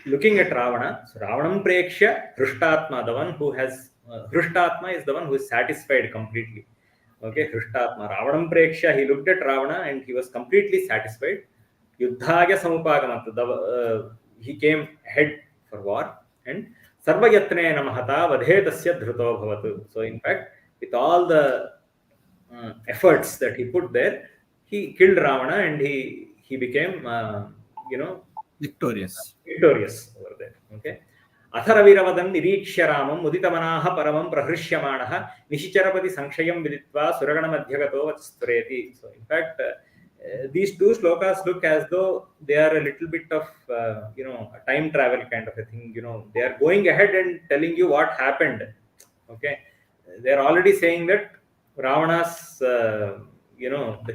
looking at Ravana, so Ravanam Preksha Hrushtatma, the one who has Hrushtatma is the one who is satisfied completely. Okay, Hrushtatma. Ravanam Preksha, he looked at Ravana and he was completely satisfied. Yuddhagya Samupagamat, he came ahead for war, and Sarvayatnena Mahata Vadhetasya Dhruto Bhavatu. So in fact, with all the efforts that he put there, he killed Ravana and he became victorious over there. Okay. Atharaviravan nirikshya ramam muditamanaha paramam prahrishyamanaha nishicarapati sanshayam viditva suragana madhyagato vachstureti. So in fact, these 2 slokas look as though they are a little bit of a time travel kind of a thing. They are going ahead and telling you what happened. Okay, they are already saying that Ravana's the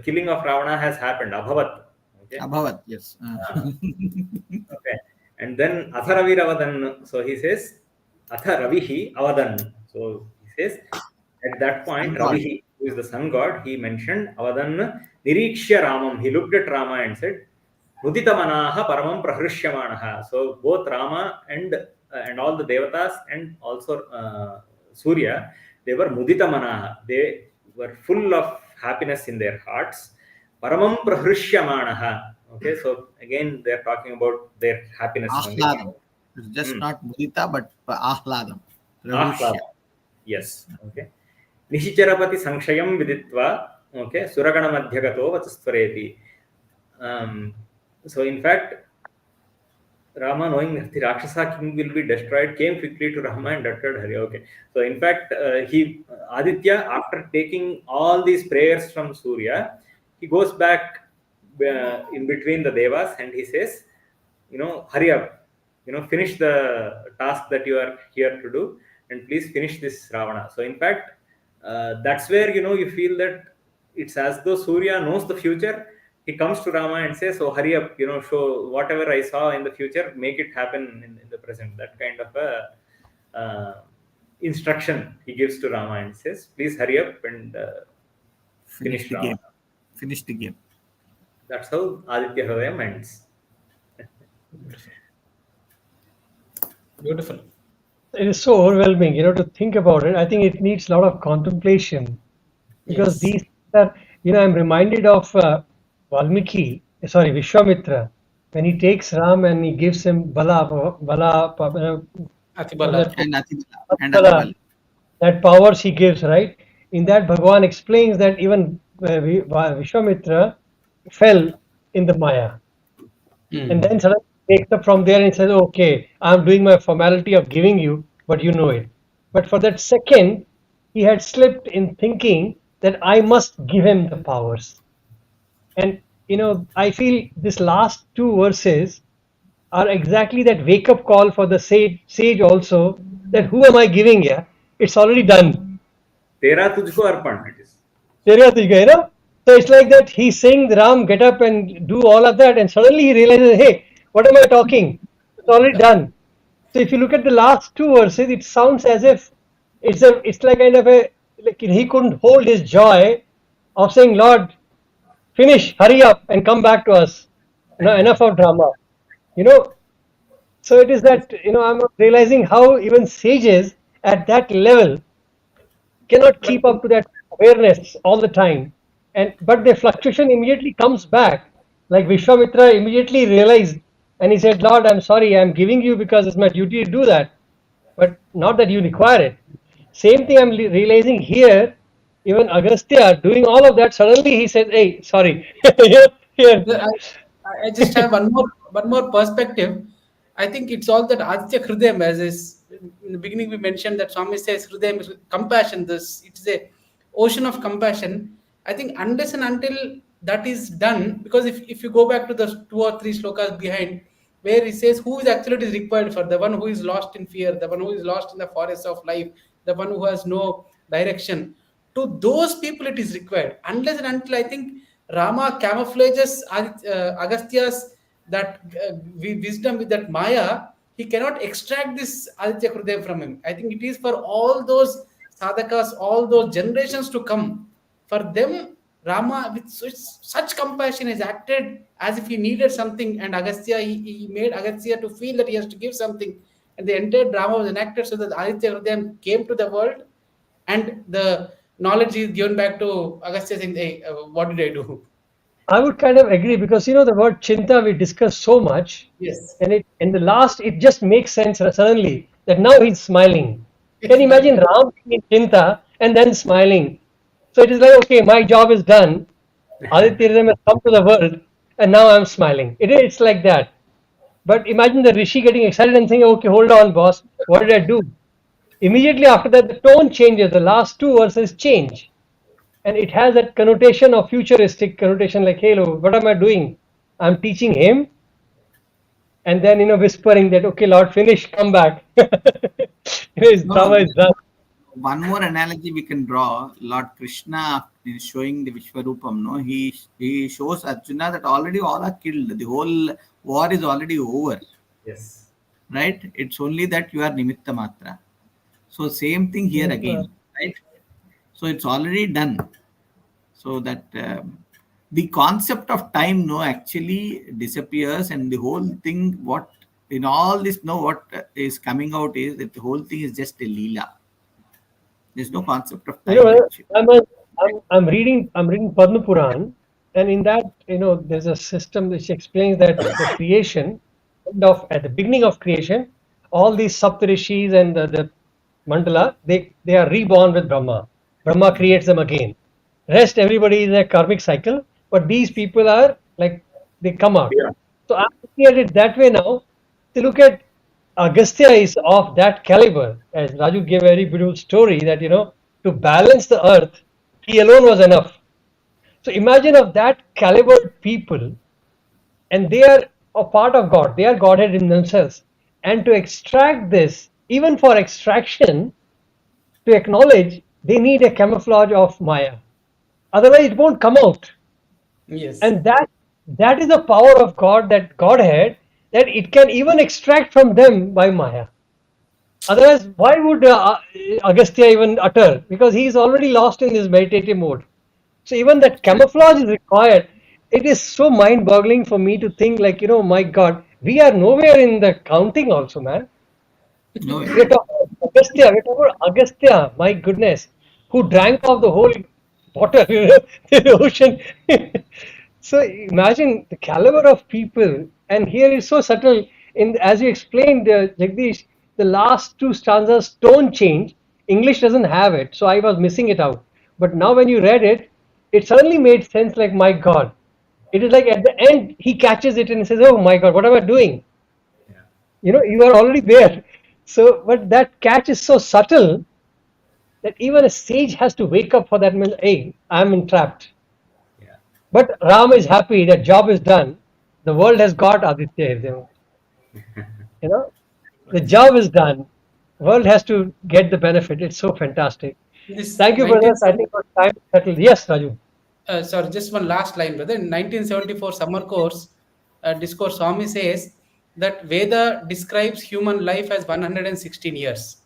killing of Ravana has happened. Abhavat. Okay. Abhavat, yes. Okay. And then Atharavi Ravadan. So he says Atharavihi Avadan. So he says at that point Ravihi, who is the sun god, he mentioned Avadan Nirikshya Ramam. He looked at Rama and said Muditamanaha Paramam Prahrishyamanaha. So both Rama and all the devatas and also Surya, they were Muditamanaha. They were full of happiness in their hearts. Paramam Prahrishyamanaha. Okay, so again they are talking about their happiness only. Ahladam. It's just not mudita, but ahladam. Ahla. Rahushya. Yes. Okay. Nishichirapati Sanshayam Viditva. Okay. Suragana Madhyagato Vachastvareti. So in fact, Rama, knowing that the Rakshasa king will be destroyed, came quickly to Rama and uttered Hari. Okay. So in fact, Aditya, after taking all these prayers from Surya, he goes back in between the Devas and he says, hurry up, finish the task that you are here to do, and please finish this Ravana. So in fact, that's where you feel that it's as though Surya knows the future. He comes to Rama and says, "Oh, hurry up! Show whatever I saw in the future, make it happen in the present." That kind of a instruction he gives to Rama and says, "Please hurry up and Finish finish the game. Ravana." Finish the game. That's how Aditya Hrudayam ends. Beautiful. It is so overwhelming, to think about it. I think it needs a lot of contemplation because Yes. these are, I'm reminded of Vishwamitra, when he takes Ram and he gives him Atibala. And Atibala. And Bala, Atibala. that powers he gives, right? In that, Bhagavan explains that even Vishwamitra fell in the Maya. And then suddenly he takes up from there and says, okay, I'm doing my formality of giving you, but you know it. But for that second, he had slipped in thinking that I must give him the powers. And, I feel this last two verses are exactly that wake up call for the sage also, that who am I giving here? It's already done. Tera tujhko arpan, it is. So it's like that he's saying, Ram, get up and do all of that, and suddenly he realizes, hey, what am I talking? It's already done. So if you look at the last two verses, it sounds as if it's like kind of like he couldn't hold his joy of saying, Lord, finish, hurry up, and come back to us. Enough of drama. So it is that I'm realizing how even sages at that level cannot But keep up to that awareness all the time, but the fluctuation immediately comes back. Like Vishwamitra immediately realized, and he said, Lord, I'm sorry, I'm giving you because it's my duty to do that, but not that you require it. Same thing I'm realizing here. Even Agastya doing all of that, suddenly he says, hey, sorry. Here. I just have one more perspective. I think it's all that Aditya Hrudayam, as is in the beginning we mentioned that Swami says Hrudayam is compassion. This it's a ocean of compassion. I think unless and until that is done, because if you go back to the two or three slokas behind, where he says who is actually it is required for the one who is lost in fear, the one who is lost in the forest of life, the one who has no direction. To those people, it is required. Unless and until I think Rama camouflages Agastya's that wisdom with that Maya, he cannot extract this Aditya Hrudayam from him. I think it is for all those sadhakas, all those generations to come. For them, Rama, with such compassion, has acted as if he needed something, and Agastya, he made Agastya to feel that he has to give something. And the entire drama was enacted so that Aditya Hrudayam came to the world, and the knowledge is given back to Agastya saying, hey, what did I do? I would kind of agree because the word chinta we discussed so much, Yes. and it in the last it just makes sense suddenly that now he's smiling. Can you imagine Ram being in chinta and then smiling? So it is like, okay, my job is done. Aditya Hrudayam has come to the world, and now I'm smiling. It's like that. But imagine the rishi getting excited and saying, okay, hold on, boss, what did I do? Immediately after that, the tone changes. The last two verses change. And it has that connotation of futuristic connotation, like, hey, what am I doing? I'm teaching him, and then whispering that, okay, Lord, finish, come back. His No, drama is done. one more analogy we can draw. Lord Krishna is showing the Vishwarupam. No, he shows Arjuna that already all are killed. The whole war is already over. Yes. Right? It's only that you are nimitta matra. So same thing here again. Right? So it's already done. So that the concept of time actually disappears, and the whole thing, what in all this what is coming out is that the whole thing is just a leela. There's no concept of time actually. I'm reading Padma Puran, And in that, there's a system which explains that the creation, at the beginning of creation, all these Saptarishis and the mandala, they are reborn with Brahma. Brahma creates them again. Rest, everybody is a karmic cycle, but these people are like they come out. Yeah. So I'm looking at it that way now. To look at Agastya is of that caliber, as Raju gave a very beautiful story that to balance the earth, he alone was enough. So imagine of that caliber people, and they are a part of God. They are Godhead in themselves. And to extract this, even for extraction, to acknowledge, they need a camouflage of Maya. Otherwise, it won't come out. Yes. And that is the power of God, that Godhead, that it can even extract from them by Maya. Otherwise, why would Agastya even utter? Because he is already lost in his meditative mode. So even that camouflage is required. It is so mind-boggling for me to think like, my God, we are nowhere in the counting also, man. No, We're talking about Agastya, my goodness, who drank off the whole water, in the ocean. So imagine the caliber of people, and here is so subtle. As you explained, Jagdish, the last two stanzas tone change. English doesn't have it, so I was missing it out. But now when you read it, it suddenly made sense. Like, my God, it is like at the end he catches it and says, "Oh my God, what am I doing?" Yeah. You are already there. So, but that catch is so subtle that even a sage has to wake up for that. Hey, I'm entrapped. Yeah. But Ram is happy that job is done. The world has got Aditya Hrudayam. You know, the job is done. World has to get the benefit. It's so fantastic. This Thank you, brothers. I 1970, think our time is settled. Yes, Raju. sorry, just one last line, brother. In 1974 summer course, discourse, Swami says that Veda describes human life as 116 years.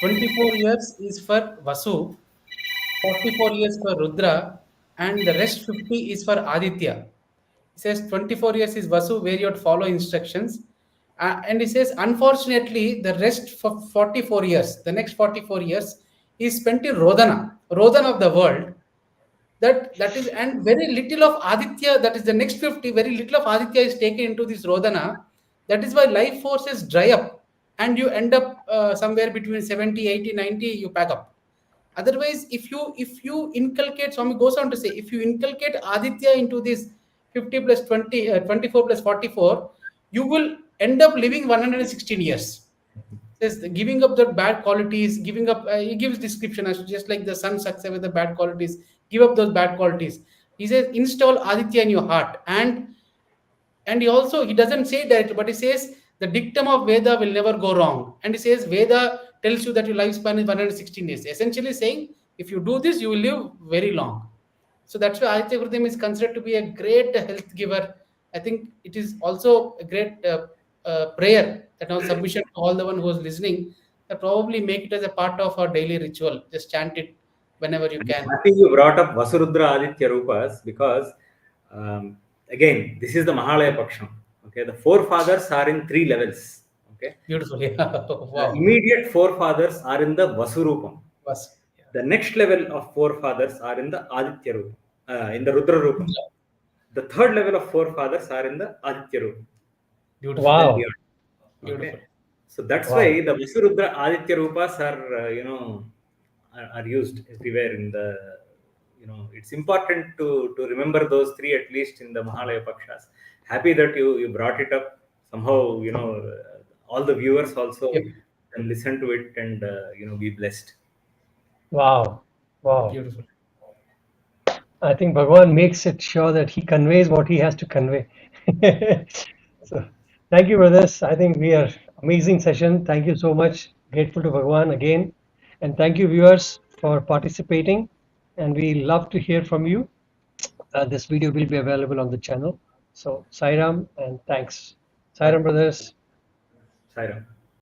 24 years is for Vasu, 44 years for Rudra, and the rest 50 is for Aditya. He says 24 years is Vasu, where you have to follow instructions. And he says, unfortunately, the rest for 44 years, the next 44 years, is spent in Rodhana of the world. That is, and very little of Aditya, that is the next 50, very little of Aditya is taken into this Rodhana. That is why life forces dry up, and you end up somewhere between 70, 80, 90, you pack up. Otherwise, if you inculcate, Swami goes on to say, if you inculcate Aditya into this 50 plus 20, 24 plus 44, you will end up living 116 years. Says giving up the bad qualities, giving up, he gives description as just like the sun sucks away the bad qualities, give up those bad qualities. He says install Aditya in your heart. And he doesn't say that, but he says the dictum of Veda will never go wrong. And he says Veda tells you that your lifespan is 116 days, essentially saying if you do this you will live very long. So that's why Aditya Hrudayam is considered to be a great health giver. I think it is also a great prayer that our submission to all the one who is listening, that probably make it as a part of our daily ritual. Just chant it whenever you I'm can. happy you brought up Vasurudra Aditya Rupas because, again, this is the Mahalaya Paksham. Okay, the forefathers are in three levels. Okay, Beautiful. Yeah. Wow. immediate forefathers are in the Vasurupam. Was. Yeah. The next level of forefathers are in the Aditya Rupam, in the Rudra Rupam. The third level of forefathers are in the Aditya Rupam. Beautiful. Then Wow. beyond. Beautiful. Okay. So that's Wow. why the Vasurudra Aditya Rupas are, are used everywhere in the, it's important to remember those three at least in the Mahalaya Pakshas. Happy that you brought it up. Somehow, all the viewers also Yep. can listen to it and, be blessed. Wow. Wow. Beautiful. I think Bhagwan makes it sure that he conveys what he has to convey. So, thank you, brothers. I think we are amazing session. Thank you so much. Grateful to Bhagwan again, and thank you, viewers, for participating. And we love to hear from you. This video will be available on the channel. So, Sai Ram, and thanks. Sai Ram, brothers. Sai Ram.